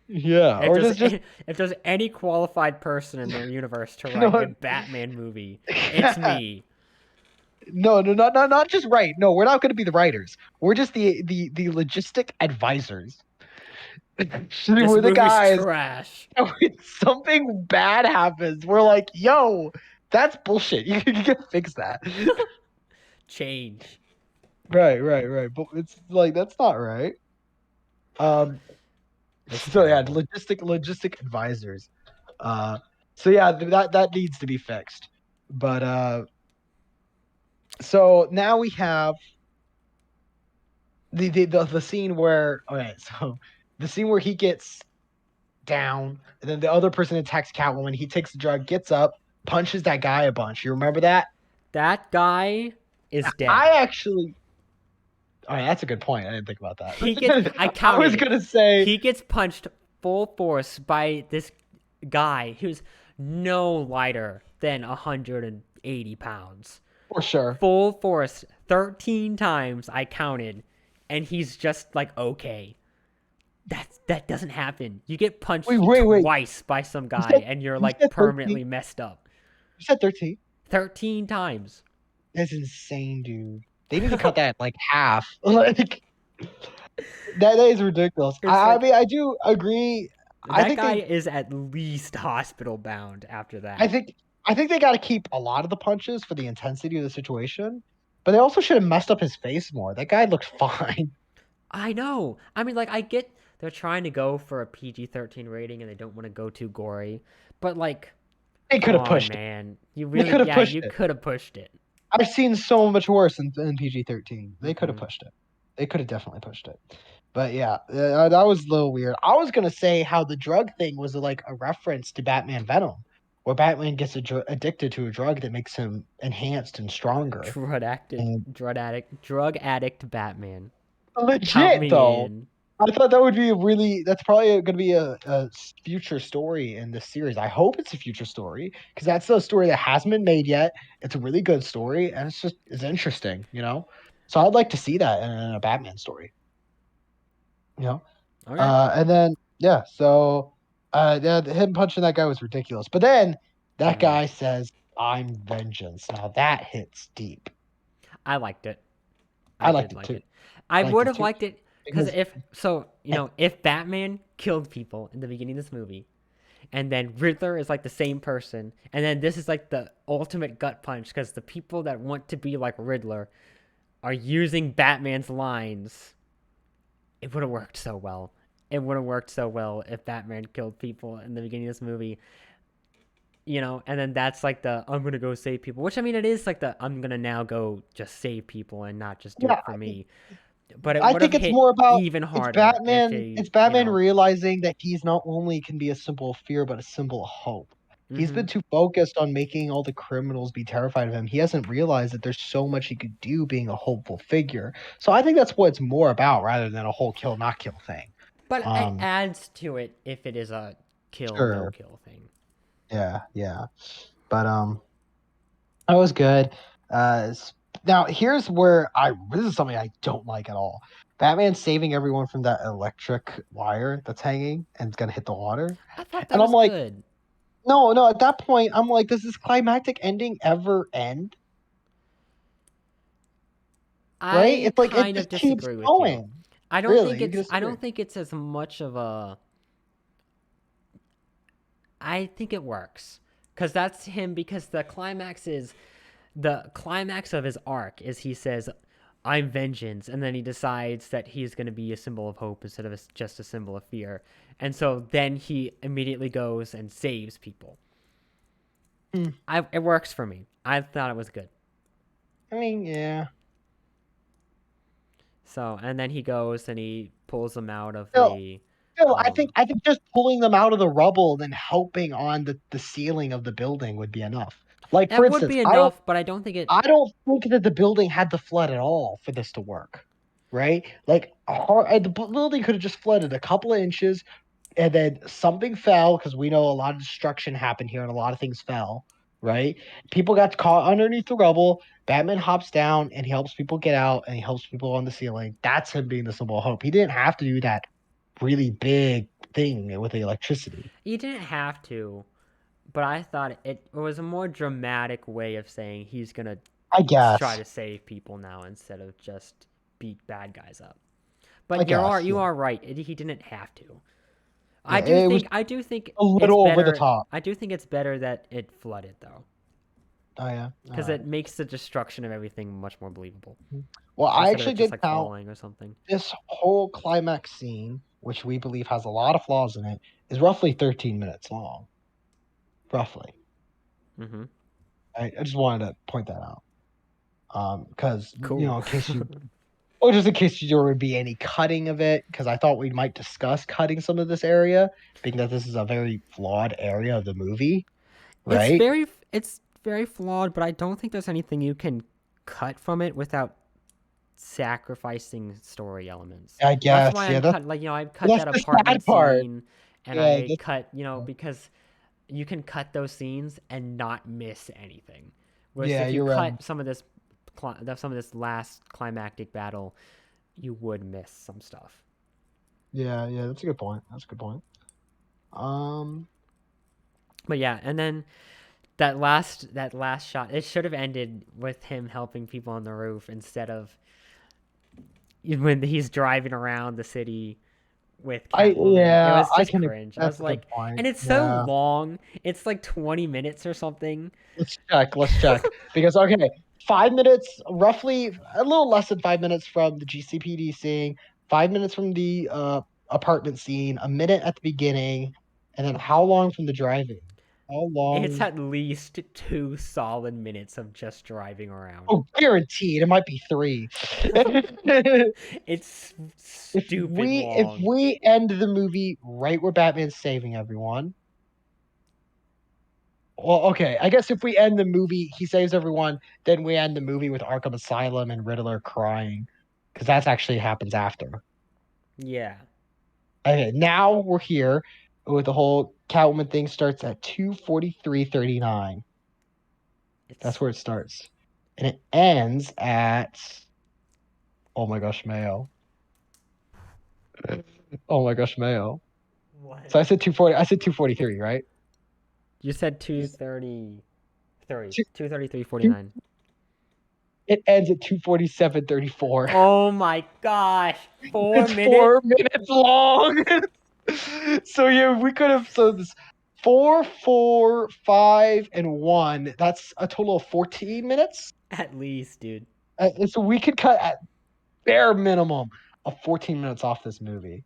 Yeah. If Or there's just if there's any qualified person in the universe to you know write a what? Batman movie, it's me. No, no, not just right. No, we're not going to be the writers. We're just the logistic advisors. This We're the movie's guys. trash. When something bad happens, we're like, "Yo, that's bullshit. You can fix that." Change. Right. But it's like that's not right. Um. It's So yeah, terrible. logistic advisors. Uh. So yeah, that needs to be fixed. But so now we have the scene where okay, so the scene where he gets down, and then the other person attacks Catwoman. He takes the drug, gets up, punches that guy a bunch. You remember that? That guy is dead. I actually. All right, that's a good point. I didn't think about He gets that. I I counted was it. gonna say He gets punched full force by this guy who's no lighter than 180 pounds. for sure. Full force 13 times I counted, and he's just like okay. That doesn't happen. You get punched Wait. twice by some You guy said and you're you like said 13. permanently messed up. You said 13. 13 times. That's insane, dude. They need to cut that like half. Like that is ridiculous. It's I like mean, I do agree. I that think guy they is at least hospital bound after I that. think I think they got to keep a lot of the punches for the intensity of the situation, but they also should have messed up his face more. That guy looked fine. I know. I mean, like, I get they're trying to go for a PG-13 rating and they don't want to go too gory, but like, They could come have on, pushed it. man. You They really, could have yeah, pushed you it. could have pushed it. I've seen so much worse in PG-13. They could have Hmm. pushed it. They could have definitely pushed it. But yeah, that was a little weird. I was gonna say how the drug thing was like a reference to Batman Venom, where Batman gets addicted to a drug that makes him enhanced and stronger. And Drug addict Batman. Count legit me though, in. I thought that would be a really. That's probably going to be a future story in this series. I hope it's a future story because that's a story that hasn't been made yet. It's a really good story, and it's interesting, you know. So I'd like to see that in a Batman story, you know. Okay. And then yeah, so yeah, him punching that guy was ridiculous. But then that Hmm. guy says, I'm vengeance. Now that hits deep. I liked it. I I liked did it like too. it. I I liked would it have too liked it because because if so, and if Batman killed people in the beginning of this movie, and then Riddler is like the same person, and then this is like the ultimate gut punch because the people that want to be like Riddler are using Batman's lines. It would have worked so well. It would have worked so well if Batman killed people in the beginning of this movie. And then that's like the I'm gonna go save people, which I mean it is like the I'm gonna now go just save people and not just do yeah, it for me. But it I would have think it's hit more about even it's harder if Batman. he, It's Batman realizing that he's not only can be a symbol of fear, but a symbol of hope. He's mm-hmm. been too focused on making all the criminals be terrified of him. He hasn't realized that there's so much he could do being a hopeful figure. So I think that's what it's more about, rather than a whole kill not kill thing. But it Um, adds to it if it is a kill no sure, kill thing. yeah, yeah, but that was good. Now here's where I this is something I don't like at all. Batman saving everyone from that electric wire that's hanging and it's gonna hit the water. I thought that And I'm was like, good. no, no, at that point, I'm like, does this climactic ending ever end? Right? I It's like it kind of just keeps disagree with you. going. Really? You can I disagree. don't think it's as much of a I think it works cuz that's him because the climax of his arc is he says I'm vengeance and then he decides that he's going to be a symbol of hope instead of just a symbol of fear. And so then he immediately goes and saves people. Hmm. It works for me. I thought it was good. I mean, yeah. So, and then he goes and he pulls them out of Still, the still, um I think just pulling them out of the rubble and then helping on the ceiling of the building would be enough. Like for that would instance, be enough, but I don't think it I don't think that the building had to flood at all for this to work, right? Like the building could have just flooded a couple of inches, and then something fell because we know a lot of destruction happened here and a lot of things fell, right? People got caught underneath the rubble. Batman hops down and he helps people get out and he helps people on the ceiling. That's him being the symbol of hope. He didn't have to do that really big thing with the electricity. you didn't have to, but I thought it was a more dramatic way of saying he's going to I try guess. to save people now instead of just beat bad guys up. I But guess. you Yeah. are right. He didn't have to. Yeah. It was I do think a it's little over the better. top. I do think it's better that it flooded though, Oh yeah. All because right. it makes the destruction of everything much more believable Well, I instead of actually it just did like count falling or something. this whole climax scene, which we believe has a lot of flaws in it, is roughly 13 minutes long. Roughly. Mm-hmm. I just wanted to point that out. Because Cool. in case you, or just in case there would be any cutting of it, because I thought we might discuss cutting some of this area, being that this is a very flawed area of the movie, right? It's very flawed, but I don't think there's anything you can cut from it without sacrificing story elements. I That's guess, why yeah. I'm cut like I cut That's that the sad apartment part. scene and Yeah, I cut, because you can cut those scenes and not miss anything. Whereas yeah, if you you're right. cut some of this last climactic battle, you would miss some stuff. Yeah, yeah, that's a good point. That's a good point. Um, But yeah, and then that last shot, it should have ended with him helping people on the roof instead of when he's driving around the city with Catwoman. It was I just can. cringe. I That's was a good like, point. and it's so Yeah. long. It's like 20 minutes or something. Let's check. Let's check. Because okay, 5 minutes, roughly a little less than 5 minutes from the GCPD scene, 5 minutes from the apartment scene, a minute at the beginning, and then how long from the driving? How It's long? at least 2 solid minutes of just driving around. Oh, guaranteed. It might be three. if It's stupid if long. we end the movie right where Batman's saving everyone. Well, okay. I guess if we end the movie, he saves everyone. Then we end the movie with Arkham Asylum and Riddler crying, because that actually happens after. Yeah. Okay, now we're here with the whole Catwoman thing. Starts at 2:43:39. That's It's where it starts, and it ends at oh my gosh, Mayo. Oh my gosh, Mayo. what? So I said 2:40. I said 2:43, right? You said 2:33. Two- 2:33:49. It ends at 2:47:34. Oh my gosh, It's 4 minutes. 4 minutes long. So yeah, we could have so this 4, 4, 5, and 1. That's a total of 14 minutes. At least, dude. So we could cut at bare minimum of 14 minutes off this movie,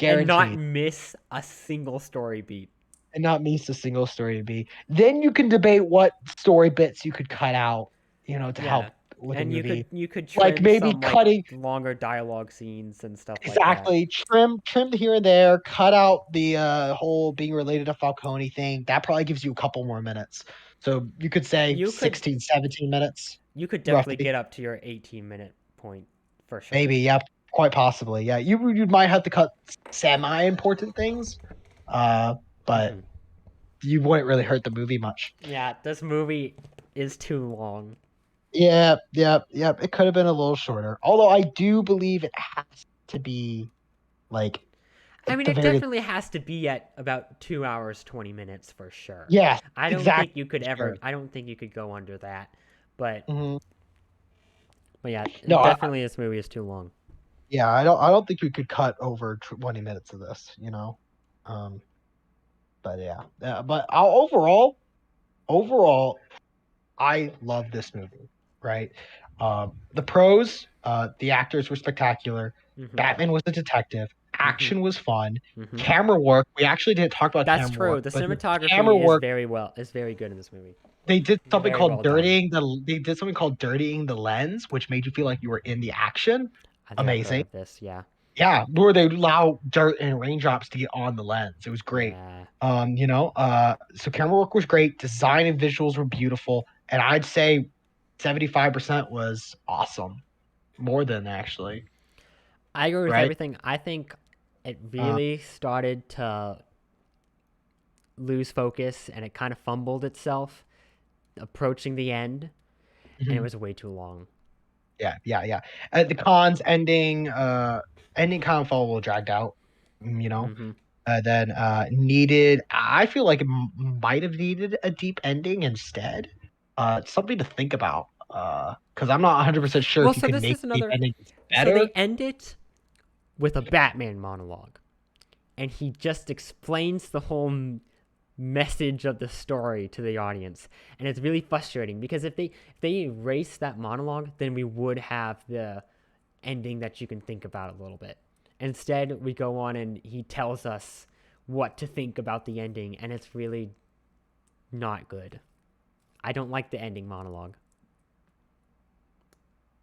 And not guaranteed, miss a single story beat. and not miss a single story to be. Then you can debate what story bits you could cut out, to help Yeah. with the And movie. you could Like trim maybe some like cutting longer dialogue scenes and stuff like that. exactly trim the here and there, cut out the whole being related to Falcone thing. That probably gives you a couple more minutes. So you could say You could 16, 17 minutes, you could definitely roughly. get up to your 18-minute point for sure. Maybe, yeah, quite possibly. Yeah, you might have to cut semi important things, uh, but Hmm. you wouldn't really hurt the movie much. Yeah, this movie is too long. Yeah, yeah, yeah. It could have been a little shorter. Although I do believe it has to be like I at mean, the it very definitely has to be at about 2 hours 20 minutes for sure. yeah, I don't think exactly. you could ever. Sure. I don't think you could go under that. But Hmm. but yeah, No, definitely this movie is too long. yeah, I don't think we could cut over 20 minutes of this. Um, but yeah. But overall, I love this movie. Right, the pros, the actors were spectacular. Hmm. Batman was a detective. Hmm. Action was fun. Hmm. Camera work. We actually didn't talk about That's camera true. work, The but the camera cinematography work is very good in this movie. they did something Very called well done. dirtying the they did something called dirtying the lens, which made you feel like you were in the action. I think I've heard Amazing. of this. Yeah. Yeah, where they allow dirt and raindrops to get on the lens. It was great. Yeah. So camera work was great, design and visuals were beautiful, and I'd say 75% was awesome. More than actually, I agree with right? everything. I think it Uh, really started to lose focus and it kind of fumbled itself approaching the end, and it mhm. was way too long. Yeah, yeah, yeah. The cons ending kind of felt a little dragged out, you know. Hmm. Then needed. I feel like it might have needed a deep ending instead. Something to think about. Because I'm not 100% sure Well, if you so could this make is deep another. endings So they better. end it with a Batman monologue, and he just explains the whole message of the story to the audience, and it's really frustrating because if they erase that monologue, then we would have the ending that you can think about a little bit. Instead, we go on and he tells us what to think about the ending, and it's really not good. I don't like the ending monologue.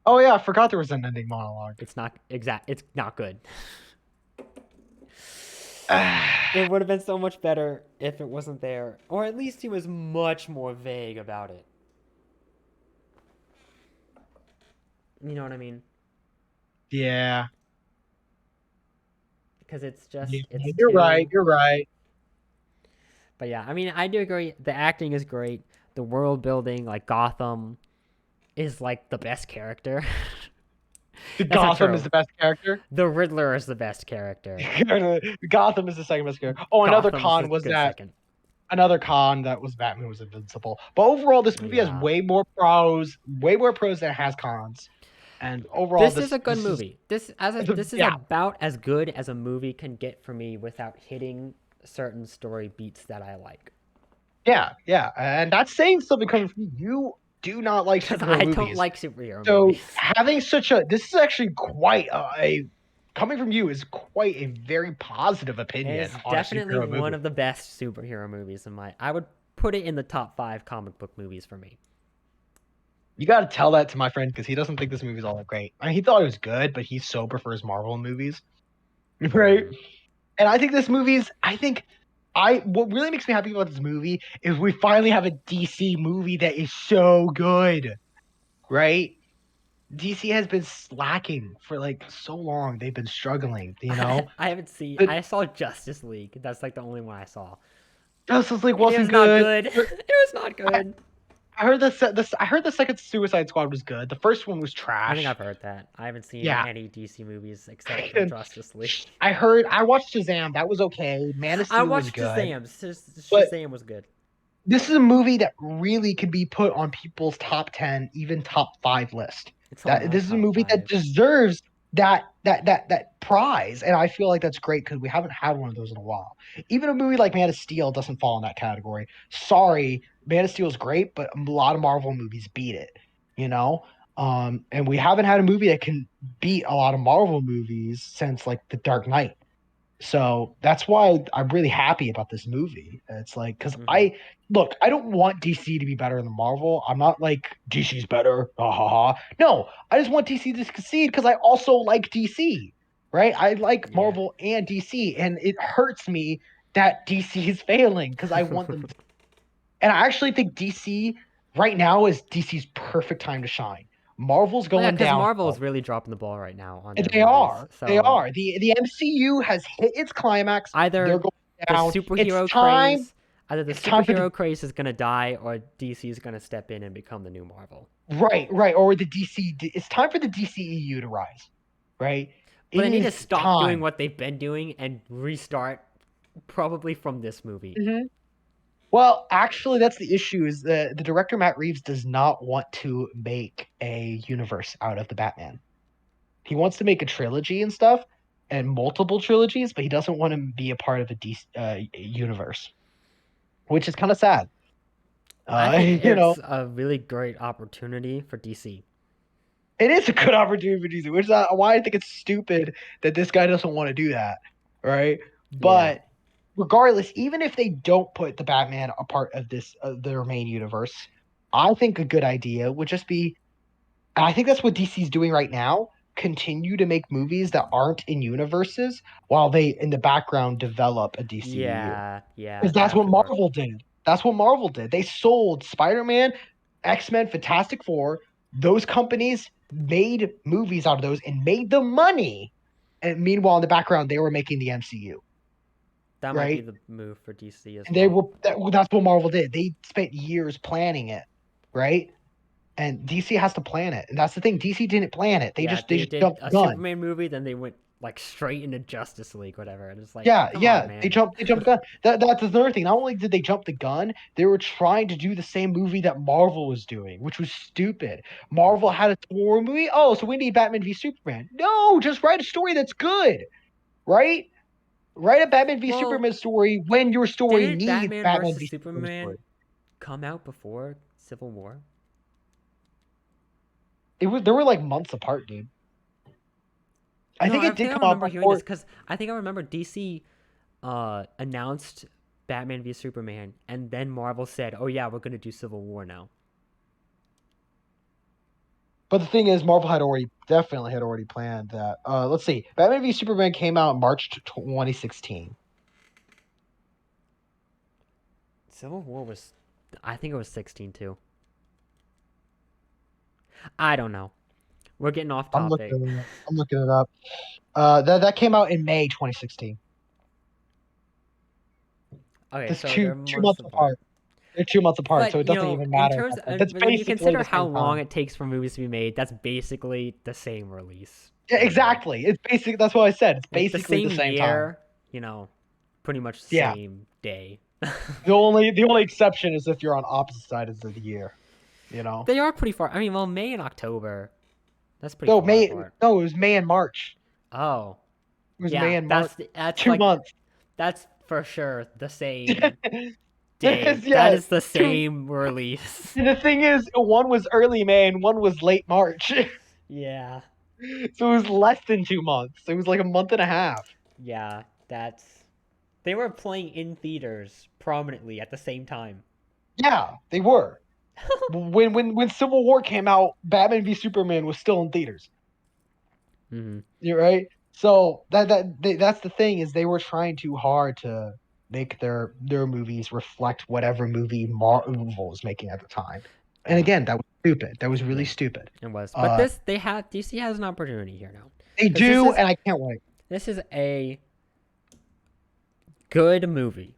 Oh yeah, I forgot there was an ending monologue. It's not exact. It's not good. It would have been so much better if it wasn't there, or at least he was much more vague about it. You know what I mean? Yeah, Because it's yeah, just it's you're right. too. You're right. But yeah, I mean, I do agree. The acting is great. The world building, like Gotham, is like the best character. The That's not Gotham is true. the best character. The Riddler is the best character. Gotham is the second best character. Oh, another Gotham's a con was good that second. another con that was Batman was invincible. But overall, this movie has Yeah. way more pros than it has cons. And overall, This is this a good this is movie. This is yeah, about as good as a movie can get for me without hitting certain story beats that I like. yeah, yeah, and that's saying something coming from you. You do not like Because superhero I don't movies, like superhero so movies. having such a this is actually quite a coming from you is quite a very positive It opinion is on a definitely superhero one movie. of the best superhero movies in my. I would put it in the top 5 comic book movies for me. You got to tell that to my friend because he doesn't think this movie's all that great. I mean, he thought it was good, but he so prefers Marvel movies, right? Mm. And I think this movie's. I think I what really makes me happy about this movie is we finally have a DC movie that is so good, right? DC has been slacking for like so long. They've been struggling, I haven't seen. But I saw Justice League. That's like the only one I saw. Justice League And it wasn't was not good. good. It was not I, good. I heard I heard the second Suicide Squad was good. The first one was I think trash. I've heard that. I haven't seen Yeah. any DC movies except for Justice League. I watched Shazam. That was okay. Man of I Steel was watched good. Shazam. But Shazam was good. this is a movie that really could be put on people's top 10, even top 5 list. It's on That my this is a top movie that five. deserves that prize, and I feel like that's great because we haven't had one of those in a while. Even a movie like Man of Steel doesn't fall in that category. Sorry, Man of Steel is great, but a lot of Marvel movies beat it. You know, and we haven't had a movie that can beat a lot of Marvel movies since like The Dark Knight. So that's why I'm really happy about this movie. It's like, because Hmm. I look, I don't want DC to be better than Marvel. I'm not like DC's better. Ha ha ha. No, I just want DC to succeed because I also like DC, right? I like Yeah. Marvel and DC, and it hurts me that DC is failing because I want them to. And I actually think DC right now is DC's perfect time to shine. Marvel's Well, yeah, going because Marvel downhill. is really dropping the ball right now on And their movies. They So are. The MCU has hit its climax. They're either going the down. It's superhero time. craze, either the It's time for the superhero craze is gonna die, or DC is gonna step in and become the new Marvel. right, or the DC. It's time for the DCEU to rise. Right. But It they need to is stop doing time. what they've been doing and restart, probably from this movie. Mhm. Well, actually, that's the issue. Is the director Matt Reeves does not want to make a universe out of the Batman. He wants to make a trilogy and stuff, and multiple trilogies, but he doesn't want to be a part of a DC universe, which is kind of sad. I think You know, it's a really great opportunity for DC. it is a good opportunity for DC, which is why I think it's stupid that this guy doesn't want to do that, right? Yeah, But regardless, even if they don't put the Batman a part of this their main universe, I think a good idea would just be, and I think that's what DC's doing right now. Continue to make movies that aren't in universes while they in the background develop a DCEU. yeah, Because that's that what could work. Marvel did. That's what Marvel did. They sold Spider-Man, X-Men, Fantastic Four. Those companies made movies out of those and made the money. And meanwhile, in the background, they were making the MCU, That might be right? the move for DC as And they well. were that's what Marvel did. They spent years planning it, right? And DC has to plan it. And that's the thing. DC didn't plan it. Yeah, They they just did jumped the a gun. Superman movie, then they went like straight into Justice League, whatever. And it's like, Yeah, come on, yeah, man. they jumped the gun. That's another thing. Not only did they jump the gun, they were trying to do the same movie that Marvel was doing, which was stupid. Marvel Mhm. had a war movie. Oh, so we need Batman v Superman. No, just write a story that's good, right? Write a Batman v Well, Superman story when your story didn't needs Batman Batman versus v Superman story. Superman come out before Civil War? It was They were like months apart, dude. I No, think I it did think I come out remember hearing this before, because I think I remember DC announced Batman v Superman, and then Marvel said, "Oh yeah, we're gonna do Civil War now." but the thing is, Marvel had already definitely had already planned that. Let's see, Batman v Superman came out in March 2016. Civil War was, I think it was 16 too. I don't know. We're getting off topic. I'm looking it up. That came out in May 2016. Okay, That's so they're two months months apart. apart. They're 2 months apart, so But it doesn't even in matter at terms that point. of That's when you basically consider the how same long time. it takes for movies to be made, that's basically the same release Yeah, window. exactly. It's basic. That's what I said. It's Like the basically the same same time. year, you know, pretty much the Yeah. same day. The only exception is if you're on opposite sides of the year. You know. They are pretty far. I mean, well, May and October, that's pretty No, far May. apart. No, it was May and March. Oh, It was May yeah, and March. that's Two like months. that's for sure the same day. There's That yeah. is the Two. same release. And the thing is, one was early May and one was late March. Yeah. So it was less than 2 months. It was like a month and a half. Yeah, that's they were playing in theaters prominently at the same time. Yeah, they were. When Civil War came out, Batman v Superman was still in theaters. Hmm. You're right. So that's the thing is they were trying too hard to make their movies reflect whatever movie Marvel was making at the time. And Yeah, again, that was stupid. That was really yeah, stupid. it was. But Uh, this they have DC has an opportunity here now, they because do, and I can't wait. this is a good movie.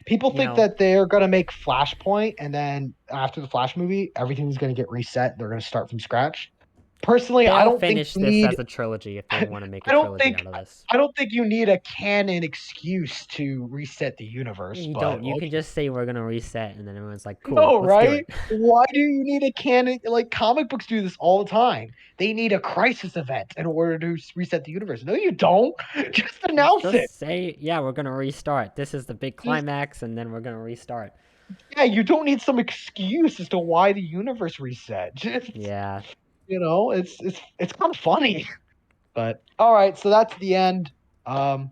People You think know, that they're gonna make Flashpoint, and then after the Flash movie, everything's gonna get reset. They're gonna start from scratch. personally, I They'll don't think finish you this need. as a trilogy if they want to make a I don't trilogy think. out of this. I don't think you need a canon excuse to reset the universe. You But don't. You can okay. just say we're gonna reset, and then everyone's like, "Cool, No, let's do right? it." Why do you need a canon? Like comic books do this all the time. They need a crisis event in order to reset the universe. No, you don't. Just announce it. Just say, "Yeah, we're gonna restart. This is the big Just climax, and then we're gonna restart." yeah, you don't need some excuse as to why the universe reset. Just Yeah, it's kind of funny. But all right, so that's the end. Um,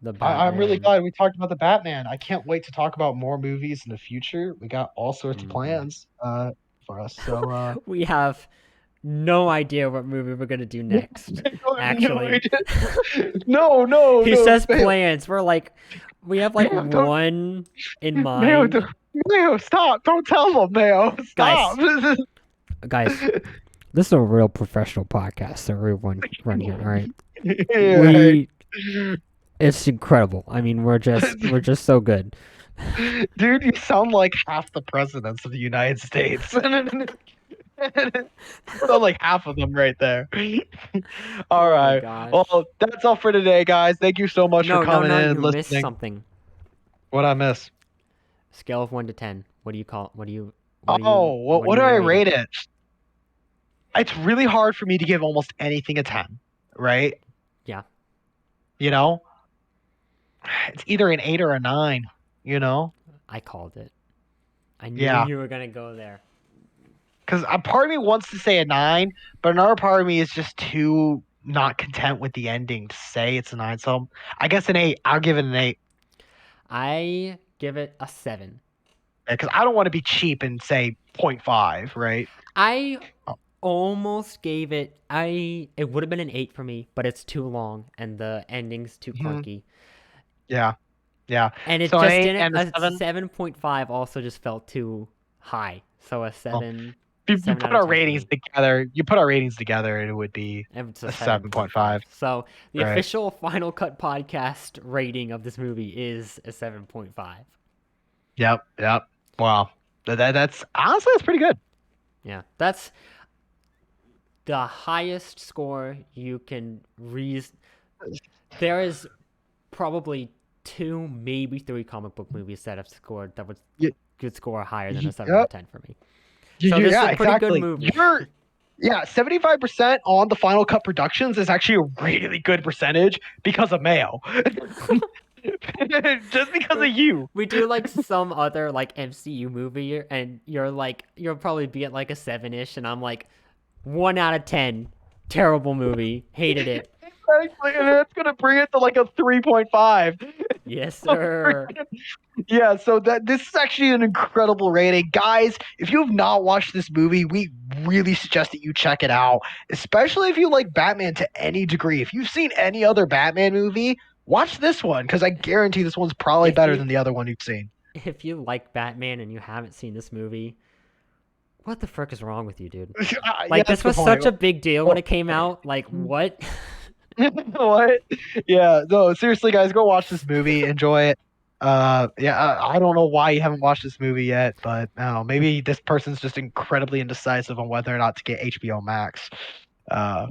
the I'm really Batman. glad we talked about the Batman. I can't wait to talk about more movies in the future. We got all sorts of Hmm. plans for us. So We have no idea what movie we're gonna do next. no, Actually, no, no, he no, says plans. We're like, we have like Mayo, don't, one in Mayo, mind, Mayo, stop! Don't tell them, Mayo, stop. guys. Guys, this is a real professional podcast that we run here. All right, Yeah, we it's incredible. I mean, we're just so good. dude, you sound like half the presidents of the United States. Sound like half of them right there. All Oh my right. gosh. Well, that's all for today, guys. Thank you so much for No, no, coming no. in and You missed listening. something. What I miss? Scale of 1 to 10. What do you call? What do you? Oh, What do what do you I rate rate it? it? It's really hard for me to give almost anything a 10, right? Yeah, You know, it's either an 8 or a 9, you know? I called it. I knew Yeah. you were gonna go there. Because a part of me wants to say a 9, but another part of me is just too not content with the ending to say it's a 9. So I guess an 8. I'll give it an 8. I give it a 7. Because I don't want to be cheap and say zero point 0.5, right? I Oh, almost gave it. It would have been an 8 for me, but it's too long and the ending's too mhm. clunky. Yeah. Yeah. And it So an just 8 didn't. and a A 7. 7.5 also just felt too high. So a Well, 7, if you 7 put out of our 10 for ratings me. together, and it would be It's a a 7.5. 7.5. So the Right. official Final Cut podcast rating of this movie is a 7.5. Yep. Yep. Wow. That's honestly that's pretty good. Yeah, that's the highest score you can reason. There is probably two, maybe three comic book movies that have scored that would Y- could score higher than a 7 out Yep. of 10 for me. So this is a Yeah, pretty good exactly. movie. Yeah, 75% on the Final Cut Productions is actually a really good percentage because of Mayo. Just because of you. We do like some other like MCU movie, and you're like you'll probably be at like a 7ish, and I'm like 1 out of 10. Terrible movie. Hated it. Exactly, and that's gonna bring it to like a 3.5. Yes, sir. Yeah, so that this is actually an incredible rating. Guys, if you have not watched this movie, we really suggest that you check it out, especially if you like Batman to any degree. If you've seen any other Batman movie, watch this one because I guarantee this one's probably If better you than the other one you've seen. if you like Batman and you haven't seen this movie, what the frick is wrong with you, dude? Yeah, Like that's this the was point. such a big deal when Well, it came out. Like what? what? Yeah, no, seriously, guys, go watch this movie. Enjoy it. Yeah, I don't know why you haven't watched this movie yet, but maybe this person's just incredibly indecisive on whether or not to get HBO Max. Uh,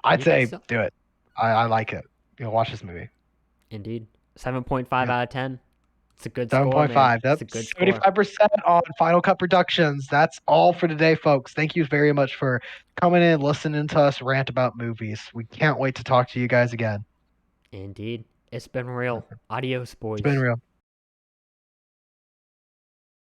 I'd You think say so? do it. I like it. Watch this movie. Indeed. 7.5 Yep. out of 10. It's a good score, man. 7.5. It's Yep. a good score. 75% on Final Cut Productions. That's all for today, folks. Thank you very much for coming in, listening to us rant about movies. We can't wait to talk to you guys again. Indeed. It's been real. Adios, It's been boys. real.